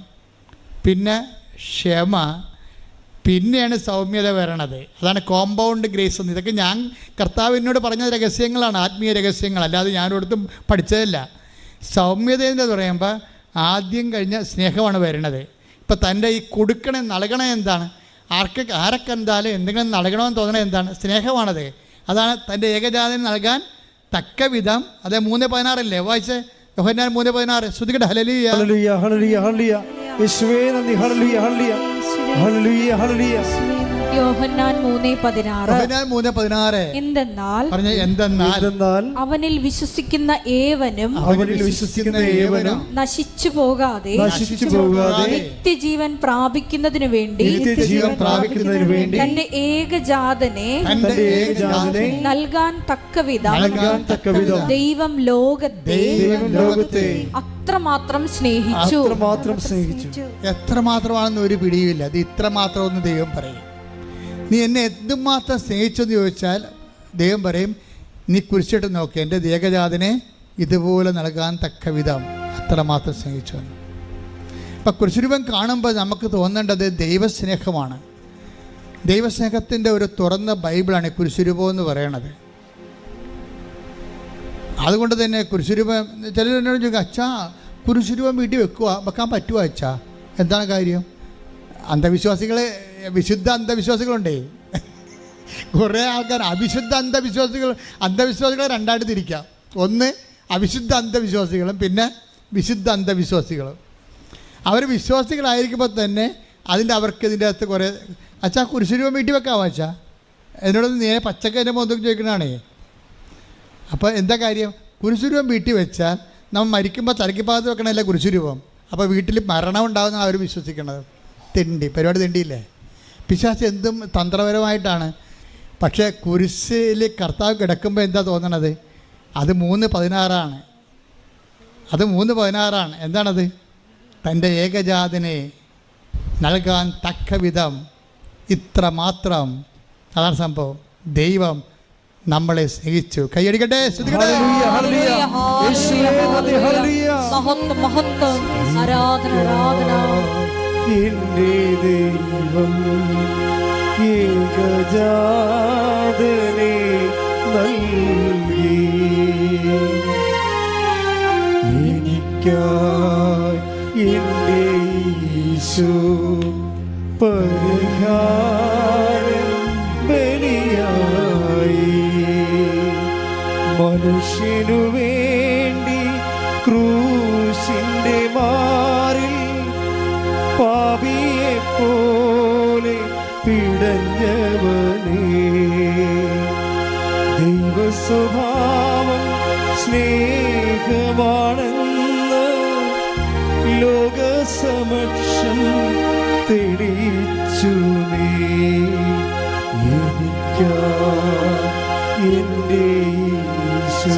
B: പിന്നെ ക്ഷമ, പിന്നെയാണ് സൗമ്യത വരണത്. അതാണ് കോമ്പൗണ്ട് ഗ്രേസ് എന്ന്. ഇതൊക്കെ ഞാൻ കർത്താവിനോട് പറഞ്ഞ രഹസ്യങ്ങളാണ്, ആത്മീയ രഹസ്യങ്ങൾ, അല്ലാതെ ഞാനൊരിടത്തും പഠിച്ചതല്ല. സൗമ്യത എന്ന് പറയുമ്പോൾ ആദ്യം കഴിഞ്ഞ സ്നേഹമാണ് വരണത്. ഇപ്പം തൻ്റെ ഈ കൊടുക്കണേ നൽകണേ എന്താണ്? ആരൊക്കെ എന്തായാലും എന്തെങ്കിലും നൽകണമെന്ന് തോന്നണേ എന്താണ്? സ്നേഹമാണത്. അതാണ് തൻ്റെ ഏകജാതന് നൽകാൻ തക്ക വിധം. അത് 3:16 വായിച്ചേ, യോഹന്നാൻ 3:16. ശ്രുതികട്ടെ. ഹല്ലേലൂയ
A: ഹല്ലേലൂയ ഹല്ലേലൂയ ഹല്ലേലൂയ. യേശുവേ നന്ദി. ഹല്ലേലൂയ ഹല്ലേലൂയ ഹല്ലേലൂയ ഹല്ലേലൂയ.
C: യോഹന്നാൻ 3:16. എന്തെന്നാൽ അവനിൽ വിശ്വസിക്കുന്ന ഏവനും നശിച്ചു പോകാതെ നിത്യജീവൻ പ്രാപിക്കുന്നതിനു വേണ്ടി തന്റെ ഏകജാതനെ നൽകാൻ തക്കവിധം ദൈവം ലോകത്തെ അത്രമാത്രം സ്നേഹിച്ചു.
B: എത്രമാത്രമാണെന്ന് ഒരു പിടിയുമില്ല. അത് ഇത്രമാത്രം ഒന്ന് ദൈവം പറയും. നീ എന്നെ എന്തുമാത്രം സ്നേഹിച്ചെന്ന് ചോദിച്ചാൽ ദൈവം പറയും, നീ കുരിശിട്ട് നോക്കി, എൻ്റെ ഏകജാതനെ ഇതുപോലെ നൽകാൻ തക്ക വിധം അത്രമാത്രം സ്നേഹിച്ചു. അപ്പം കുരിശുരൂപം കാണുമ്പോൾ നമുക്ക് തോന്നേണ്ടത് ദൈവസ്നേഹമാണ്. ദൈവസ്നേഹത്തിൻ്റെ ഒരു തുറന്ന ബൈബിളാണ് കുരിശുരൂപം എന്ന് പറയണത്. അതുകൊണ്ട് തന്നെ കുരിശുരൂപം ചിലർ എന്നോട് ചോദിക്കും, അച്ഛാ കുരിശുരൂപം വീട്ടിൽ വെക്കാൻ പറ്റുമോ അച്ഛാ എന്താണ് കാര്യം? അന്ധവിശ്വാസികൾ, വിശുദ്ധ അന്ധവിശ്വാസികളുണ്ടേ. കുറേ ആൾക്കാർ അവിശുദ്ധ അന്ധവിശ്വാസികളെ രണ്ടായിട്ട് തിരിക്കാം. ഒന്ന് അവിശുദ്ധ അന്ധവിശ്വാസികളും പിന്നെ വിശുദ്ധ അന്ധവിശ്വാസികളും. അവർ വിശ്വാസികളായിരിക്കുമ്പോൾ തന്നെ അവർക്ക് ഇതിൻ്റെ അകത്ത് കുറേ അച്ഛാ കുരിശുരൂപം വീട്ടിൽ വെക്കാമോ അച്ഛാ? എന്നോടൊന്ന് നേരെ പച്ചക്ക എൻ്റെ മുഖത്തൊക്കെ ചോദിക്കണതാണേ. അപ്പോൾ എന്താ കാര്യം? കുരിശുരൂപം വീട്ടിൽ വെച്ചാൽ നമ്മൾ മരിക്കുമ്പോൾ തലയ്ക്ക് ഭാഗത്ത് വെക്കണമല്ല കുരിശുരൂപം. അപ്പോൾ വീട്ടിൽ മരണം ഉണ്ടാകുന്ന അവർ വിശ്വസിക്കണത്. പരിപാടി തെണ്ടിയില്ലേ? പിശാച് എന്തും തന്ത്രപരമായിട്ടാണ്. പക്ഷേ കുരിശിൽ കർത്താവ് കിടക്കുമ്പോൾ എന്താ തോന്നണത്? അത് 3:16. അത് 3:16. എന്താണത്? തൻ്റെ ഏകജാതനെ നൽകാൻ തക്ക വിധം ഇത്ര മാത്രം. അതാണ് സംഭവം. ദൈവം നമ്മളെ സ്നേഹിച്ചു. കൈയടിക്കട്ടെ, സ്തുതിക്കട്ടെ.
A: എൻ്റെ ദൈവം ഏകജാതനെ നൽകി എനിക്കായി. എൻ്റെ യേശു പരിഹാരം ബലിയായി. മനുഷ്യനു വേണ്ടി ക്രൂശിൻ്റെ മാറിൽ പാപിയെപ്പോലെ പിടഞ്ഞവനേ. ദൈവസ്വഭാവം സ്നേഹമാണെന്ന് ലോകസമക്ഷം തെളിയിച്ചു നീ. എനിക്കായി എൻ്റെ യേശു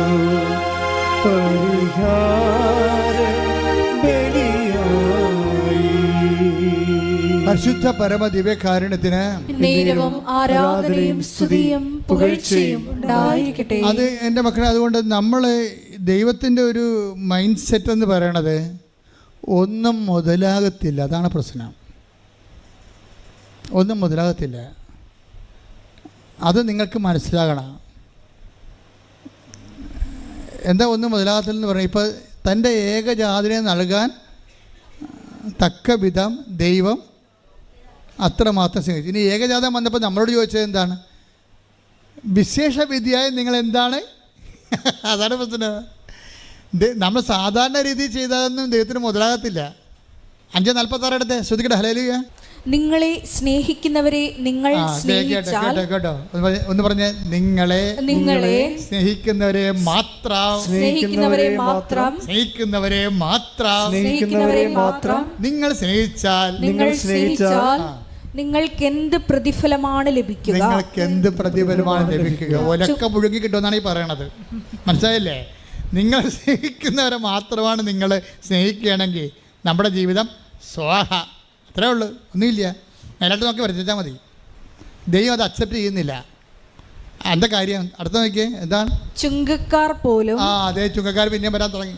A: പരിഹാരം ബലിയായി.
B: പരിശുദ്ധ പരമ ദിവ്യകാരുണ്യത്തിന്
C: നേരവും ആരാധനയും സ്തുതിയും പുകഴ്ചയും ഉണ്ടായിരിക്കട്ടെ.
B: അത് എൻ്റെ മക്കളെ, അതുകൊണ്ട് നമ്മൾ ദൈവത്തിൻ്റെ ഒരു മൈൻഡ് സെറ്റ് എന്ന് പറയണത് ഒന്നും മുതലാകത്തില്ല. അതാണ് പ്രശ്നം. ഒന്നും മുതലാകത്തില്ല. അത് നിങ്ങൾക്ക് മനസ്സിലാകണം. എന്താ ഒന്നും മുതലാകത്തില്ലെന്ന് പറഞ്ഞാൽ, ഇപ്പോൾ തൻ്റെ ഏകജാതനെ നൽകാൻ തക്ക വിധം ദൈവം അത്രമാത്രം സ്നേഹിച്ചു. ഇനി ഏകജാതം വന്നപ്പോൾ നമ്മളോട് ചോദിച്ചത് എന്താണ്? വിശേഷ വിധിയായി നിങ്ങൾ എന്താണ്? അതാണ് പ്രശ്നം. നമ്മൾ സാധാരണ രീതിയിൽ ചെയ്താലൊന്നും ദൈവത്തിന് മുതലാകത്തില്ല. 5:46 എടുത്തേ, ശ്രദ്ധിക്കട്ടെ. ഹല്ലേലൂയ.
C: നിങ്ങളെ സ്നേഹിക്കുന്നവരെ നിങ്ങൾ സ്നേഹിച്ചാൽ,
B: കേട്ടോ ഒന്ന് പറഞ്ഞേ, നിങ്ങളെ സ്നേഹിക്കുന്നവരെ മാത്രം നിങ്ങൾ സ്നേഹിച്ചാൽ
C: നിങ്ങൾക്ക് എന്ത് പ്രതിഫലമാണ് ലഭിക്കുക?
B: ഒലക്ക മുഴുകി കിട്ടുമെന്നാണ് ഈ പറയണത്. മനസ്സിലായില്ലേ? നിങ്ങൾ സ്നേഹിക്കുന്നവരെ മാത്രമാണ് നിങ്ങൾ സ്നേഹിക്കുകയാണെങ്കിൽ നമ്മുടെ ജീവിതം സ്വാഹ. അത്രേ ഉള്ളൂ, ഒന്നുമില്ല. മേലോട്ട് നോക്കി വരച്ചാൽ മതി. ദൈവം അത് അക്സെപ്റ്റ് ചെയ്യുന്നില്ല. എന്താ കാര്യം? അടുത്ത നോക്കിയേ, എന്താണ്?
C: ചുങ്കക്കാർ പോലും.
B: അതെ, ചുങ്കക്കാർ പിന്നെയും വരാൻ തുടങ്ങി.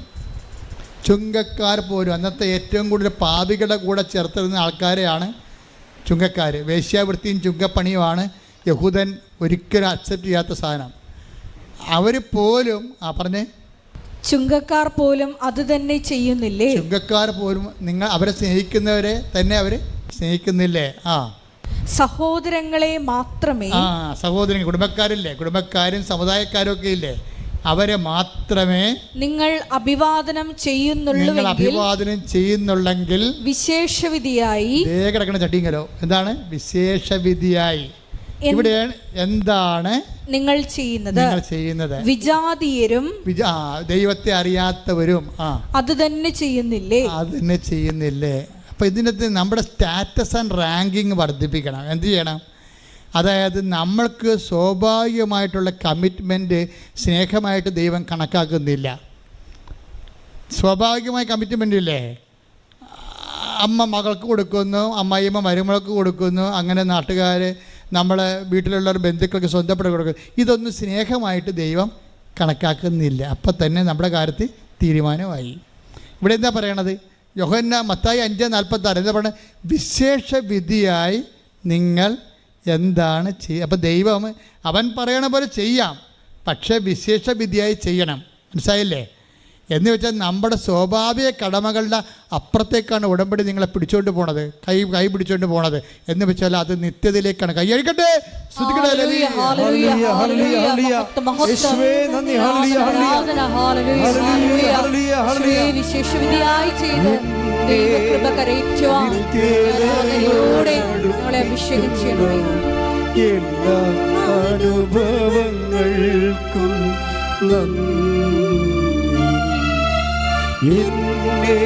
B: ചുങ്കക്കാർ പോലും അന്നത്തെ ഏറ്റവും കൂടുതൽ പാപികളുടെ കൂടെ ചേർത്തിരുന്ന ആൾക്കാരെയാണ് ചുങ്കക്കാർ. വേശ്യാവൃത്തിയും ചുങ്കപ്പണിയുമാണ് യഹൂദൻ ഒരിക്കലും അക്സെപ്റ്റ് ചെയ്യാത്ത സാധനം. അവർ പോലും പറഞ്ഞേ,
C: ചുങ്കക്കാർ പോലും അത് തന്നെ ചെയ്യുന്നില്ലേ?
B: ചുങ്കക്കാർ പോലും നിങ്ങൾ അവരെ സ്നേഹിക്കുന്നവരെ തന്നെ അവർ സ്നേഹിക്കുന്നില്ലേ?
C: സഹോദരങ്ങളെ മാത്രമേ,
B: സഹോദരങ്ങൾ, കുടുംബക്കാരില്ലേ, കുടുംബക്കാരും സമുദായക്കാരും ഒക്കെ ഇല്ലേ, അവരെ മാത്രമേ
C: നിങ്ങൾ അഭിവാദനം ചെയ്യുന്നുള്ളെങ്കിൽ
B: വിശേഷവിധിയായി കിടക്കണ ചട്ടിങ്കലോ. എന്താണ് വിശേഷവിധിയായി? ഇവിടെയാണ് എന്താണ് നിങ്ങൾ ചെയ്യുന്നത്?
C: വിജാതീയരും
B: ദൈവത്തെ അറിയാത്തവരും
C: അത് തന്നെ ചെയ്യുന്നില്ലേ?
B: അപ്പോൾ ഇതിനകത്ത് നമ്മുടെ സ്റ്റാറ്റസ് ആൻഡ് റാങ്കിങ് വർദ്ധിപ്പിക്കണം. എന്ത് ചെയ്യണം? അതായത് നമ്മൾക്ക് സ്വാഭാവികമായിട്ടുള്ള കമ്മിറ്റ്മെൻറ്റ് സ്നേഹമായിട്ട് ദൈവം കണക്കാക്കുന്നില്ല. സ്വാഭാവികമായ കമ്മിറ്റ്മെൻ്റ് ഇല്ലേ? അമ്മ മകൾക്ക് കൊടുക്കുന്നു, അമ്മായിയമ്മ മരുമകൾക്ക് കൊടുക്കുന്നു, അങ്ങനെ നാട്ടുകാർ, നമ്മളെ വീട്ടിലുള്ളവർ, ബന്ധുക്കൾക്ക് സ്വന്തപ്പെട്ട് കൊടുക്കുന്നു. ഇതൊന്നും സ്നേഹമായിട്ട് ദൈവം കണക്കാക്കുന്നില്ല. അപ്പം തന്നെ നമ്മുടെ കാര്യത്തിൽ തീരുമാനമായി. ഇവിടെ എന്താ പറയണത്? മത്തായി 5:46 എന്താ പറയുന്നത്? വിശേഷ വിധിയായി നിങ്ങൾ എന്താണ് ചെയ്യുക? അപ്പം ദൈവം അവൻ പറയണ പോലെ ചെയ്യാം, പക്ഷേ വിശേഷ വിധിയായി ചെയ്യണം. മനസ്സിലായില്ലേ? എന്ന് വെച്ചാൽ നമ്മുടെ സ്വാഭാവിക കടമകളുടെ അപ്പുറത്തേക്കാണ് ഉടമ്പടി നിങ്ങളെ പിടിച്ചുകൊണ്ട് പോണത്, കൈ പിടിച്ചുകൊണ്ട് പോണത്. എന്ന് വെച്ചാൽ അത് നിത്യതയിലേക്കാണ്. കൈ അഴിക്കട്ടെ.
A: എല്ലാ അനുഭവങ്ങൾക്കും എന്നെ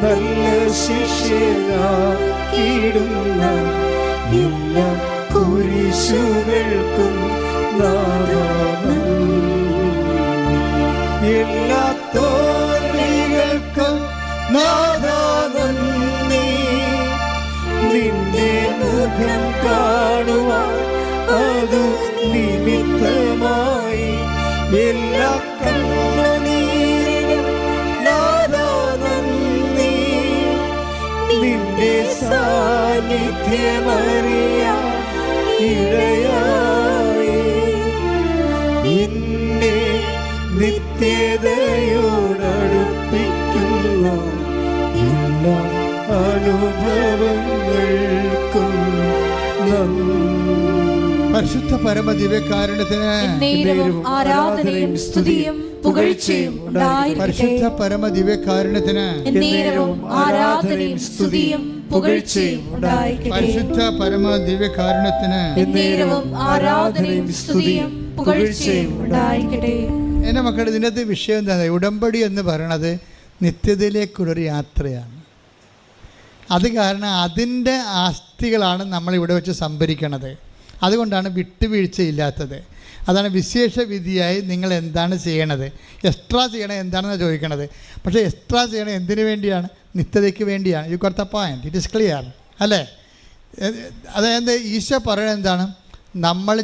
A: നല്ല ശിഷ്യനാക്കിയിടുന്ന എല്ലാ കുരിശുകൾക്കും എല്ലാ തോൽവികൾക്കും നന്ദി. നിന്റെ മുഖം കാണുവാൻ അതു നിമിത്തമായി എല്ലാ കണ്ണുനീരിനും നന്ദി. നിന്റെ സാന്നിധ്യമറിയാൻ ഇടയായി എന്നെ നിത്യതയോടടുപ്പിക്കുന്ന എല്ലാ അനുഭവങ്ങൾക്കും
B: പരിശുദ്ധ പരമദിവ്യകാരുണ്യത്തിന്
C: ആരാധനയും സ്തുതിയും പുകഴ്ചയും ഉണ്ടായിരിക്കട്ടെ.
B: പരിശുദ്ധ പരമദിവ്യകാരുണ്യത്തിന്
C: ആരാധനയും സ്തുതിയും പുകഴ്ചയും ഉണ്ടായിരിക്കട്ടെ.
B: പരിശുദ്ധ പരമദിവ്യകാരുണ്യത്തിന്
C: ആരാധനയും സ്തുതിയും പുകഴ്ചയും ഉണ്ടായിരിക്കട്ടെ.
B: എൻ്റെ മക്കളുടെ ഇതിനകത്ത് വിഷയം എന്താണ്? ഉടമ്പടി എന്ന് പറയണത് നിത്യതയിലേക്കുള്ളൊരു യാത്രയാണ്. അത് കാരണം അതിൻ്റെ ആസ്തികളാണ് നമ്മളിവിടെ വെച്ച് സംഭരിക്കണത്. അതുകൊണ്ടാണ് വിട്ടുവീഴ്ചയില്ലാത്തത്. അതാണ് വിശേഷ വിധിയായി നിങ്ങൾ എന്താണ് ചെയ്യണത്, എക്സ്ട്രാ ചെയ്യണത് എന്താണെന്ന് ചോദിക്കണത്. പക്ഷേ എക്സ്ട്രാ ചെയ്യണത് എന്തിനു വേണ്ടിയാണ്? നിത്യതയ്ക്ക് വേണ്ടിയാണ്. You got the point, it is clear അല്ലേ? അതായത് ഈശോ പറയുന്നത് എന്താണ്? നമ്മൾ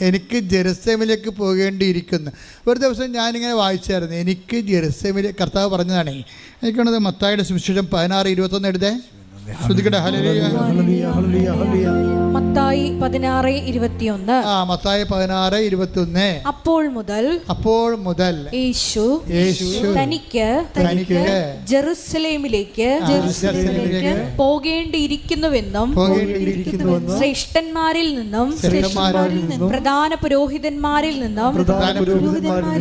B: എനിക്ക് ജെറുസലേമിലേക്ക് പോകേണ്ടിയിരിക്കുന്നു. ഒരു ദിവസം ഞാനിങ്ങനെ വായിച്ചായിരുന്നു, എനിക്ക് ജെറുസലേമിലേക്ക് കർത്താവ് പറഞ്ഞതാണേ. എനിക്കാണത് മത്തായിയുടെ സുവിശേഷം 16:21 എഴുതേ. ശ്രദ്ധിക്കട്ടെ.
C: മത്തായി 16:21.
B: മത്തായി 16:21.
C: അപ്പോൾ മുതൽ യേശു തനിക്ക് ജെറുസലേമിലേക്ക് പോകേണ്ടിയിരിക്കുന്നുവെന്നും ശ്രേഷ്ഠന്മാരിൽ നിന്നും പ്രധാന പുരോഹിതന്മാരിൽ നിന്നും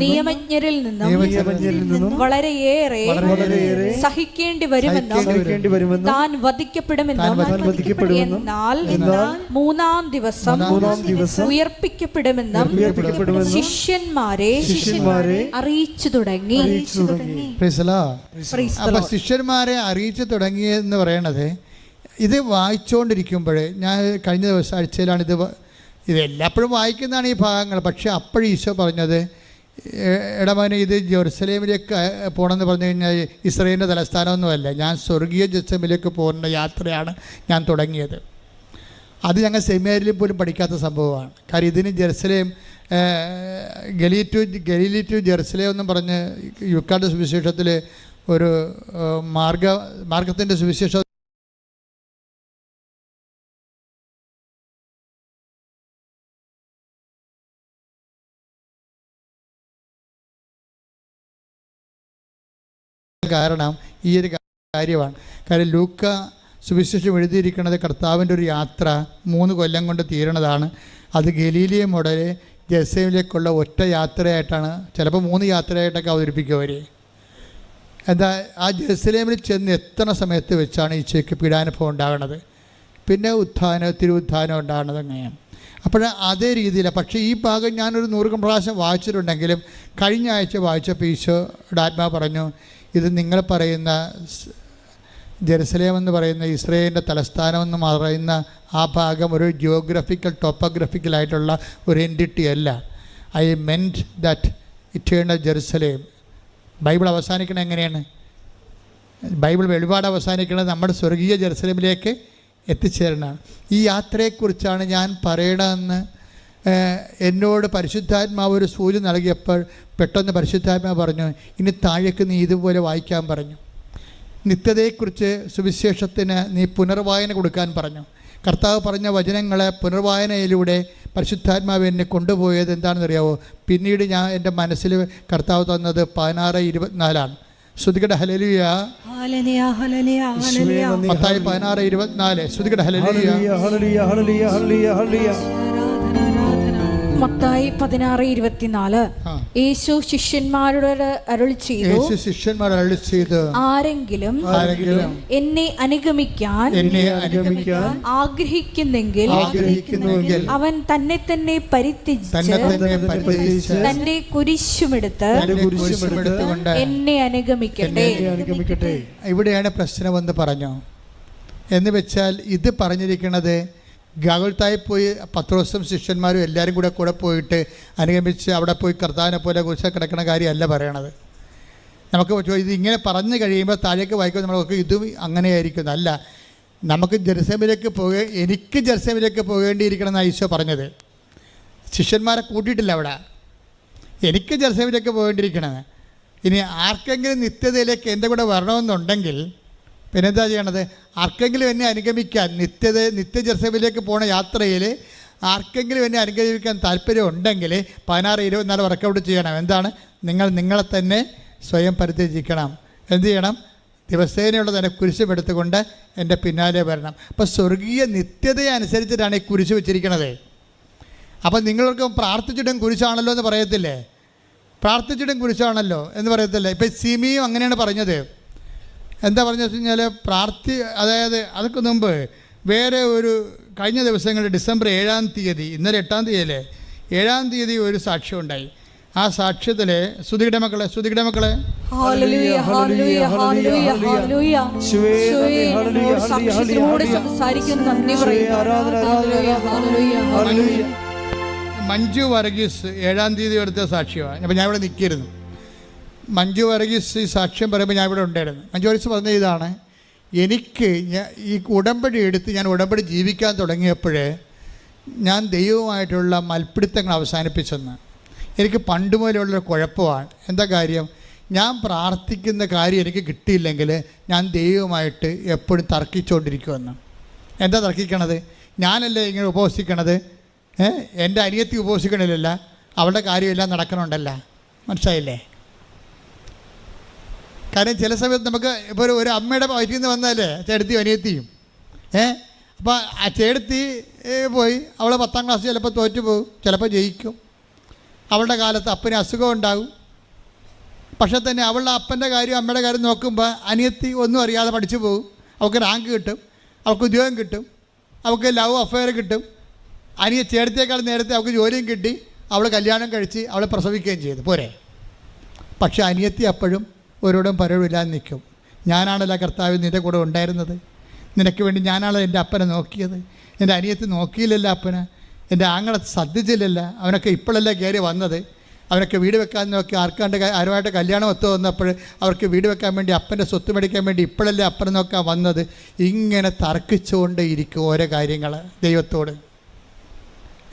C: നിയമജ്ഞരിൽ നിന്നും വളരെയേറെ സഹിക്കേണ്ടി വരുമെന്നും താൻ വധിക്കപ്പെടുമെന്നും എന്നാൽ മൂന്നാം ദിവസം ഉയർപ്പിക്കപ്പെടുമെന്നും ശിഷ്യന്മാരെ അറിയിച്ചു തുടങ്ങി.
B: അപ്പൊ ശിഷ്യന്മാരെ അറിയിച്ചു തുടങ്ങിയെന്ന് പറയണത്, ഇത് വായിച്ചുകൊണ്ടിരിക്കുമ്പോൾ ഞാൻ കഴിഞ്ഞ ദിവസം ആഴ്ചയിലാണ് ഇത് എല്ലാപ്പോഴും വായിക്കുന്നതാണ് ഈ ഭാഗങ്ങൾ. പക്ഷെ അപ്പോഴും ഈശോ പറഞ്ഞത്, ഇടമനെ ഇത് ജെറുസലേമിലേക്ക് പോകണമെന്ന് പറഞ്ഞു കഴിഞ്ഞാൽ ഇസ്രായേലിൻ്റെ തലസ്ഥാനമൊന്നുമല്ല, ഞാൻ സ്വർഗീയ ജെറുസലേമിലേക്ക് പോകുന്ന യാത്രയാണ് ഞാൻ തുടങ്ങിയത്. അത് ഞങ്ങൾ സെമിനാരിൽ പോലും പഠിക്കാത്ത സംഭവമാണ്. കാര്യം ഇതിന് ജെറുസലേം ഗലീലി ടു ജെറുസലേം എന്നും പറഞ്ഞ് യുക്കാൻ്റെ സുവിശേഷത്തിൽ ഒരു മാർഗത്തിൻ്റെ സുവിശേഷം കാരണം ഈ ഒരു കാര്യമാണ്. കാര്യം ലൂക്ക സുവിശേഷം എഴുതിയിരിക്കുന്നത് കർത്താവിൻ്റെ ഒരു യാത്ര 3 കൊല്ലം കൊണ്ട് തീരണതാണ്. അത് ഗലീലിയ മുതൽ ജെറുസലേമിലേക്കുള്ള ഒറ്റ യാത്രയായിട്ടാണ്, ചിലപ്പോൾ 3 യാത്രയായിട്ടൊക്കെ അവതരിപ്പിക്കും അവർ. എന്താ, ആ ജെറുസലേമിൽ ചെന്ന് എത്തുന്ന സമയത്ത് വെച്ചാണ് ഈശോയ്ക്ക് പീഡാനുഭവം ഉണ്ടാകുന്നത്, പിന്നെ തിരുവുത്ഥാനം ഉണ്ടാകുന്നത് അങ്ങനെയാണ്. അപ്പോൾ അതേ രീതിയിലാണ്. പക്ഷേ ഈ ഭാഗം ഞാനൊരു 100 പ്രാവശ്യം വായിച്ചിട്ടുണ്ടെങ്കിലും കഴിഞ്ഞ ആഴ്ച വായിച്ചപ്പോൾ ഈശോയുടെ ആത്മാവ് പറഞ്ഞു, ഇത് നിങ്ങൾ പറയുന്ന ജെറുസലേം എന്ന് പറയുന്ന ഇസ്രായേലിൻ്റെ തലസ്ഥാനം എന്ന് പറയുന്ന ആ ഭാഗം ഒരു ടോപ്പോഗ്രഫിക്കലായിട്ടുള്ള ഒരു എൻറ്റിറ്റി അല്ല. I meant that eternal Jerusalem. Bible അവസാനിക്കുന്നത് എങ്ങനെയാണ്? ബൈബിൾ വെളിപാട് അവസാനിക്കുന്നത് നമ്മുടെ സ്വർഗീയ ജെറുസലേമിലേക്ക് എത്തിച്ചേരണമാണ്. ഈ യാത്രയെക്കുറിച്ചാണ് ഞാൻ പറയണമെന്ന് എന്നോട് പരിശുദ്ധാത്മാവ് ഒരു സൂചന നൽകിയപ്പോൾ പെട്ടെന്ന് പരിശുദ്ധാത്മാവ് പറഞ്ഞു, ഇനി താഴേക്ക് നീ ഇതുപോലെ വായിക്കാൻ പറഞ്ഞു. നിത്യതയെക്കുറിച്ച് സുവിശേഷത്തിന് നീ പുനർവായന കൊടുക്കാൻ പറഞ്ഞു. കർത്താവ് പറഞ്ഞ വചനങ്ങളെ പുനർവായനയിലൂടെ പരിശുദ്ധാത്മാവ് എന്നെ കൊണ്ടുപോയത് എന്താണെന്ന് അറിയാവോ? പിന്നീട് ഞാൻ എൻ്റെ മനസ്സിൽ കർത്താവ് തന്നത് 16:24 ശ്രുതികട ഹല്ലേലൂയ. മത്തായി 16:24 ശ്രുതികട ഹല്ലേലൂയ.
C: മത്തായി 16:24 യേശു ശിഷ്യന്മാരോട് അരുളി ചെയ്തു, ആരെങ്കിലും എന്നെ അനുഗമിക്കാൻ ആഗ്രഹിക്കുന്നെങ്കിൽ അവൻ തന്നെ തന്നെ പരിത്യജിച്ച് തന്റെ കുരിശുമെടുത്ത് എന്നെ അനുഗമിക്കട്ടെ.
B: ഇവിടെയാണ് പ്രശ്നമെന്ന് പറഞ്ഞു. എന്ന് വെച്ചാൽ ഇത് പറഞ്ഞിരിക്കുന്നത് ഗാഗുൽത്തായി പോയി പത്രോസും ശിഷ്യന്മാരും എല്ലാവരും കൂടെ പോയിട്ട് അനുഗമിച്ച് അവിടെ പോയി കർത്താവിനെ പോലെ കുരിശിൽ കിടക്കുന്ന കാര്യമല്ല പറയണത്. നമുക്ക് ഇത് ഇങ്ങനെ പറഞ്ഞു കഴിയുമ്പോൾ താഴേക്ക് വായിക്കുമ്പോൾ നമ്മളൊക്കെ ഇതും അങ്ങനെയായിരിക്കും. അല്ല, നമുക്ക് എനിക്ക് ജെറുസലേമിലേക്ക് പോകേണ്ടിയിരിക്കണം എന്നാണ് ഈശോ പറഞ്ഞത്. ശിഷ്യന്മാരെ കൂട്ടിയിട്ടില്ല അവിടെ. എനിക്ക് ജെറുസലേമിലേക്ക് പോകേണ്ടിയിരിക്കണത്. ഇനി ആർക്കെങ്കിലും നിത്യതയിലേക്ക് എൻ്റെ കൂടെ വരണമെന്നുണ്ടെങ്കിൽ പിന്നെന്താ ചെയ്യണത്? ആർക്കെങ്കിലും എന്നെ അനുഗമിക്കാൻ നിത്യ ജെറുസലേമിലേക്ക് പോണ യാത്രയിൽ ആർക്കെങ്കിലും എന്നെ അനുഗമിക്കാൻ താല്പര്യം ഉണ്ടെങ്കിൽ 16:24 വർക്കൗട്ട് ചെയ്യണം. എന്താണ്? നിങ്ങളെ തന്നെ സ്വയം പരിത്യജിക്കണം. എന്ത് ചെയ്യണം? ദിവസേനയുള്ള തന്നെ കുരിശുമെടുത്തുകൊണ്ട് എൻ്റെ പിന്നാലെ വരണം. അപ്പോൾ സ്വർഗീയ നിത്യതയെ അനുസരിച്ചിട്ടാണ് ഈ കുരിശ് വെച്ചിരിക്കുന്നത്. അപ്പം നിങ്ങൾക്ക് പ്രാർത്ഥിച്ചിട്ടും കുരിശാണല്ലോ എന്ന് പറയത്തില്ലേ? പ്രാർത്ഥിച്ചിട്ടും കുരിശാണല്ലോ എന്ന് പറയത്തില്ലേ? ഇപ്പം സിമിയും അങ്ങനെയാണ് പറഞ്ഞത്. എന്താ പറഞ്ഞു വെച്ച് കഴിഞ്ഞാൽ അതായത് അതൊക്കെ മുമ്പ് വേറെ ഒരു കഴിഞ്ഞ ദിവസങ്ങളിൽ ഡിസംബർ 7-ാം തീയതി, ഇന്നലെ 8-ാം തീയതിയല്ലേ, 7-ാം തീയതി ഒരു സാക്ഷ്യം ഉണ്ടായി. ആ സാക്ഷ്യത്തിൽ ശ്രുതിയുടെ മക്കളെ മഞ്ജു വർഗീസ് 7-ാം തീയതി എടുത്ത സാക്ഷ്യമാണ്. അപ്പം ഞാൻ ഇവിടെ നിൽക്കിയിരുന്നു. മഞ്ജു വർഗീസ് ഈ സാക്ഷ്യം പറയുമ്പോൾ ഞാൻ ഇവിടെ ഉണ്ടായിരുന്നു. മഞ്ജു വർഗീസ് പറഞ്ഞ ഇതാണ്: എനിക്ക് ഈ ഉടമ്പടി എടുത്ത് ഞാൻ ഉടമ്പടി ജീവിക്കാൻ തുടങ്ങിയപ്പോൾ ഞാൻ ദൈവവുമായിട്ടുള്ള മൽപ്പിടുത്തങ്ങൾ അവസാനിപ്പിച്ചെന്ന്. എനിക്ക് പണ്ട് മുതലുള്ളൊരു കുഴപ്പമാണ്. എന്താ കാര്യം? ഞാൻ പ്രാർത്ഥിക്കുന്ന കാര്യം എനിക്ക് കിട്ടിയില്ലെങ്കിൽ ഞാൻ ദൈവവുമായിട്ട് എപ്പോഴും തർക്കിച്ചുകൊണ്ടിരിക്കുമെന്ന്. എന്താ തർക്കിക്കണത്? ഞാനല്ലേ ഇങ്ങനെ ഉപവസിക്കണത്, എൻ്റെ അനിയത്തി ഉപവസിക്കണില്ലല്ല, അവളുടെ കാര്യമെല്ലാം നടക്കണുണ്ടല്ല. മനസ്സിലായില്ലേ? കാര്യം ചില സമയത്ത് നമുക്ക് ഇപ്പോൾ ഒരു അമ്മയുടെ വയറ്റിൽ നിന്ന് വന്നാലേ ചേട്ടത്തിയും അനിയത്തിയും അപ്പോൾ ആ ചേട്ടത്തി പോയി അവൾ 10-ാം ക്ലാസ് ചിലപ്പോൾ തോറ്റു പോകും, ചിലപ്പോൾ ജയിക്കും. അവളുടെ കാലത്ത് അപ്പന് അസുഖം ഉണ്ടാകും. പക്ഷേ തന്നെ അവളുടെ അപ്പൻ്റെ കാര്യം അമ്മയുടെ കാര്യം നോക്കുമ്പോൾ അനിയത്തി ഒന്നും അറിയാതെ പഠിച്ചു പോകും. അവൾക്ക് റാങ്ക് കിട്ടും, അവൾക്ക് ഉദ്യോഗം കിട്ടും, അവൾക്ക് ലവ് അഫെയർ കിട്ടും. ചേട്ടത്തിയേക്കാൾ നേരത്തെ അവൾക്ക് ജോലിയും കിട്ടി, അവൾ കല്യാണം കഴിച്ച് അവളെ പ്രസവിക്കുകയും ചെയ്തു. പോരെ? പക്ഷേ അനിയത്തി അപ്പോഴും ഒരോടും പരവില്ലാതെ നിൽക്കും. ഞാനാണല്ലോ കർത്താവ് നിൻ്റെ കൂടെ ഉണ്ടായിരുന്നത്, നിനക്ക് വേണ്ടി ഞാനാണല്ലോ എൻ്റെ അപ്പനെ നോക്കിയത്. എൻ്റെ അനിയത്തി നോക്കിയില്ലല്ലോ അപ്പനെ, എൻ്റെ ആങ്ങളെ ശ്രദ്ധിച്ചില്ലല്ലോ, അവനൊക്കെ ഇപ്പോഴല്ലേ കയറി വന്നത്. അവനൊക്കെ വീട് വെക്കാൻ നോക്കി ആരുമായിട്ട് കല്യാണം ഒത്തു വന്നപ്പോൾ അവർക്ക് വീട് വെക്കാൻ വേണ്ടി അപ്പൻ്റെ സ്വത്ത് മേടിക്കാൻ വേണ്ടി ഇപ്പോഴല്ലേ അപ്പനെ നോക്കാൻ വന്നത്. ഇങ്ങനെ തർക്കിച്ചുകൊണ്ട് ഇരിക്കും ഓരോ കാര്യങ്ങൾ ദൈവത്തോട്.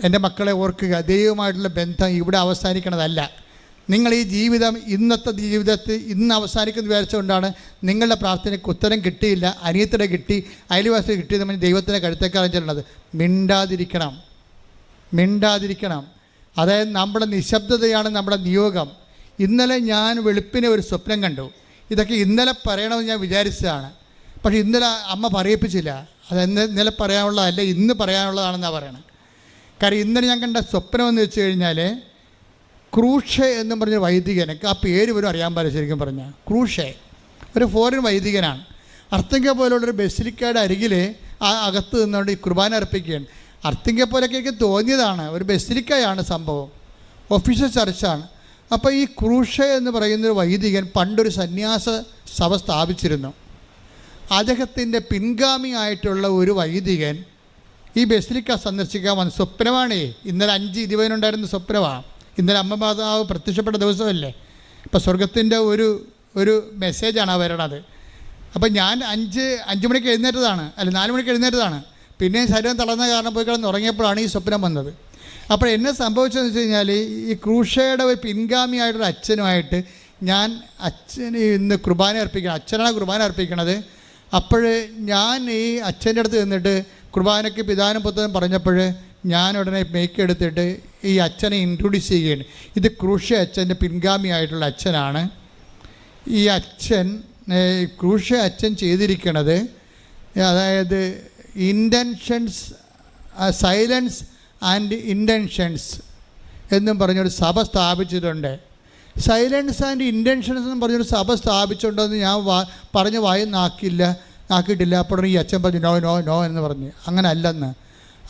B: എൻ്റെ മക്കളെ ഓർക്കുക, ദൈവവുമായിട്ടുള്ള ബന്ധം ഇവിടെ അവസാനിക്കണതല്ല. നിങ്ങൾ ഈ ജീവിതം ഇന്നത്തെ ജീവിതത്തിൽ ഇന്ന് അവസാനിക്കുന്ന വിചാരിച്ചുകൊണ്ടാണ് നിങ്ങളുടെ പ്രാർത്ഥനയ്ക്ക് ഉത്തരം കിട്ടിയില്ല, അനിയത്തിടെ കിട്ടി, അയൽവാസിയെ കിട്ടി, നമ്മൾ ദൈവത്തിൻ്റെ കഴുത്തേക്കാളും ചെല്ലുന്നത്. മിണ്ടാതിരിക്കണം. അതായത് നമ്മുടെ നിശബ്ദതയാണ് നമ്മുടെ നിയോഗം. ഇന്നലെ ഞാൻ വെളുപ്പിനെ ഒരു സ്വപ്നം കണ്ടു. ഇതൊക്കെ ഇന്നലെ പറയണമെന്ന് ഞാൻ വിചാരിച്ചതാണ്. പക്ഷേ ഇന്നലെ അമ്മ പറയിപ്പിച്ചില്ല. അത് ഇന്നലെ പറയാനുള്ളതല്ല, ഇന്ന് പറയാനുള്ളതാണെന്നാണ് പറയണത്. കാര്യം ഇന്നലെ ഞാൻ കണ്ട സ്വപ്നമെന്ന് വെച്ച് കഴിഞ്ഞാൽ ക്രൂഷെ എന്നും പറഞ്ഞ വൈദികൻ, എനിക്ക് ആ പേര് പോലും അറിയാൻ പാടില്ല ശരിക്കും പറഞ്ഞാൽ. ക്രൂഷെ ഒരു ഫോറിൻ വൈദികനാണ്. അർത്തിങ്ക പോലുള്ളൊരു ബസിലിക്കയുടെ അരികിൽ ആ അകത്ത് നിന്നുകൊണ്ട് ഈ കുർബാന അർപ്പിക്കുകയാണ്. അർത്തിങ്ക പോലൊക്കെ എനിക്ക് തോന്നിയതാണ്, ഒരു ബസിലിക്കയാണ് സംഭവം, ഒഫീഷ്യൽ ചർച്ചാണ്. അപ്പോൾ ഈ ക്രൂഷെ എന്ന് പറയുന്നൊരു വൈദികൻ പണ്ടൊരു സന്യാസ സഭ സ്ഥാപിച്ചിരുന്നു. അദ്ദേഹത്തിൻ്റെ പിൻഗാമിയായിട്ടുള്ള ഒരു വൈദികൻ ഈ ബസിലിക്ക സന്ദർശിക്കാൻ വന്ന സ്വപ്നമാണേ. ഇന്നലെ 5:20 സ്വപ്നമാണ്. ഇന്നലെ അമ്മ മാതാവ് പ്രത്യക്ഷപ്പെട്ട ദിവസമല്ലേ. ഇപ്പോൾ സ്വർഗത്തിൻ്റെ ഒരു മെസ്സേജാണ് ആ വരണത്. അപ്പം ഞാൻ 5 മണിക്ക് എഴുന്നേറ്റതാണ്, 4 മണിക്ക് എഴുന്നേറ്റതാണ്. പിന്നെയും ശരീരം തളർന്ന കാരണം പോയി കിടന്ന് ഉറങ്ങിയപ്പോഴാണ് ഈ സ്വപ്നം വന്നത്. അപ്പോൾ എന്നെ സംഭവിച്ചതെന്ന് വെച്ച് കഴിഞ്ഞാൽ ഈ ക്രൂഷയുടെ ഒരു പിൻഗാമിയായിട്ടൊരു അച്ഛനുമായിട്ട് ഞാൻ അച്ഛന് ഇന്ന് കുർബാന അർപ്പിക്കണം, അച്ഛനാണ് കുർബാന അർപ്പിക്കണത്. അപ്പോൾ ഞാൻ ഈ അച്ഛൻ്റെ അടുത്ത് നിന്നിട്ട് കുർബാനയ്ക്ക് പിതാനും പുത്രനും പറഞ്ഞപ്പോൾ ഞാൻ ഉടനെ മേക്ക് എടുത്തിട്ട് ഈ അച്ഛനെ ഇൻട്രൊഡ്യൂസ് ചെയ്യുകയാണ്. ഇത് ക്രൂഷ്യ അച്ഛൻ്റെ പിൻഗാമിയായിട്ടുള്ള അച്ഛനാണ്. ഈ അച്ഛൻ ക്രൂഷ്യ അച്ഛൻ ചെയ്തിരിക്കുന്നത്, അതായത് ഇൻറ്റൻഷൻസ്, സൈലൻസ് ആൻഡ് ഇൻറ്റൻഷൻസ് എന്നും പറഞ്ഞൊരു സഭ സ്ഥാപിച്ചിട്ടുണ്ട്. സൈലൻസ് ആൻഡ് ഇൻറ്റൻഷൻസ് എന്നും പറഞ്ഞൊരു സഭ സ്ഥാപിച്ചിട്ടുണ്ടെന്ന് ഞാൻ പറഞ്ഞ് നാക്കിയിട്ടില്ല. അപ്പോൾ ഈ അച്ഛൻ പറഞ്ഞു നോ നോ നോ എന്ന് പറഞ്ഞു. അങ്ങനെ അല്ലെന്ന്.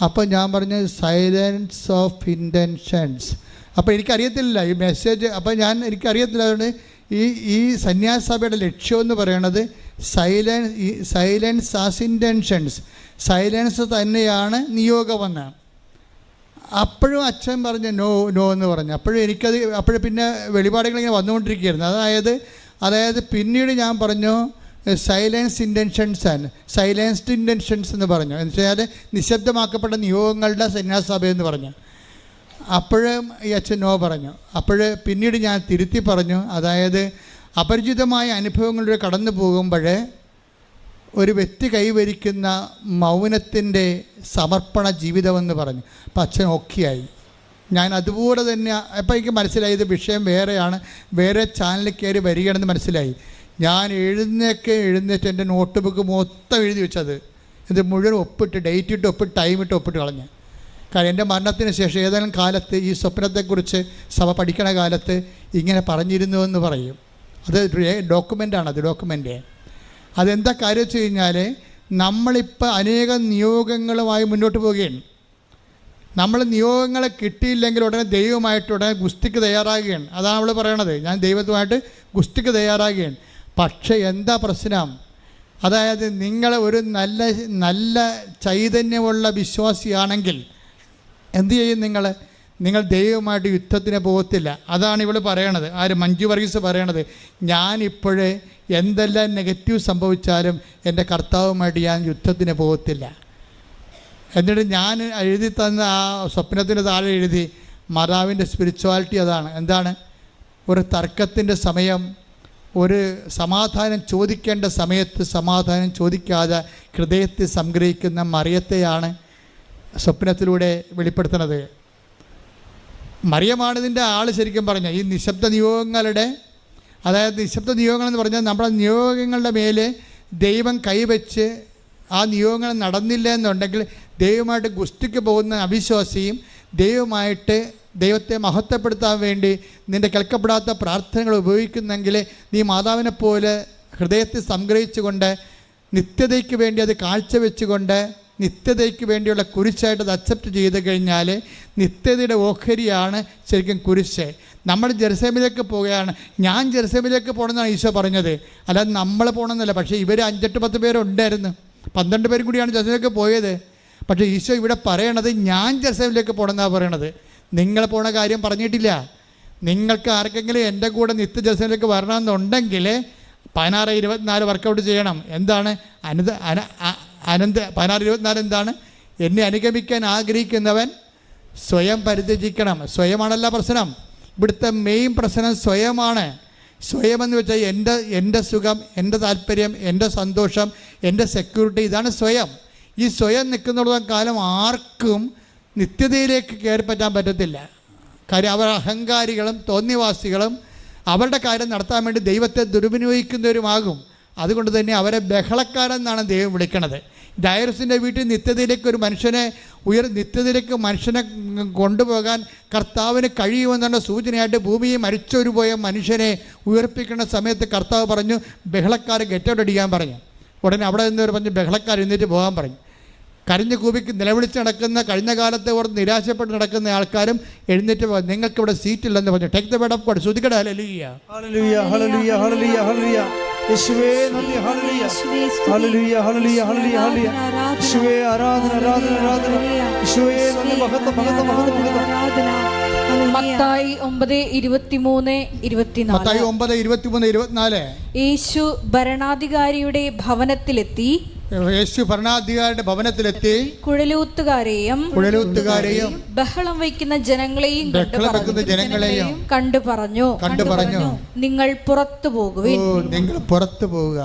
B: അപ്പോൾ ഞാൻ പറഞ്ഞു സൈലൻസ് ഓഫ് ഇൻറ്റൻഷൻസ്. അപ്പോൾ എനിക്കറിയത്തില്ല ഈ മെസ്സേജ്, അപ്പോൾ എനിക്കറിയത്തില്ല. അതുകൊണ്ട് ഈ സന്യാസ സഭയുടെ ലക്ഷ്യം എന്ന് പറയുന്നത് സൈലൻസ് ആസ് ഇൻറ്റൻഷൻസ്, സൈലൻസ് തന്നെയാണ് നിയോഗമെന്ന്. അപ്പോഴും അച്ഛൻ പറഞ്ഞു നോ നോ എന്ന് പറഞ്ഞു. അപ്പോഴും പിന്നെ വെളിപാടുകളിങ്ങനെ വന്നുകൊണ്ടിരിക്കുകയായിരുന്നു. അതായത് പിന്നീട് ഞാൻ പറഞ്ഞു സൈലൻസ്ഡ് ഇൻറ്റൻഷൻസ് എന്ന് പറഞ്ഞു. എന്ന് വെച്ചാൽ നിശബ്ദമാക്കപ്പെട്ട നിയോഗങ്ങളുടെ സന്യാസ എന്ന് പറഞ്ഞു. അപ്പോഴും ഈ അച്ഛൻ നോ പറഞ്ഞു. പിന്നീട് ഞാൻ തിരുത്തി പറഞ്ഞു, അതായത് അപരിചിതമായ അനുഭവങ്ങളിലൂടെ കടന്നു പോകുമ്പോൾ ഒരു വ്യക്തി കൈവരിക്കുന്ന മൗനത്തിൻ്റെ സമർപ്പണ ജീവിതമെന്ന് പറഞ്ഞു. അപ്പം അച്ഛൻ ഓക്കെയായി. ഞാൻ അതുപോലെ തന്നെ അപ്പം എനിക്ക് മനസ്സിലായി ഇത് വിഷയം വേറെയാണ്, വേറെ ചാനലിൽ കയറി വരികയാണെന്ന് മനസ്സിലായി. ഞാൻ എഴുന്നേറ്റ് എൻ്റെ നോട്ട് ബുക്ക് മൊത്തം എഴുതി വെച്ചത്, ഇത് മുഴുവൻ ഒപ്പിട്ട്, ഡേറ്റ് ഇട്ട് ഒപ്പിട്ട്, ടൈം ഇട്ട് ഒപ്പിട്ട് കളഞ്ഞ്. കാരണം എൻ്റെ മരണത്തിന് ശേഷം ഏതെങ്കിലും കാലത്ത് ഈ സ്വപ്നത്തെക്കുറിച്ച് സഭ പഠിക്കണ കാലത്ത് ഇങ്ങനെ പറഞ്ഞിരുന്നു എന്ന് പറയും. അത് ഡോക്യുമെൻ്റാണ്, അത് ഡോക്യുമെൻ്റ്. അതെന്താ കാര്യം വെച്ച് കഴിഞ്ഞാൽ, നമ്മളിപ്പോൾ അനേകം നിയോഗങ്ങളുമായി മുന്നോട്ട് പോവുകയാണ്. നമ്മൾ നിയോഗങ്ങളെ കിട്ടിയില്ലെങ്കിൽ ഉടനെ ദൈവമായിട്ട് ഉടനെ ഗുസ്തിക്ക് തയ്യാറാകുകയാണ്. അതാണ് അവൾ പറയണത്, ഞാൻ ദൈവത്തുമായിട്ട് ഗുസ്തിക്ക് തയ്യാറാകുകയാണ്. പക്ഷേ എന്താ പ്രശ്നം? അതായത് നിങ്ങൾ ഒരു നല്ല ചൈതന്യമുള്ള വിശ്വാസിയാണെങ്കിൽ എന്തു ചെയ്യും? നിങ്ങൾ ദൈവമായിട്ട് യുദ്ധത്തിന് പോകത്തില്ല. അതാണ് ഇവൾ പറയണത്. മഞ്ജു വർഗീസ് പറയണത്, ഞാനിപ്പോഴേ എന്തെല്ലാം നെഗറ്റീവ് സംഭവിച്ചാലും എൻ്റെ കർത്താവുമായിട്ട് ഞാൻ യുദ്ധത്തിന് പോകത്തില്ല. എന്നിട്ട് ഞാൻ എഴുതി തന്ന ആ സ്വപ്നത്തിന് താഴെ എഴുതി, മാതാവിൻ്റെ സ്പിരിച്വാലിറ്റി അതാണ്. എന്താണ്? ഒരു തർക്കത്തിൻ്റെ സമയം, ഒരു സമാധാനം ചോദിക്കേണ്ട സമയത്ത് സമാധാനം ചോദിക്കാതെ ഹൃദയത്തെ സംഗ്രഹിക്കുന്ന മറിയത്തെയാണ് സ്വപ്നത്തിലൂടെ വെളിപ്പെടുത്തുന്നത്. മറിയമാണ് ഇതിൻ്റെ ആൾ. ശരിക്കും പറഞ്ഞാൽ ഈ നിശബ്ദ നിയോഗങ്ങളുടെ, അതായത് നിശബ്ദ നിയോഗങ്ങളെന്ന് പറഞ്ഞാൽ നമ്മുടെ നിയോഗങ്ങളുടെ മേലെ ദൈവം കൈവച്ച് ആ നിയോഗങ്ങൾ നടന്നില്ല എന്നുണ്ടെങ്കിൽ ദൈവമായിട്ട് ഗുസ്തിക്ക് പോകുന്ന അവിശ്വാസിയും ദൈവത്തെ മഹത്വപ്പെടുത്താൻ വേണ്ടി നിൻ്റെ കേൾക്കപ്പെടാത്ത പ്രാർത്ഥനകൾ ഉപയോഗിക്കുന്നെങ്കിൽ നീ മാതാവിനെ പോലെ ഹൃദയത്തെ സംഗ്രഹിച്ചുകൊണ്ട് നിത്യതയ്ക്ക് വേണ്ടി അത് കാഴ്ചവെച്ചുകൊണ്ട് നിത്യതയ്ക്ക് വേണ്ടിയുള്ള കുരിശായിട്ട് അത് അക്സെപ്റ്റ് ചെയ്ത് കഴിഞ്ഞാൽ നിത്യതയുടെ ഓഹരിയാണ് ശരിക്കും കുരിശ്. നമ്മൾ ജെറുസലേമിലേക്ക് പോവുകയാണ്. ഞാൻ ജെറുസലേമിലേക്ക് പോകണമെന്നാണ് ഈശോ പറഞ്ഞത്, അല്ലാതെ നമ്മൾ പോകണമെന്നല്ല. പക്ഷേ ഇവർ 5-10 പേരുണ്ടായിരുന്നു, 12 പേരും കൂടിയാണ് ജെറുസലേമിലേക്ക് പോയത്. പക്ഷേ ഈശോ ഇവിടെ പറയണത് ഞാൻ ജെറുസലേമിലേക്ക് പോകണമെന്നാണ് പറയണത്. നിങ്ങൾ പോണ കാര്യം പറഞ്ഞിട്ടില്ല. നിങ്ങൾക്ക് ആർക്കെങ്കിലും എൻ്റെ കൂടെ നിത്യ ജെറുസലേമിലേക്ക് വരണമെന്നുണ്ടെങ്കിൽ 16-24 വർക്കൗട്ട് ചെയ്യണം. എന്താണ് 16-24 എന്താണ്? എന്നെ അനുഗമിക്കാൻ ആഗ്രഹിക്കുന്നവൻ സ്വയം പരിത്യജിക്കണം. സ്വയമാണല്ല പ്രശ്നം. ഇവിടുത്തെ മെയിൻ പ്രശ്നം സ്വയമാണ്. സ്വയമെന്ന് വെച്ചാൽ എൻ്റെ സുഖം, എൻ്റെ താല്പര്യം, എൻ്റെ സന്തോഷം, എൻ്റെ സെക്യൂരിറ്റി, ഇതാണ് സ്വയം. ഈ സ്വയം നിൽക്കുന്നിടത്തോളം കാലം ആർക്കും നിത്യതയിലേക്ക് കയറി പറ്റാൻ പറ്റത്തില്ല. കാര്യം അവർ അഹങ്കാരികളും തോന്നിവാസികളും അവരുടെ കാര്യം നടത്താൻ വേണ്ടി ദൈവത്തെ ദുർവിനിയോഗിക്കുന്നവരുമാകും. അതുകൊണ്ട് തന്നെ അവരെ ബഹളക്കാരെന്നാണ് ദൈവം വിളിക്കണത്. ഡയറസിൻ്റെ വീട്ടിൽ നിത്യതയിലേക്ക് ഒരു നിത്യതയിലേക്ക് മനുഷ്യനെ കൊണ്ടുപോകാൻ കർത്താവിന് കഴിയുമെന്നുള്ള സൂചനയായിട്ട് ഭൂമിയെ മരിച്ചൊരു പോയ മനുഷ്യനെ ഉയർപ്പിക്കുന്ന സമയത്ത് കർത്താവ് പറഞ്ഞു ബഹളക്കാരെ ഗെറ്റൗട്ട് അടിക്കാൻ പറഞ്ഞു. ഉടനെ അവിടെ നിന്ന് പറഞ്ഞു ബഹളക്കാർ എഴുന്നേറ്റ് പോകാൻ പറഞ്ഞു. കരഞ്ഞു കൂപിക്ക് നിലവിളിച്ച് നടക്കുന്ന, കഴിഞ്ഞ കാലത്തെ ഓർത്ത് നിരാശപ്പെട്ട് നടക്കുന്ന ആൾക്കാരും എഴുന്നേറ്റ് പോകാൻ, നിങ്ങൾക്ക് ഇവിടെ സീറ്റില്ലെന്ന് പറഞ്ഞു. Take the word of God. ശ്രുതിക്കട്ടെ ഹല്ലേലൂയ
A: ഹല്ലേലൂയ ഹല്ലേലൂയ ഹല്ലേലൂയ ഹല്ലേലൂയ. യേശുവേ നന്ദി. ഹല്ലേലൂയ ഹല്ലേലൂയ ഹല്ലേലൂയ ഹല്ലേലൂയ ഹല്ലേലൂയ. യേശുവേ ആരാധന ആരാധന ആരാധന. യേശുവേ നന്ദി. മഹത്വം മഹത്വം മഹത്വം മഹത്വം.
C: മത്തായി 9:23-24.
B: മത്തായി 9:23-24.
C: യേശു ഭരണാധികാരിയുടെ ഭവനത്തിലെത്തി കുഴലൂത്തുകാരെയും ബഹളം വയ്ക്കുന്ന ജനങ്ങളെയും കണ്ടു പറഞ്ഞു, നിങ്ങൾ പുറത്തു പോകുവിൻ.
B: നിങ്ങൾ പുറത്തു പോവുക.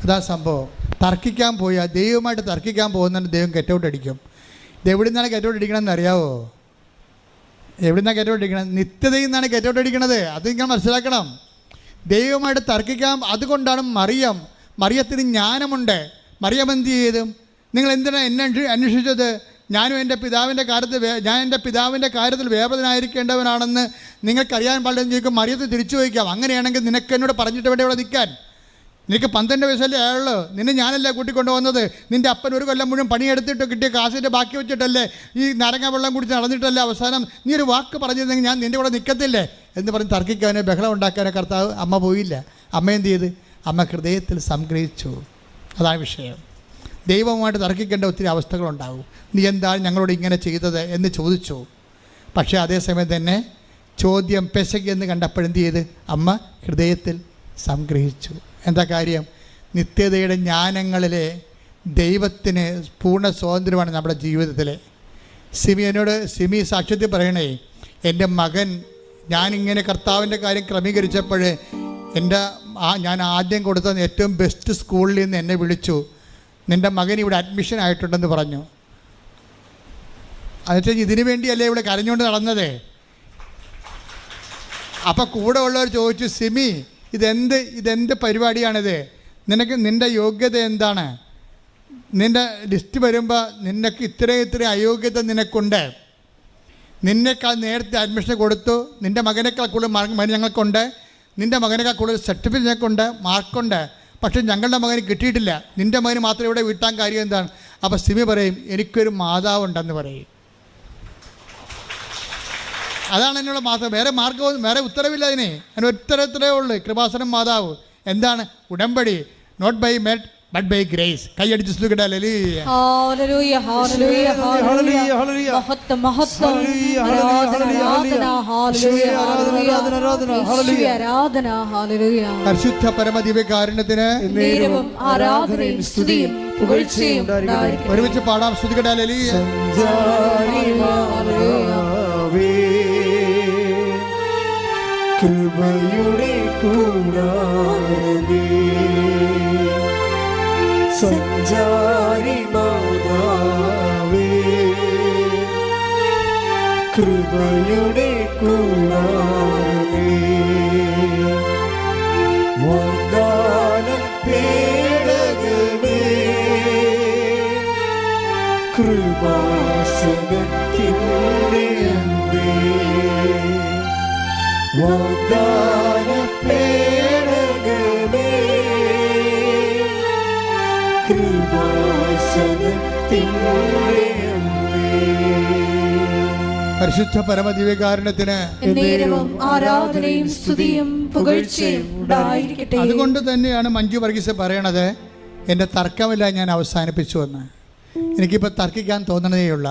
B: അതാ സംഭവം. ദൈവമായിട്ട് തർക്കിക്കാൻ പോകുന്നതിന് ദൈവം ഗെറ്റൗട്ട് അടിക്കും. ഇത് എവിടെ നിന്നാണ് കയറ്റോട്ടിരിക്കണമെന്ന് അറിയാവോ? എവിടെ നിന്നാണ് കയറ്റോട്ടിരിക്കണം? നിത്യതയിൽ നിന്നാണ് കയറ്റോട്ടിരിക്കണത്. അത് നിങ്ങൾ മനസ്സിലാക്കണം. ദൈവമായിട്ട് തർക്കിക്കാം. അതുകൊണ്ടാണ് മറിയത്തിന് ജ്ഞാനമുണ്ട്. മറിയം എന്ത് ചെയ്തു? നിങ്ങൾ എന്തിനാണ് എന്നെ അന്വേഷിച്ചത്? ഞാൻ എൻ്റെ പിതാവിൻ്റെ കാര്യത്തിൽ വ്യാപൃതനായിരിക്കേണ്ടവനാണെന്ന് നിങ്ങൾക്കറിയാൻ പാടില്ലെന്ന് ചോദിക്കും. മറിയത്ത് തിരിച്ചു ചോദിക്കാം, അങ്ങനെയാണെങ്കിൽ നിനക്ക് എന്നോട് പറഞ്ഞിട്ട് വേണ്ട ഇവിടെ നിൽക്കാൻ? നിനക്ക് 12 വയസ്സല്ലേ ആയുള്ളൂ. നിന്നെ ഞാനല്ല കൂട്ടിക്കൊണ്ടു വന്നത്. നിൻ്റെ അപ്പൻ 1 കൊല്ലം മുഴുവൻ പണിയെടുത്തിട്ട് കിട്ടിയ കാശിൻ്റെ ബാക്കി വെച്ചിട്ടല്ലേ, ഈ നാരങ്ങ വെള്ളം കുടിച്ച് നടന്നിട്ടല്ലേ അവസാനം നീ ഒരു വാക്ക് പറഞ്ഞിരുന്നെങ്കിൽ ഞാൻ നിൻ്റെ കൂടെ നിൽക്കത്തില്ലേ എന്ന് പറഞ്ഞ് തർക്കിക്കാനോ ബഹളം ഉണ്ടാക്കാനോ അമ്മ പോയില്ല. അമ്മ എന്ത് ചെയ്ത്? അമ്മ ഹൃദയത്തിൽ സംഗ്രഹിച്ചു. അതാണ് വിഷയം. ദൈവവുമായിട്ട് തർക്കിക്കേണ്ട ഒത്തിരി അവസ്ഥകളുണ്ടാകും. നീ എന്താണ് ഞങ്ങളോട് ഇങ്ങനെ ചെയ്തത് എന്ന് ചോദിച്ചു. പക്ഷേ അതേസമയം തന്നെ ചോദ്യം പെശകെന്ന് കണ്ടപ്പോഴെന്ത് ചെയ്ത്? അമ്മ ഹൃദയത്തിൽ സംഗ്രഹിച്ചു. എന്താ കാര്യം? നിത്യതയുടെ ജ്ഞാനങ്ങളിലെ ദൈവത്തിന് പൂർണ്ണ സ്വാതന്ത്ര്യമാണ് നമ്മുടെ ജീവിതത്തിൽ. സിമി സാക്ഷ്യത്തിൽ പറയണേ, എൻ്റെ മകൻ ഞാനിങ്ങനെ കർത്താവിൻ്റെ കാര്യം ക്രമീകരിച്ചപ്പോൾ ഞാൻ ആദ്യം കൊടുത്ത ഏറ്റവും ബെസ്റ്റ് സ്കൂളിൽ നിന്ന് എന്നെ വിളിച്ചു. നിൻ്റെ മകൻ ഇവിടെ അഡ്മിഷൻ ആയിട്ടുണ്ടെന്ന് പറഞ്ഞു. എന്നുവെച്ചാൽ ഇതിനു വേണ്ടിയല്ലേ ഇവിടെ കരഞ്ഞുകൊണ്ട് നടന്നത്. അപ്പം കൂടെ ഉള്ളവർ ചോദിച്ചു, സിമി ഇതെന്ത് പരിപാടിയാണിത്? നിൻ്റെ യോഗ്യത എന്താണ്? നിൻ്റെ ലിസ്റ്റ് വരുമ്പോൾ നിനക്ക് ഇത്രയും അയോഗ്യത നിനക്കുണ്ട്. നിന്നേക്കാൾ നേരത്തെ അഡ്മിഷൻ കൊടുത്തു. നിൻ്റെ മകനേക്കാൾ കൂടുതൽ ഞങ്ങൾക്കുണ്ട്. നിൻ്റെ മകനേക്കാൾ കൂടുതൽ സർട്ടിഫിക്കറ്റ് ഞങ്ങൾക്കുണ്ട്, മാർക്കുണ്ട്. പക്ഷേ ഞങ്ങളുടെ മകന് കിട്ടിയിട്ടില്ല. നിൻ്റെ മകന് മാത്രം ഇവിടെ വീട്ടാൻ കാര്യം എന്താണ്? അപ്പോൾ സിമി പറയും, എനിക്കൊരു മാതാവുണ്ടെന്ന് പറയും. അതാണ് എന്നോട് മാത്രം. വേറെ മാർഗവും വേറെ ഉത്തരവില്ല അതിന്. അതിന് ഉത്തരത്തിലേ ഉള്ളൂ, കൃപാസനം മാതാവ്. എന്താണ്? ഉടമ്പടി. Not by merit but by grace. കൈയടിച്ച് സ്തുതിക്കട്ടെ. ഹല്ലേലൂയ
C: ഹല്ലേലൂയ ഹല്ലേലൂയ ഹല്ലേലൂയ മഹത്വം മഹത്വം ആരാധന ഹല്ലേലൂയ ഹല്ലേലൂയ ആരാധന ഹല്ലേലൂയ.
B: പരിശുദ്ധ പരമദിവ്യകാരുണ്യത്തിന്
C: നേരവും ആരാധനയും സ്തുതിയും പുകഴ്ചയും ഉണ്ടായിരിക്കട്ടെ.
B: ഒരുമിച്ച് പാടാം. സ്തുതിക്കട്ടെ. ഹല്ലേലൂയ
A: കൃപയുടെ കൂടാരമേ, സഞ്ചാരി മാതാവേ, കൃപയുടെ കൂടാരമേ, വാഗ്ദാന പേടകമേ, കൃപാസനത്തിൻ്റെ അമ്പേ, വാഗ്ദാന പേടകമേ, കൃപാസനത്തിൻ്റെ അമ്പേ.
B: പരിശുദ്ധ പരമദിവ്യകാരുണ്യത്തിന്
C: ആരാധനയും സ്തുതിയും പുകഴ്ചയും ഉണ്ടായിരിക്കട്ടെ.
B: അതുകൊണ്ട് തന്നെയാണ് മഞ്ജു വർഗീസ് പറയണത്, എൻ്റെ തർക്കമില്ല, ഞാൻ അവസാനിപ്പിച്ചു എന്ന്. എനിക്കിപ്പോൾ തർക്കിക്കാൻ തോന്നണേയില്ല.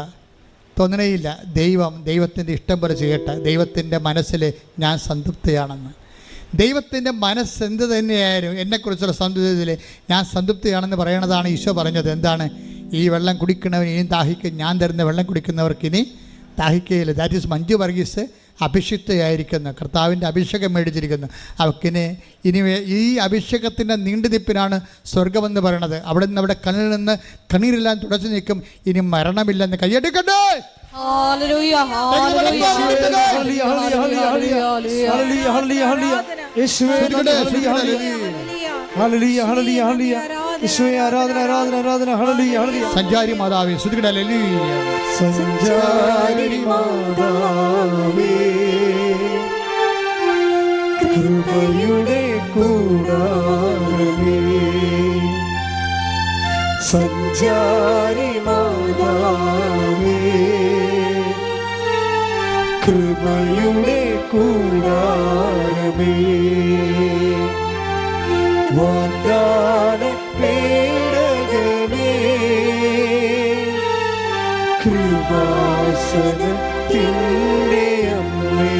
B: ദൈവത്തിൻ്റെ ഇഷ്ടം പോലെ ചെയ്യട്ടെ. ദൈവത്തിൻ്റെ മനസ്സിൽ ഞാൻ സംതൃപ്തിയാണെന്ന്. ദൈവത്തിൻ്റെ മനസ്സെന്ത് തന്നെയായാലും എന്നെക്കുറിച്ചുള്ള സംതൃപ്തിയിൽ ഞാൻ സംതൃപ്തിയാണെന്ന് പറയണതാണ് ഈശോ പറഞ്ഞത്. എന്താണ്? ഈ വെള്ളം കുടിക്കുന്നവൻ ഇനിയും ദാഹിക്കും, ഞാൻ തരുന്ന വെള്ളം കുടിക്കുന്നവർക്ക് ഇനി ദാഹിക്കുകയില്ല. ദാറ്റ് ഈസ് മഞ്ജു വർഗീസ് അഭിഷിക്തയായിരിക്കുന്നു, കർത്താവിൻ്റെ അഭിഷേകം മേടിച്ചിരിക്കുന്നു. അവക്കിന് ഇനി ഈ അഭിഷേകത്തിൻ്റെ നീണ്ടുനിൽപ്പിനാണ് സ്വർഗമെന്ന് പറയണത്. അവിടെ നിന്ന് അവിടെ കണ്ണിൽ നിന്ന് കണ്ണീരെല്ലാം തുടച്ചു നിൽക്കും. ഇനി മരണമില്ലെന്ന് കൈയ്യടിക്കട്ടെ. സഞ്ചാരി മാതാവേ സ്തുതിക്കട്ടെ.
A: സഞ്ചാരി മാതാവേ, കൃപയുടെ കൂടാരമേ, സഞ്ചാരി മാതാവേ, കൃപയുടെ കൂടാരമേ, വാഗ്ദാന പേടകമേ, കൃപാസനത്തിൻ്റെ അമ്മേ,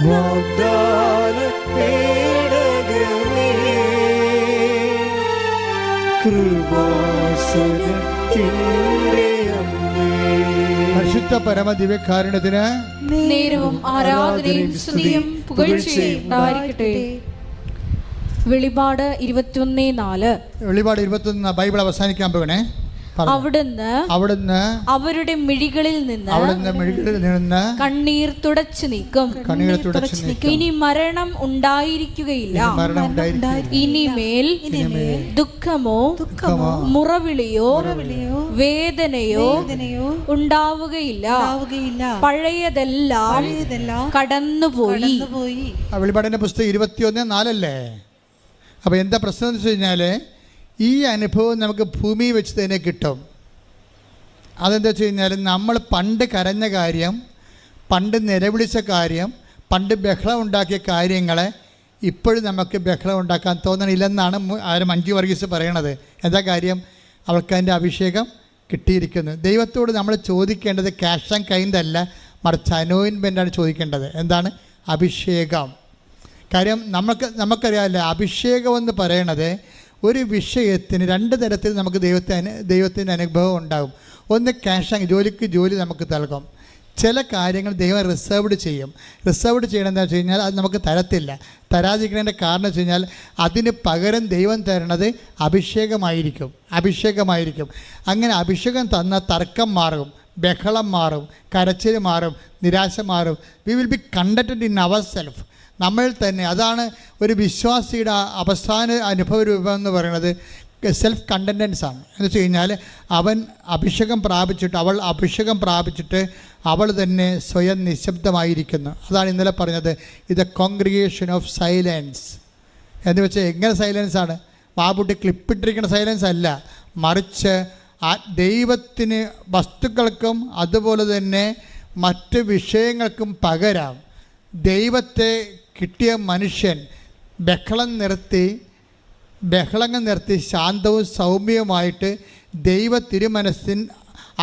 A: വാഗ്ദാന പേടകമേ, കൃപാസനത്തിൻ്റെ അമ്മേ.
B: പരിശുദ്ധ പരമദിവ്യകാരുണ്യത്തിന്
C: നേരവും ആരാധനയും സ്തുതിയും പുകഴ്ചയും ഉണ്ടായിരിക്കട്ടെ. വെളിപാട് 21:4.
B: വെളിപാട് 21 ബൈബിൾ അവസാനിക്കാൻ പോകണേ. അവിടുന്ന്
C: അവരുടെ മിഴികളിൽ നിന്ന് കണ്ണീർ തുടച്ചു നീക്കും. ഇനി മരണം ഉണ്ടായിരിക്കുകയില്ല. ഇനിമേൽ ദുഃഖമോ മുറവിളിയോ വേദനയോ ഉണ്ടാവുകയില്ല. പഴയതെല്ലാം കടന്നുപോയി.
B: വെളിപ്പാടിന്റെ പുസ്തകം 21:4 അപ്പോൾ എന്താ പ്രശ്നം എന്ന് വെച്ച് കഴിഞ്ഞാൽ ഈ അനുഭവം നമുക്ക് ഭൂമി വെച്ച് തന്നെ കിട്ടും. അതെന്താ വെച്ച് കഴിഞ്ഞാൽ നമ്മൾ പണ്ട് കരഞ്ഞ കാര്യം, പണ്ട് നിലവിളിച്ച കാര്യം, പണ്ട് ബഹളം ഉണ്ടാക്കിയ കാര്യങ്ങളെ ഇപ്പോഴും നമുക്ക് ബഹളം ഉണ്ടാക്കാൻ തോന്നണില്ലെന്നാണ് മഞ്ജു വർഗീസ് പറയണത്. എന്താ കാര്യം? അവൾക്ക് അതിൻ്റെ അഭിഷേകം കിട്ടിയിരിക്കുന്നു. ദൈവത്തോട് നമ്മൾ ചോദിക്കേണ്ടത് ക്യാഷ് ആൻഡ് കൈൻഡ് അല്ല, മറിച്ച് അനോയിൻമെൻ്റാണ് ചോദിക്കേണ്ടത്. എന്താണ്? അഭിഷേകം. കാര്യം നമുക്കറിയാമല്ലോ, അഭിഷേകം എന്ന് പറയണത് ഒരു വിഷയത്തിന് 2 തരത്തിൽ നമുക്ക് ദൈവത്തിൻ്റെ അനുഭവം ഉണ്ടാകും. ഒന്ന് ക്യാഷ് ആൻഡ് ജോലി നമുക്ക് നൽകും. ചില കാര്യങ്ങൾ ദൈവം റിസർവ്ഡ് ചെയ്യും. റിസർവ്ഡ് ചെയ്യണം എന്താ വെച്ച് കഴിഞ്ഞാൽ അത് നമുക്ക് തരത്തില്ല. തരാതിരിക്കുന്നതിൻ്റെ കാരണം വെച്ച് കഴിഞ്ഞാൽ അതിന് പകരം ദൈവം തരണത് അഭിഷേകമായിരിക്കും. അങ്ങനെ അഭിഷേകം തന്ന തർക്കം മാറും, ബഹളം മാറും, കരച്ചിൽ മാറും, നിരാശ മാറും. We will be contented in our self. നമ്മൾ തന്നെ. അതാണ് ഒരു വിശ്വാസിയുടെ അവസാന അനുഭവ രൂപം എന്ന് പറയുന്നത്. സെൽഫ് കണ്ടൻറ്റൻസ് ആണ്. എന്ന് വെച്ച് കഴിഞ്ഞാൽ അവൾ അഭിഷേകം പ്രാപിച്ചിട്ട് അവൾ തന്നെ സ്വയം നിശബ്ദമായിരിക്കുന്നു. അതാണ് ഇന്നലെ പറഞ്ഞത്, ഇത് കോൺഗ്രിഗേഷൻ ഓഫ് സൈലൻസ് എന്ന് വെച്ചാൽ എങ്ങനെ സൈലൻസാണ്? വാപൂട്ടി ക്ലിപ്പിട്ടിരിക്കുന്ന സൈലൻസ് അല്ല, മറിച്ച് ആ ദൈവത്തിന് വസ്തുക്കൾക്കും അതുപോലെ തന്നെ മറ്റ് വിഷയങ്ങൾക്കും പകരം ദൈവത്തെ കിട്ടിയ മനുഷ്യൻ ബഹളങ്ങൾ നിർത്തി ശാന്തവും സൗമ്യവുമായിട്ട് ദൈവ തിരുമനസ്സിൻ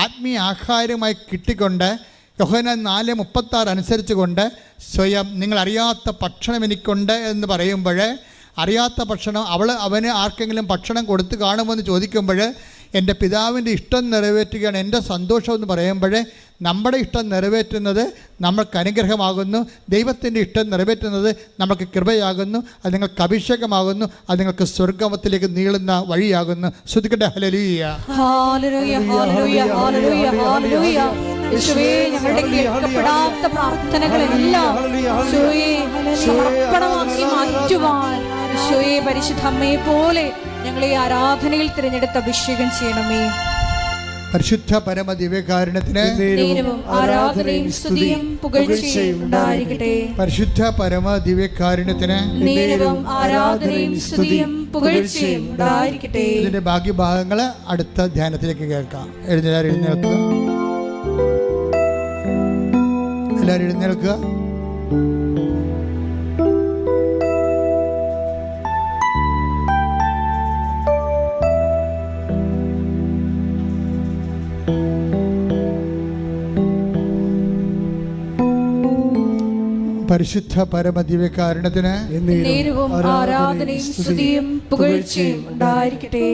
B: ആത്മീയ ആഹാരമായി കിട്ടിക്കൊണ്ട് യോഹന്നാൻ 4:36 അനുസരിച്ച് കൊണ്ട് സ്വയം നിങ്ങളറിയാത്ത ഭക്ഷണം എനിക്കുണ്ട് എന്ന് പറയുമ്പോൾ, അറിയാത്ത ഭക്ഷണം അവന് ആർക്കെങ്കിലും ഭക്ഷണം കൊടുത്ത് കാണുമെന്ന് ചോദിക്കുമ്പോൾ എൻ്റെ പിതാവിൻ്റെ ഇഷ്ടം നിറവേറ്റുകയാണ് എൻ്റെ സന്തോഷം എന്ന് പറയുമ്പോൾ, നമ്മുടെ ഇഷ്ടം നിറവേറ്റുന്നത് നമ്മൾക്ക് അനുഗ്രഹമാകുന്നു. ദൈവത്തിൻ്റെ ഇഷ്ടം നിറവേറ്റുന്നത് നമുക്ക് കൃപയാകുന്നു. അത് നിങ്ങൾക്ക് അഭിഷേകമാകുന്നു. അത് നിങ്ങൾക്ക് സ്വർഗ്ഗത്തിലേക്ക് നീളുന്ന വഴിയാകുന്നു. ശ്രുതിക്കട്ടെ ഹല്ലേലൂയ.
C: ഞങ്ങളുടെ കേൾക്കപ്പെടാത്ത പ്രാർത്ഥനകളെല്ലാം സമർപ്പണമാക്കി മാറ്റുവാൻ ഈശോയെ പരിശുദ്ധ അമ്മയെ പോലെ ഞങ്ങളെ ആരാധനയിൽ തിരഞ്ഞെടുത്ത് അഭിഷേകം ചെയ്യണമേ.
B: പരിശുദ്ധ പരമ ദിവ്യകാരുണ്യത്തിന്
C: ആരാധനയും സ്തുതിയും പുകഴ്ചയും ഉണ്ടായിരിക്കട്ടെ.
B: പരിശുദ്ധ പരമ ദിവ്യകാരുണ്യത്തിന്
C: ആരാധനയും സ്തുതിയും പുകഴ്ചയും ഉണ്ടായിരിക്കട്ടെ.
B: ഇതിന്റെ ബാക്കി ഭാഗങ്ങൾ അടുത്ത ധ്യാനത്തിലേക്ക് കേൾക്കാം. എല്ലാവരും എഴുന്നേൽക്കുക. പരിശുദ്ധ പരമ ദിവ്യകാരുണ്യത്തിന്
C: ആരാധനയും സ്തുതിയും പുകഴ്ചയും ഉണ്ടായിരിക്കട്ടെ.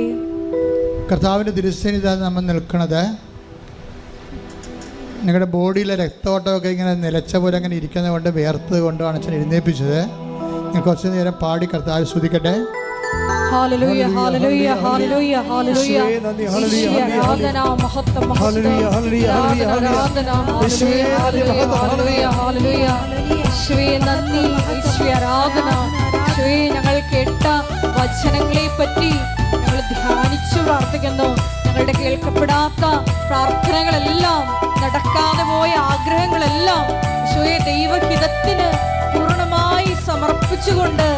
B: കർത്താവിൻ്റെ തിരുസന്നിധിയിൽ നമ്മൾ നിൽക്കുന്നത്, നിങ്ങളുടെ ബോഡിയിലെ രക്തോട്ടമൊക്കെ ഇങ്ങനെ നിലച്ച പോലെ അങ്ങനെ ഇരിക്കുന്നത് കൊണ്ട് വേർത്തത് കൊണ്ടാണ് അച്ഛൻ എഴുന്നേൽപ്പിച്ചത്. ഞാൻ കുറച്ച് നേരം പാടി കർത്താവ് സ്തുതിക്കട്ടെ.
C: ഹല്ലേലൂയ ഹല്ലേലൂയ ഹല്ലേലൂയ ഹല്ലേലൂയ. ആരാധന മഹത്വം ഹല്ലേലൂയ ഹല്ലേലൂയ യേശുവേ ഹല്ലേലൂയ ഹല്ലേലൂയ. യേശുവേ നന്ദി, യേശുവേ ആരാധന. യേശുവേ ഞങ്ങൾ കേട്ട വചനങ്ങളെ പറ്റി ഞങ്ങൾ ധ്യാനിച്ചു പ്രാർത്ഥിക്കുന്നു. ഞങ്ങളുടെ കേൾക്കപ്പെടാത്ത പ്രാർത്ഥനകളെല്ലാം, നടക്കാതെ പോയ ആഗ്രഹങ്ങളെല്ലാം യേശുവേ ദൈവഹിതത്തിന് പൂർണ്ണമായി സമർപ്പിച്ചുകൊണ്ട്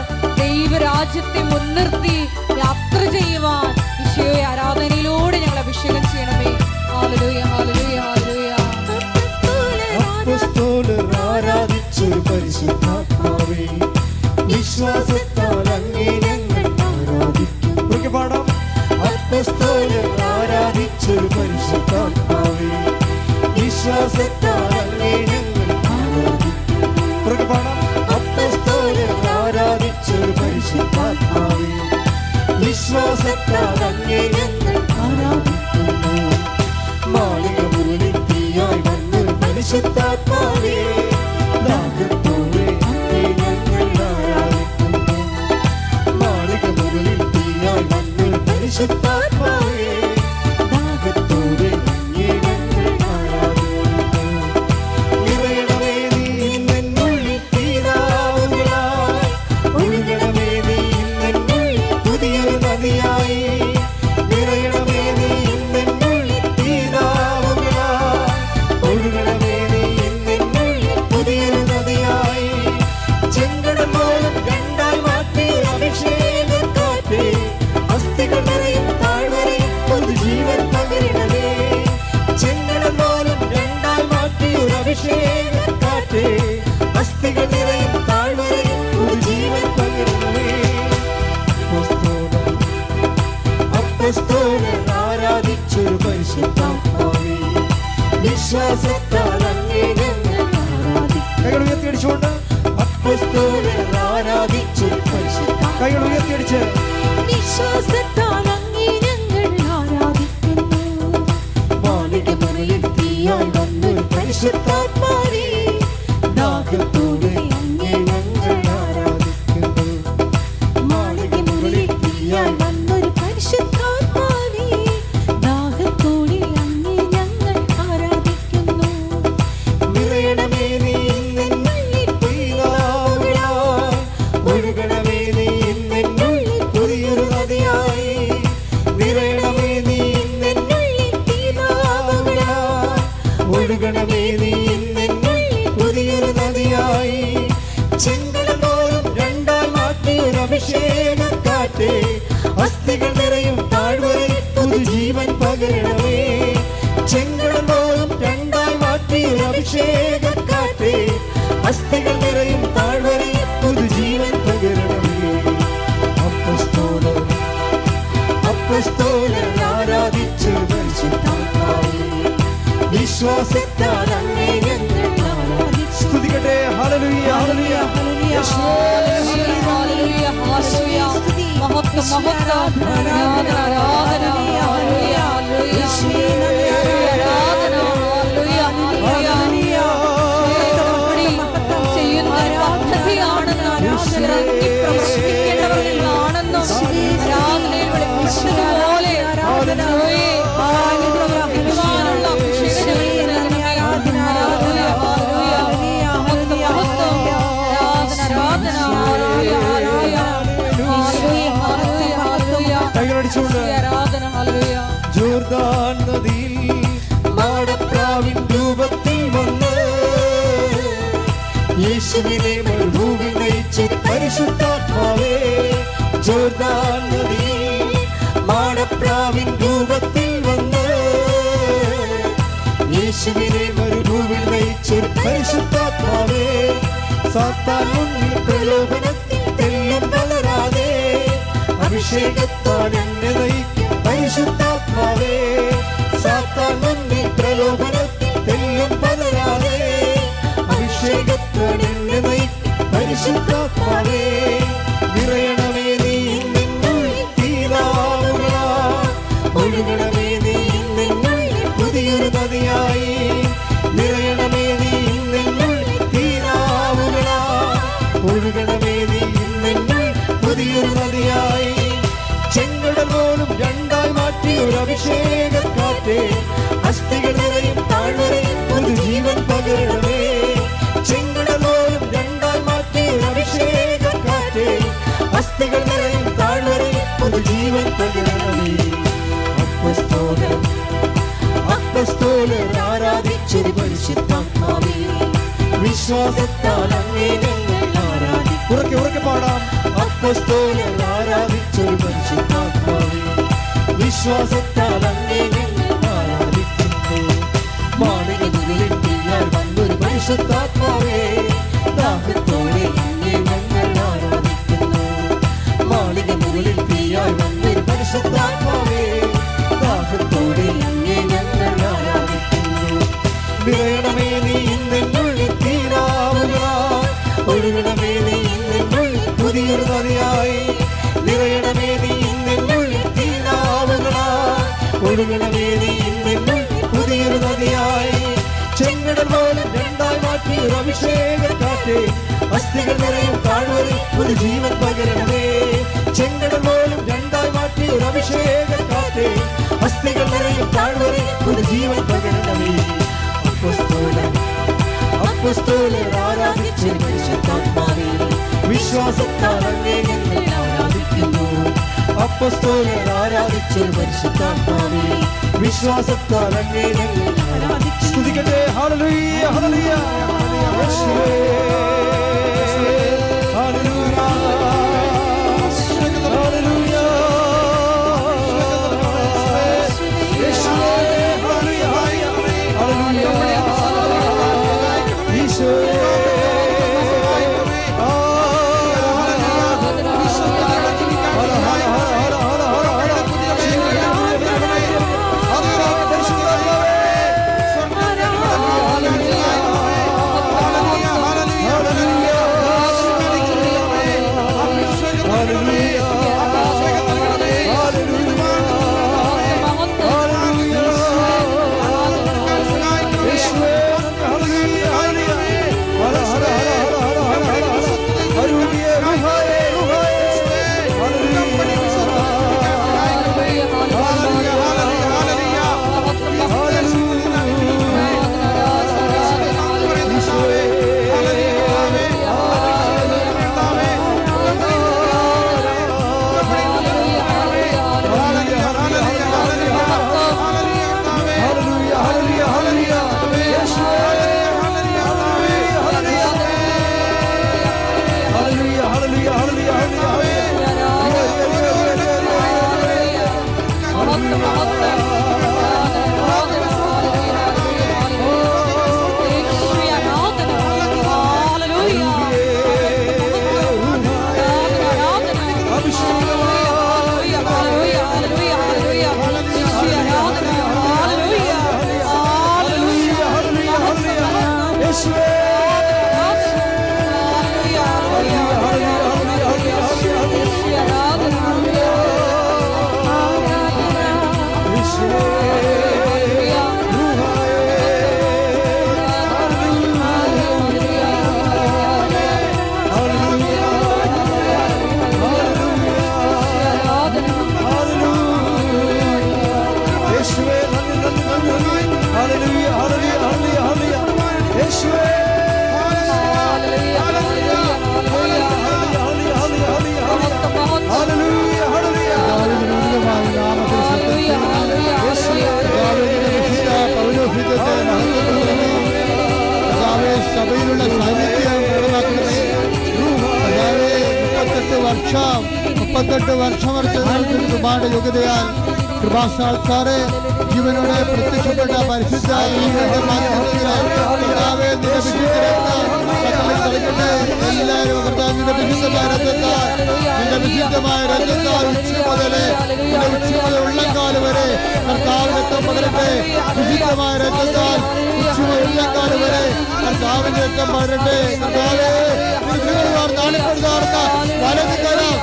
C: ദൈവരാജ്യത്തെ മുൻനിർത്തി യാത്ര ചെയ്യുവാൻ ഈശോയെ ആരാധനയിലൂടെ ഞങ്ങൾ അഭിഷേകം ചെയ്യണമേ. ഹല്ലേലൂയ ഹല്ലേലൂയ ഹല്ലേലൂയ.
A: അപ്പോസ്തലർ ആരാധിച്ചൊരു പരിശുദ്ധാത്മാവേ, വിശ്വാസത്താൽ അങ്ങേ ഞങ്ങൾ ആരാധിക്കുന്നു. പാടാം. അപ്പോസ്തലർ ആരാധിച്ചൊരു പരിശുദ്ധാത്മാവേ, വിശ്വാസത്താൽ അങ്ങേ ഞങ്ങൾ ആരാധിക്കുന്നു. പാടാം. അപ്പോസ്തലർ ആരാധിച്ചൊരു പരിശുദ്ധാത്മാവേ, വിശ്വാസത്താൽ അങ്ങേ ഞങ്ങൾ ആരാധിക്കുന്നു. മാളിക മുകളിൽ തീയായി വന്നൊരു പരിശുദ്ധാത്മാവേ, ദാഹത്തോടെ അങ്ങേ ഞങ്ങൾ ആരാധിക്കുന്നു. മാളിക മുകളിൽ തീയായി വന്നൊരു പരിശുദ്ധാത്മാവേ, ദാഹത്തോടെ അപ്പോസ്തലർ ആരാധിച്ചൊരു പരിശുദ്ധാത്മാവേ, വിശ്വാസത്താൽ അങ്ങേ ഞങ്ങൾ ആരാധിക്കുന്നു. കൈകൾ ഉയർത്തിയടിച്ചുകൊണ്ട് അപ്പോസ്തലർ ആരാധിച്ചൊരു പരിശുദ്ധാത്മാവേ, കൈകൾ ഉയർത്തിയടിച്ച്
C: വിശ്വാസത്താൽ അങ്ങേ ഞങ്ങൾ ആരാധിക്കുന്നു.
A: മാളികമുറിയിൽ തീയായി വന്നൊരു പരിശുദ്ധാത്മാവേ, ദാഹത്തോടെ അങ്ങേ ഞങ്ങൾ ആരാധിക്കുന്നു. മാളികമുറിയിൽ തീയായി
C: വന്നൊരു പരിശുദ്ധാത്മാവേ, ദാഹത്തോടെ അങ്ങേ ഞങ്ങൾ ആരാധിക്കുന്നു.
A: നിറയണമേ നീ എന്നുള്ളിൽ തീനാവുകളായി, ഒഴുകണമേ നീ എന്നുള്ളിൽ പുതിയൊരു നദിയായി. നിറയണമേ നീ എന്നുള്ളിൽ തീനാവുകളായി, ഒഴുകണമേ നീ എന്നുള്ളിൽ പുതിയൊരു നദിയായി. ചെങ്കടൽ പോലും രണ്ടായി മാറ്റിയൊരു അഭിഷേകക്കാറ്റേ, അസ്ഥികൾ നിറയും താഴ്വരയിൽ പുതുജീവൻ പകരണമേ. ചെങ്കടൽ പോലും രണ്ടായി മാറ്റിയൊരു അഭിഷേകക്കാറ്റേ, അസ്ഥികൾ നിറയും താഴ്വരയിൽ പുതുജീവൻ പകരണമേ. അപ്പോസ്തലർ ആരാധിച്ചു പരിശുദ്ധാത്മാവേ, വിശ്വാസത്താൽ അങ്ങേ ഞങ്ങൾ ആരാധിച്ചു. സ്തുതിക്കട്ടെ. ഹല്ലേലൂയ, ഹല്ലേലൂയ,
C: ഹല്ലേലൂയ, ഹല്ലേലൂയ, ഹല്ലേലൂയ. മഹത്വം, മഹത്വം, ആരാധന, ആരാധന, ഹല്ലേലൂയ, ഹല്ലേലൂയ, ആരാധന, ഹല്ലേലൂയ, ഹല്ലേലൂയ. ചെയ്യുന്ന പദ്ധതിയാണെന്ന് ഇറങ്ങി പ്രവർത്തിക്കേണ്ടവர்களാണെന്നും ആരാധനയിൽ വിളിപ്പിച്ചതുപോലെ ആരാധനയെ പ്രവർത്തിക്കുവാനുള്ള അഭിഷേകത്തിന് ആരാധന, ഹല്ലേലൂയ, ഹല്ലേലൂയ, മഹത്വം, മഹത്വം, ആരാധന, ഹല്ലേലൂയ, ഹല്ലേലൂയ, ഹല്ലേലൂയ, ഹല്ലേലൂയ, ഹല്ലേലൂയ,
A: കൈകളടിച്ചുകൊണ്ട്
C: ആരാധന, ഹല്ലേലൂയ.
A: ജോർദാൻ നദിയിൽ മാടപ്രാവിൻ രൂപത്തിൽ വന്ന് യേശുവിനെ മരുഭൂമിയിൽ നയിച്ച പരിശുദ്ധാത്മാവേ, ജോർദാൻ നദിയിൽ മാടപ്രാവിൻ രൂപത്തിൽ വന്ന് യേശുവിനെ മരുഭൂമിയിൽ നയിച്ച പരിശുദ്ധാത്മാവേ, സാത്താൻ മുന്നിൽ പ്രലോഭനത്തിൽ തെല്ലും വളരാതെ അഭിഷേകത്താൽ എന്നെ നയിക്കും പരിശുദ്ധാത്മാവേ. സാത്താൻ മുന്നിൽ പ്രലോഭനത്തിൽ തെല്ലും വളരാതെ അഭിഷേകത്താൽ എന്നെ നയിക്കും പരിശുദ്ധാത്മാവേ. നിറയണമേ നീ എന്നുള്ളിൽ തീരാവുകളായി, ഒഴുകണമേ നീ എന്നുള്ളിൽ പുതിയൊരു നദിയായി. നിറയണമേ നീ എന്നുള്ളിൽ തീരാവുകളായി, ഒഴുകണമേ നീ എന്നുള്ളിൽ പുതിയൊരു നദിയായി. ചെങ്കടൽ പോലും രണ്ടായി മാറ്റി ഒരു അഭിഷേകക്കാറ്റേ, അസ്ഥികൾ നിറയും താഴ്വരയിൽ പുതുജീവൻ പകരണമേ. ചെങ്കടൽ പോലും രണ്ടായി മാറ്റി ഒരു അഭിഷേകക്കാറ്റേ, അസ്ഥികൾ നിറയും താഴ്വരയിൽ പുതുജീവൻ പകരണമേ. അപ്പോസ്തലർ ആരാധിച്ചൊരു പരിശുദ്ധാത്മാവേ, വിശ്വാസത്താൽ അങ്ങേ ഞങ്ങൾ ആരാധിക്കുന്നു. ഉറക്കെ ഉറക്കെ പാടാം. അപ്പോസ്തലർ ആരാധിച്ചൊരു പരിശുദ്ധാത്മാവേ, വിശ്വാസത്താൽ അങ്ങേ ഞങ്ങൾ ആരാധിക്കുന്നു. മാളികമുറിയിൽ തീയായി വന്നൊരു പരിശുദ്ധാത്മാവേ, ദാഹത്തോടെ അങ്ങേ ഞങ്ങൾ ആരാധിക്കുന്നു. മാളികമുറിയിൽ തീയായി വന്നൊരു പരിശുദ്ധാത്മാവേ, ദാഹത്തോടെ അങ്ങേ ഞങ്ങൾ ആരാധിക്കുന്നു. നിറയണമേ നീ എന്നുള്ളിൽ തീരാവുകളായി, ഒഴുകണമേ നീ എന്നുള്ളിൽ പുതിയൊരു നദിയായി. നിറയണമേ നീ എന്നുള്ളിൽ തീരാവുകളായി, ഒഴുകണമേ നീ എന്നുള്ളിൽ പുതിയൊരു നദിയായി. ചെങ്കടൽ പോലും രണ്ടായി മാറ്റി ഒരു അഭിഷേകക്കാറ്റേ, അസ്ഥികൾ നിറയും താഴ്വരയിൽ പുതുജീവൻ പകരണമേ. ചെങ്കടൽ പോലും രണ്ടായി മാറ്റി ഒരു അഭിഷേകക്കാറ്റേ, അസ്ഥികൾ നിറയും താഴ്വരയിൽ പുതുജീവൻ പകരണമേ. അപ്പോസ്തലർ ആരാധിച്ചു പരിശുദ്ധാത്മാവേ, വിശ്വാസത്താൽ അങ്ങേ ഞങ്ങൾ ആരാധിക്കുന്നു. അപ്പോസ്തലർ ആരാധിച്ചു പരിശുദ്ധാത്മാവേ, വിശ്വാസത്താൽ അങ്ങേ ഞങ്ങൾ ആരാധിക്കുന്നു. സ്തുതിക്കട്ടെ. ഹല്ലേലൂയ, ഹല്ലേലൂയ, യേശുവേ, ഹല്ലേലൂയ, ഹല്ലേലൂയ, യേശുവേ, ഹല്ലേലൂയ, ഹല്ലേലൂയ, ഈശോയേ, ഹല്ലേലൂയ,
B: 38 വർഷം കൃപയുടെ യോഗ്യതയാൽ കൃപാസാൽക്കാരെ ജീവനോടെ പ്രത്യക്ഷപ്പെട്ട പരിശുദ്ധ എല്ലാവരും വിശുദ്ധമായ രക്തത്താൽ ഉച്ച മുതലേ ഉള്ളക്കാല് വരെ കർത്താവിന്റെ രക്തം പകരട്ടെ. വിശുദ്ധമായ രക്തത്താൽ ഉച്ച ഉള്ളക്കാല് വരെ കർത്താവിന്റെ രക്തം പകരട്ടെ. കർത്താവേ ആണിപ്പെടുതാർന്ന വലത് കരം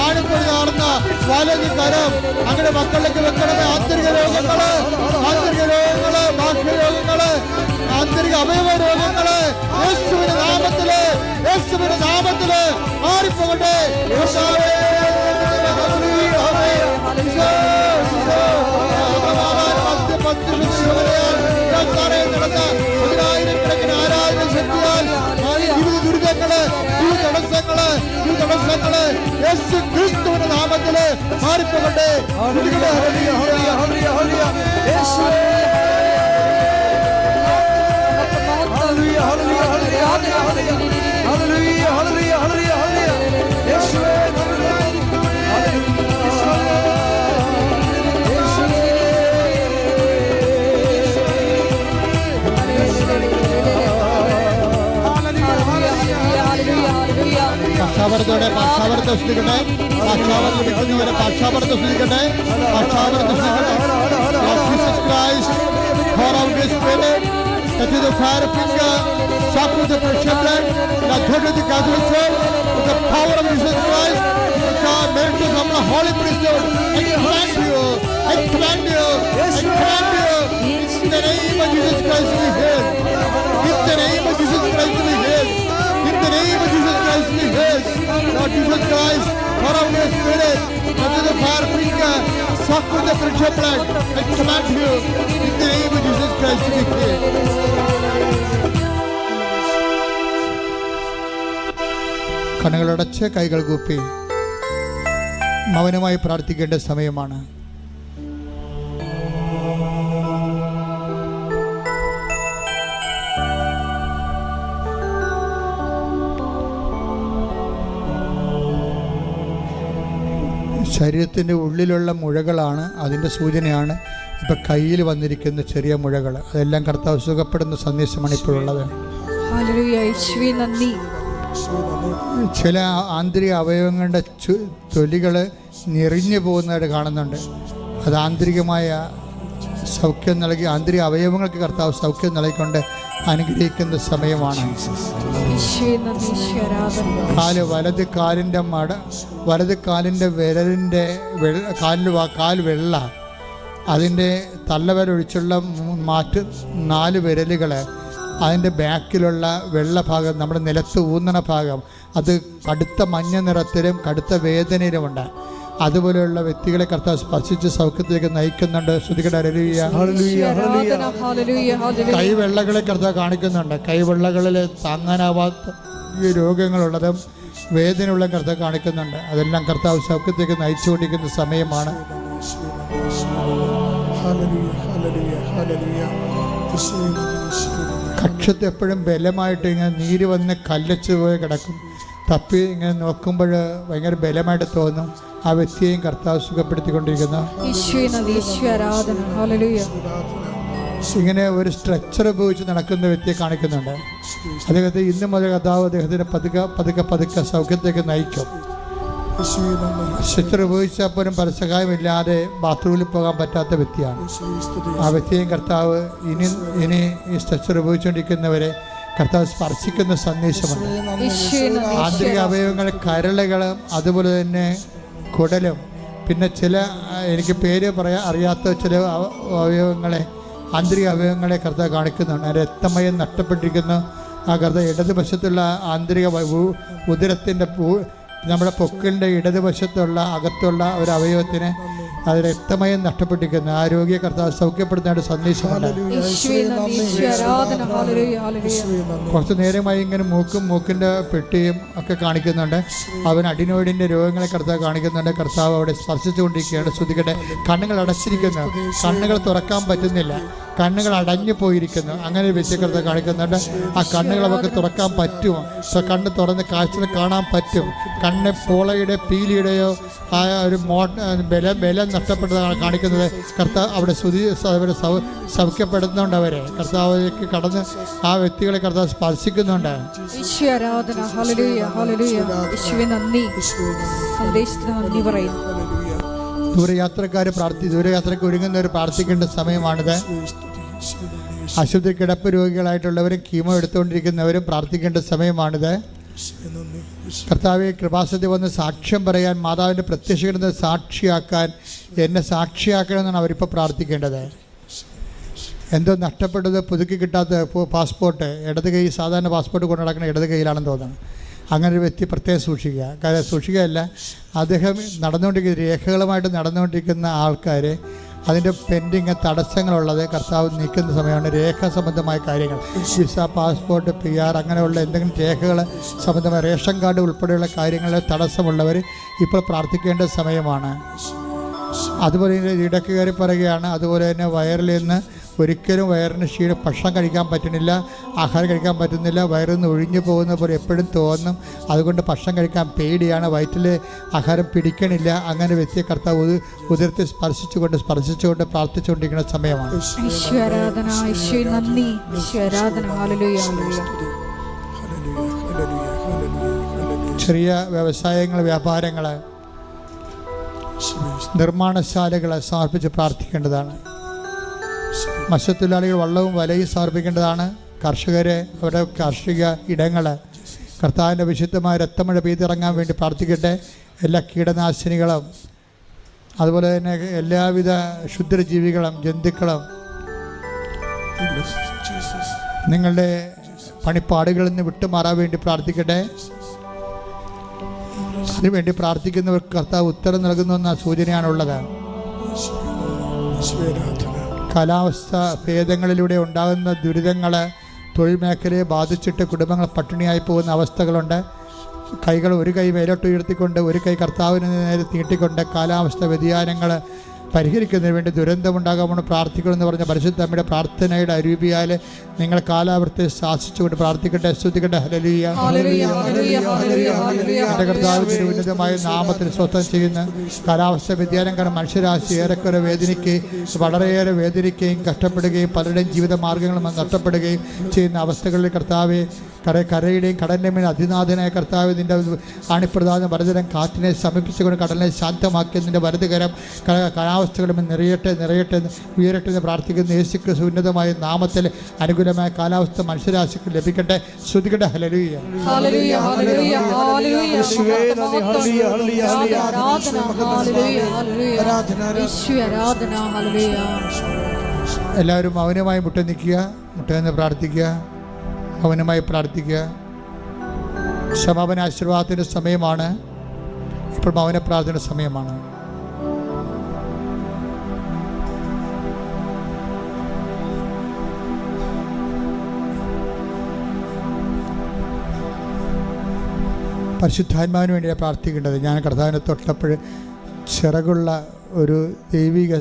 B: ആണിപ്പെടുതാർന്ന വലത് കരം അങ്ങനെ മക്കളിലേക്ക് വെക്കണമേ. ആന്തരിക രോഗങ്ങള് ബാഹ്യരോഗങ്ങള് ആന്തരിക അവയവ രോഗങ്ങള് യേശുവിന്റെ നാമത്തില് മാറിപ്പോകട്ടെ. പതിനായിരക്കണക്കിന് ആരാധന ശക്തിയാൽ തടസ്സങ്ങള് യേശു ക്രിസ്തുവിന്റെ നാമത്തില് മാറിപ്പോകട്ടെ. പക്ഷാപരത്തോടെ പക്ഷാപരത്തെ സ്തുതിക്കട്ടെ. പക്ഷാപരത്ത് വിൽക്കുന്നവരെ പക്ഷാപരത്തെ സ്തുതിക്കട്ടെ. Jesus Christ, pour out His Spirit, that is the fire finger, shock with the precious blood, the authority of the Catholic Church, with the power of Jesus Christ, God meant to come a holy priesthood. I command you, in the name of Jesus Christ we heal. In the name of Jesus Christ we heal. In the name of Jesus Christ we heal. Lord Jesus Christ, pour out Your Spirit, that is the fire finger, shock with the precious blood. I command you, in the name of Jesus Christ we heal. കണ്ണുകളടച്ച് കൈകൾ കൂപ്പി മൗനമായി പ്രാർത്ഥിക്കേണ്ട സമയമാണ്. ശരീരത്തിൻ്റെ ഉള്ളിലുള്ള മുഴകളാണ് അതിൻ്റെ സൂചനയാണ് ഇപ്പം കയ്യിൽ വന്നിരിക്കുന്ന ചെറിയ മുഴകൾ. അതെല്ലാം കർത്താവ് സുഖപ്പെടുന്ന സന്ദേശമാണ് ഇപ്പോഴുള്ളത്. ചില ആന്തരിക അവയവങ്ങളുടെ തൊലികൾ ഞെറിഞ്ഞു പോകുന്നതായിട്ട് കാണുന്നുണ്ട്. അത് ആന്തരികമായ സൗഖ്യം നൽകി ആന്തരിക അവയവങ്ങൾക്ക് കർത്താവ് സൗഖ്യം നൽകിക്കൊണ്ട് അനുഗ്രഹിക്കുന്ന സമയമാണ്. വലത് കാലിൻ്റെ വിരലിൻ്റെ കാൽ വെള്ള, അതിൻ്റെ തള്ളവിരലൊഴിച്ചുള്ള 4 വിരലുകൾ, അതിൻ്റെ ബാക്കിലുള്ള വെള്ള ഭാഗം, നമ്മുടെ നിലത്ത് ഊന്നണ ഭാഗം, അത് കടുത്ത മഞ്ഞ നിറത്തിലും കടുത്ത വേദനയിലുമുണ്ട്. അതുപോലെയുള്ള വ്യക്തികളെ കർത്താവ് സ്പർശിച്ച് സൗഖ്യത്തിലേക്ക് നയിക്കുന്നുണ്ട്. കൈവെള്ളകളെ കർത്താവ് കാണിക്കുന്നുണ്ട്. കൈവെള്ളകളിൽ താങ്ങാനാവാത്ത രോഗങ്ങളുള്ളതും വേദനയുള്ള കർത്താവ് കാണിക്കുന്നുണ്ട്. അതെല്ലാം കർത്താവ് സൗഖ്യത്തിലേക്ക് നയിച്ചുകൊണ്ടിരിക്കുന്ന സമയമാണ്. കക്ഷത്ത് എപ്പോഴും ബലമായിട്ട് ഇങ്ങനെ നീര് വന്ന് കല്ലച്ച് പോയി കിടക്കും. തപ്പി ഇങ്ങനെ നോക്കുമ്പോൾ ഭയങ്കര ബലമായിട്ട് തോന്നും. ആ വ്യക്തിയെയും കർത്താവ് സുഖപ്പെടുത്തിക്കൊണ്ടിരിക്കുന്നു. ഇങ്ങനെ ഒരു സ്ട്രെച്ചർ ഉപയോഗിച്ച് നടക്കുന്ന വ്യക്തിയെ കാണിക്കുന്നുണ്ട്. അദ്ദേഹത്തെ ഇന്നു മുതൽ കർത്താവ് അദ്ദേഹത്തിന് പതുക്കെ സൗഖ്യത്തേക്ക് നയിക്കും. സ്ട്രെച്ചർ ഉപയോഗിച്ചാൽ പോലും പരസഹായമില്ലാതെ ബാത്റൂമിൽ പോകാൻ പറ്റാത്ത വ്യക്തിയാണ്. ആ വ്യക്തിയെയും കർത്താവ് ഇനി ഈ സ്ട്രെച്ചർ ഉപയോഗിച്ചുകൊണ്ടിരിക്കുന്നവരെ കർത്താവ് സ്പർശിക്കുന്ന സന്ദേശമുണ്ട്. ആന്തരിക അവയവങ്ങൾ കരളുകളും അതുപോലെ തന്നെ കുടലും, പിന്നെ ചില എനിക്ക് പേര് അറിയാത്ത ചില അവയവങ്ങളെ, ആന്തരിക അവയവങ്ങളെ കർത്താവ് കാണിക്കുന്നുണ്ട്. രക്തമയം നഷ്ടപ്പെട്ടിരിക്കുന്നു. ആ കർത്താവ് ഇടതുവശത്തുള്ള ആന്തരിക ഉദരത്തിൻ്റെ നമ്മുടെ പൊക്കിളിൻ്റെ ഇടതുവശത്തുള്ള അകത്തുള്ള ഒരു അവയവത്തിന് അത് രക്തമയം നഷ്ടപ്പെട്ടിരിക്കുന്നു. ആ രോഗിയെ കർത്താവ് സൗഖ്യപ്പെടുത്താനായിട്ട് സന്ദേശമുണ്ട്. കുറച്ച് നേരമായി ഇങ്ങനെ മൂക്കിൻ്റെ പെട്ടിയും ഒക്കെ കാണിക്കുന്നുണ്ട്. അവൻ അഡിനോയിഡിൻ്റെ രോഗങ്ങളെ കർത്താവ് കാണിക്കുന്നുണ്ട്. കർത്താവ് അവിടെ സ്പർശിച്ചുകൊണ്ടിരിക്കുകയാണ്. ശ്രദ്ധിക്കട്ടെ, കണ്ണുകൾ അടച്ചിരിക്കുന്നു, കണ്ണുകൾ തുറക്കാൻ പറ്റുന്നില്ല. കണ്ണുകൾ അടഞ്ഞു പോയിരിക്കുന്നു. അങ്ങനെ ഒരു വ്യക്തി കർത്താവ് കാണിക്കുന്നുണ്ട്. ആ കണ്ണുകൾ അവർക്ക് തുറക്കാൻ പറ്റും. കണ്ണ് തുറന്ന് കാഴ്ച കാണാൻ പറ്റും. കണ്ണ് പോളയുടെ പീലിയുടെയോ ആ ഒരു ബലം നഷ്ടപ്പെട്ടതാണ് കാണിക്കുന്നത്. കർത്താവ് അവിടെ അവരെ സൗഖ്യപ്പെടുത്തുന്നുണ്ട്. അവരെ കർത്താവിലേക്ക് കടന്ന് ആ വ്യക്തികളെ കർത്താവ് സ്പർശിക്കുന്നുണ്ട്. ദൂരയാത്രയ്ക്ക് ഒരുങ്ങുന്നവർ പ്രാർത്ഥിക്കേണ്ട സമയമാണിത്. ആശുപത്രി കിടപ്പ് രോഗികളായിട്ടുള്ളവരും കീമോ എടുത്തുകൊണ്ടിരിക്കുന്നവരും പ്രാർത്ഥിക്കേണ്ട സമയമാണിത്. കർത്താവെ കൃപാസനത്തിൽ വന്ന് സാക്ഷ്യം പറയാൻ, മാതാവിൻ്റെ പ്രത്യക്ഷപ്പെടുന്ന സാക്ഷിയാക്കാൻ, എന്നെ സാക്ഷിയാക്കണമെന്നാണ് അവരിപ്പോൾ പ്രാർത്ഥിക്കേണ്ടത്. എന്തോ നഷ്ടപ്പെട്ടത്, പുതുക്കി കിട്ടാത്ത പാസ്പോർട്ട്, ഇടത് കൈ സാധാരണ പാസ്പോർട്ട് കൊണ്ട് നടക്കുന്ന ഇടത് കൈയിലാണെന്ന് തോന്നുന്നു. അങ്ങനെ ഒരു വ്യക്തി പ്രത്യേകം സൂക്ഷിക്കുക. കാര്യം സൂക്ഷിക്കുകയല്ല, അദ്ദേഹം നടന്നുകൊണ്ടിരിക്കുന്ന രേഖകളുമായിട്ട് നടന്നുകൊണ്ടിരിക്കുന്ന ആൾക്കാർ, അതിൻ്റെ പെൻഡിങ് തടസ്സങ്ങളുള്ളത് കർത്താവ് നീക്കുന്ന സമയമാണ്. രേഖ സംബന്ധമായ കാര്യങ്ങൾ, വിസ, പാസ്പോർട്ട്, PR അങ്ങനെയുള്ള എന്തെങ്കിലും രേഖകൾ സംബന്ധമായ റേഷൻ കാർഡ് ഉൾപ്പെടെയുള്ള കാര്യങ്ങളിൽ തടസ്സമുള്ളവർ ഇപ്പോൾ പ്രാർത്ഥിക്കേണ്ട സമയമാണ്. അതുപോലെ ഇടയ്ക്ക് കയറി പറയുകയാണ്. അതുപോലെ തന്നെ വയറിൽ നിന്ന് ഒരിക്കലും വയറിന് ഭക്ഷണം കഴിക്കാൻ പറ്റുന്നില്ല, ആഹാരം കഴിക്കാൻ പറ്റുന്നില്ല, വയറിൽ നിന്ന് ഒഴിഞ്ഞു പോകുന്ന പോലെ എപ്പോഴും തോന്നും. അതുകൊണ്ട് ഭക്ഷണം കഴിക്കാൻ പേടിയാണ്, വയറ്റിൽ ആഹാരം പിടിക്കണില്ല. അങ്ങനെ വ്യക്തിയെ കർത്താവ് ഉദരത്തെ സ്പർശിച്ചുകൊണ്ട് പ്രാർത്ഥിച്ചുകൊണ്ടിരിക്കുന്ന സമയമാണ്. ചെറിയ വ്യവസായങ്ങൾ, വ്യാപാരങ്ങൾ, നിർമ്മാണശാലകളെ സമർപ്പിച്ച് പ്രാർത്ഥിക്കേണ്ടതാണ്. മത്സ്യത്തൊഴിലാളികൾ വള്ളവും വലയും സമർപ്പിക്കേണ്ടതാണ്. കർഷകരെ അവരുടെ കാർഷിക ഇടങ്ങൾ കർത്താവിൻ്റെ വിശുദ്ധമായ രക്തമഴ പെയ്തിറങ്ങാൻ വേണ്ടി പ്രാർത്ഥിക്കട്ടെ. എല്ലാ കീടനാശിനികളും അതുപോലെ തന്നെ എല്ലാവിധ ക്ഷുദ്രജീവികളും ജന്തുക്കളും നിങ്ങളുടെ പണിപ്പാടുകളിൽ നിന്ന് വിട്ടുമാറാൻ വേണ്ടി പ്രാർത്ഥിക്കട്ടെ. അതിനുവേണ്ടി പ്രാർത്ഥിക്കുന്നവർക്ക് കർത്താവ് ഉത്തരം നൽകുന്നുവെന്ന സൂചനയാണുള്ളത്. കാലാവസ്ഥ ഭേദങ്ങളിലൂടെ ഉണ്ടാകുന്ന ദുരിതങ്ങൾ തൊഴിൽ മേഖലയെ ബാധിച്ചിട്ട് കുടുംബങ്ങൾ പട്ടിണിയായി പോകുന്ന അവസ്ഥകളുണ്ട്. കൈകൾ ഒരു കൈ മേലോട്ട് ഉയർത്തിക്കൊണ്ട് ഒരു കൈ കർത്താവിന് നേരെ നീട്ടിക്കൊണ്ട് കാലാവസ്ഥ വ്യതിയാനങ്ങൾ പരിഹരിക്കുന്നതിന് വേണ്ടി ദുരന്തമുണ്ടാകാമെന്ന് പ്രാർത്ഥിക്കണമെന്ന് പറഞ്ഞ പരിശുദ്ധമ്മയുടെ പ്രാർത്ഥനയുടെ അരൂപിയാൽ നിങ്ങൾ കാലാവസ്ഥയെ ശാസിച്ചുകൊണ്ട് പ്രാർത്ഥിക്കട്ടെ, സ്തുതിക്കട്ടെ. ഹല്ലേലൂയ, എൻ്റെ കർത്താവിൻ്റെ ഉന്നതമായ നാമത്തിൽ സ്വസ്ഥം ചെയ്യുന്ന കാലാവസ്ഥ വ്യതിയാനം കാരണം മനുഷ്യരാശി ഏറെക്കുറെ വളരെയേറെ വേദനിക്കുകയും കഷ്ടപ്പെടുകയും പലരുടെയും ജീവിത മാർഗ്ഗങ്ങളും നഷ്ടപ്പെടുകയും ചെയ്യുന്ന അവസ്ഥകളിൽ കർത്താവെ കരയുടെയും കടലിൻ്റെ മേൽ അതിനാഥനായ കർത്താവ് നിൻ്റെ ആണിപ്രധാന വരദരം കാറ്റിനെ സമീപിച്ചുകൊണ്ട് കടലിനെ ശാന്തമാക്കിയതിൻ്റെ വരദകരം കാലാവസ്ഥകളും നിറയട്ടെ ഉയരട്ടെ എന്ന് പ്രാർത്ഥിക്കുന്ന യേശുക്രിസ്തു ഉന്നതമായ നാമത്തിൽ അനുകൂലമായ കാലാവസ്ഥ മനുഷ്യരാശിക്ക് ലഭിക്കട്ടെ. ശ്രുതിക്കട്ടെ. ഹല്ലേലൂയ. എല്ലാവരും മൗനമായി മുട്ടെന്ന് പ്രാർത്ഥിക്കുക. മൗനമായി പ്രാർത്ഥിക്കുക. സമാപന ആശീർവാദത്തിൻ്റെ സമയമാണ് ഇപ്പോൾ. മൗന പ്രാർത്ഥനയുടെ സമയമാണ്. പരിശുദ്ധാത്മാവിന് വേണ്ടിയാണ് പ്രാർത്ഥിക്കേണ്ടത്. ഞാൻ കർത്താവിനെ തൊട്ടപ്പോൾ ചിറകുള്ള ഒരു ദൈവിക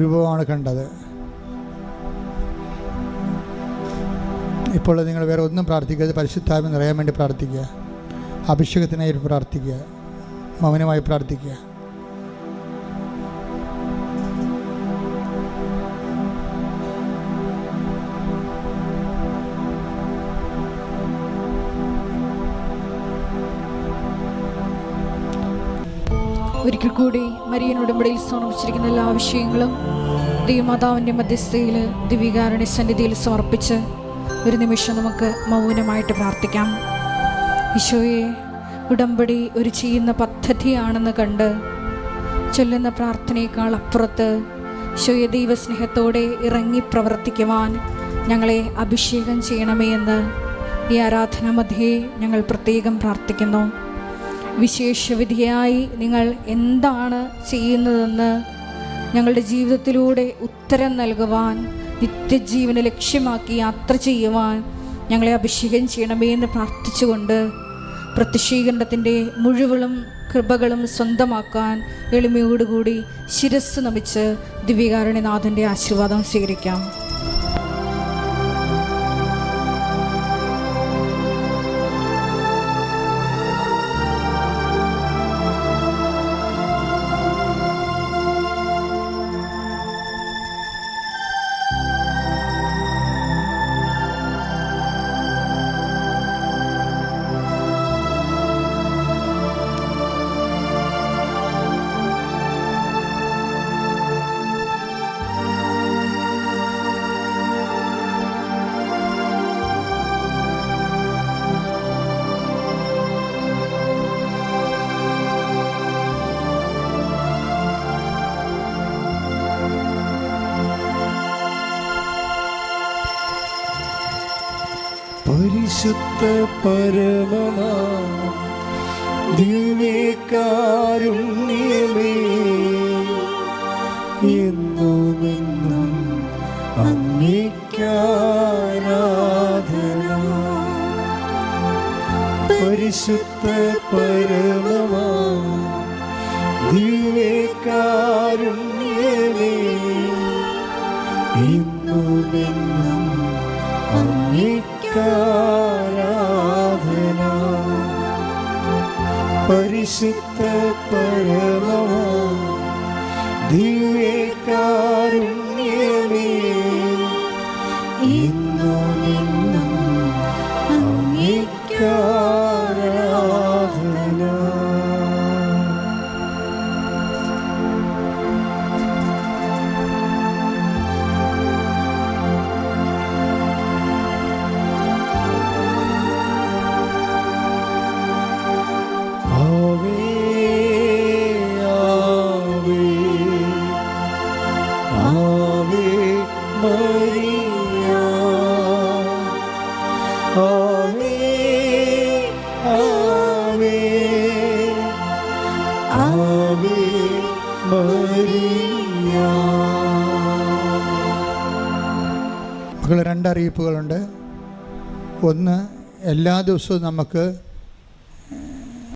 B: രൂപമാണ് കണ്ടത്. ഇപ്പോൾ നിങ്ങൾ വേറെ ഒന്നും പ്രാർത്ഥിക്കരുത്. പരിശുദ്ധാത്മ നിറയാൻ വേണ്ടി പ്രാർത്ഥിക്കുക. അഭിഷേകത്തിനായി പ്രാർത്ഥിക്കുക. മൗനമായി പ്രാർത്ഥിക്കുക.
C: ഒരിക്കൽ കൂടി മരിയൻ ഉടമ്പടിയിൽ സമർപ്പിച്ചിരിക്കുന്ന എല്ലാ വിഷയങ്ങളും ദൈവമാതാവിൻ്റെ മധ്യസ്ഥയിൽ ദിവ്യകാരുണ്യ സന്നിധിയിൽ സമർപ്പിച്ച് ഒരു നിമിഷം നമുക്ക് മൗനമായിട്ട് പ്രാർത്ഥിക്കാം. ഈശോയെ, ഉടമ്പടി ഒരു ചെയ്യുന്ന പദ്ധതിയാണെന്ന് കണ്ട് ചൊല്ലുന്ന പ്രാർത്ഥനയേക്കാൾ അപ്പുറത്ത് ഈശോയെ ദൈവസ്നേഹത്തോടെ ഇറങ്ങി പ്രവർത്തിക്കുവാൻ ഞങ്ങളെ അഭിഷേകം ചെയ്യണമേ എന്ന് ഈ ആരാധന മധ്യേ ഞങ്ങൾ പ്രത്യേകം പ്രാർത്ഥിക്കുന്നു. വിശേഷവിധിയായി നിങ്ങൾ എന്താണ് ചെയ്യുന്നതെന്ന് ഞങ്ങളുടെ ജീവിതത്തിലൂടെ ഉത്തരം നൽകുവാൻ, നിത്യജീവനെ ലക്ഷ്യമാക്കി യാത്ര ചെയ്യുവാൻ ഞങ്ങളെ അഭിഷേകം ചെയ്യണമേ എന്ന് പ്രാർത്ഥിച്ചുകൊണ്ട് പ്രത്യക്ഷീകരണത്തിൻ്റെ മുഴുവനും കൃപകളും സ്വന്തമാക്കാൻ എളിമയോടുകൂടി ശിരസ് നമിച്ച് ദിവ്യകാരുണ്യനാഥൻ്റെ ആശീർവാദം സ്വീകരിക്കാം.
A: പരിശുദ്ധ പരമമാ ദിവ്യകാരുണ്യമേ, എന്നുമെന്നും അങ്ങേയ്ക്കാരാധന. പരിശുദ്ധ പരമമാ ദിവ്യകാരുണ്യമേ, എന്നുമെന്നും അങ്ങേയ്ക്കാരാധന. പരിശുദ്ധ പരമമാ ദിവ്യകാരുണ്യമേ, എന്നുമെന്നും അങ്ങേയ്ക്കാരാധന.
B: മക്കൾ, 2 അറിയിപ്പുകളുണ്ട്. ഒന്ന്, എല്ലാ ദിവസവും നമുക്ക്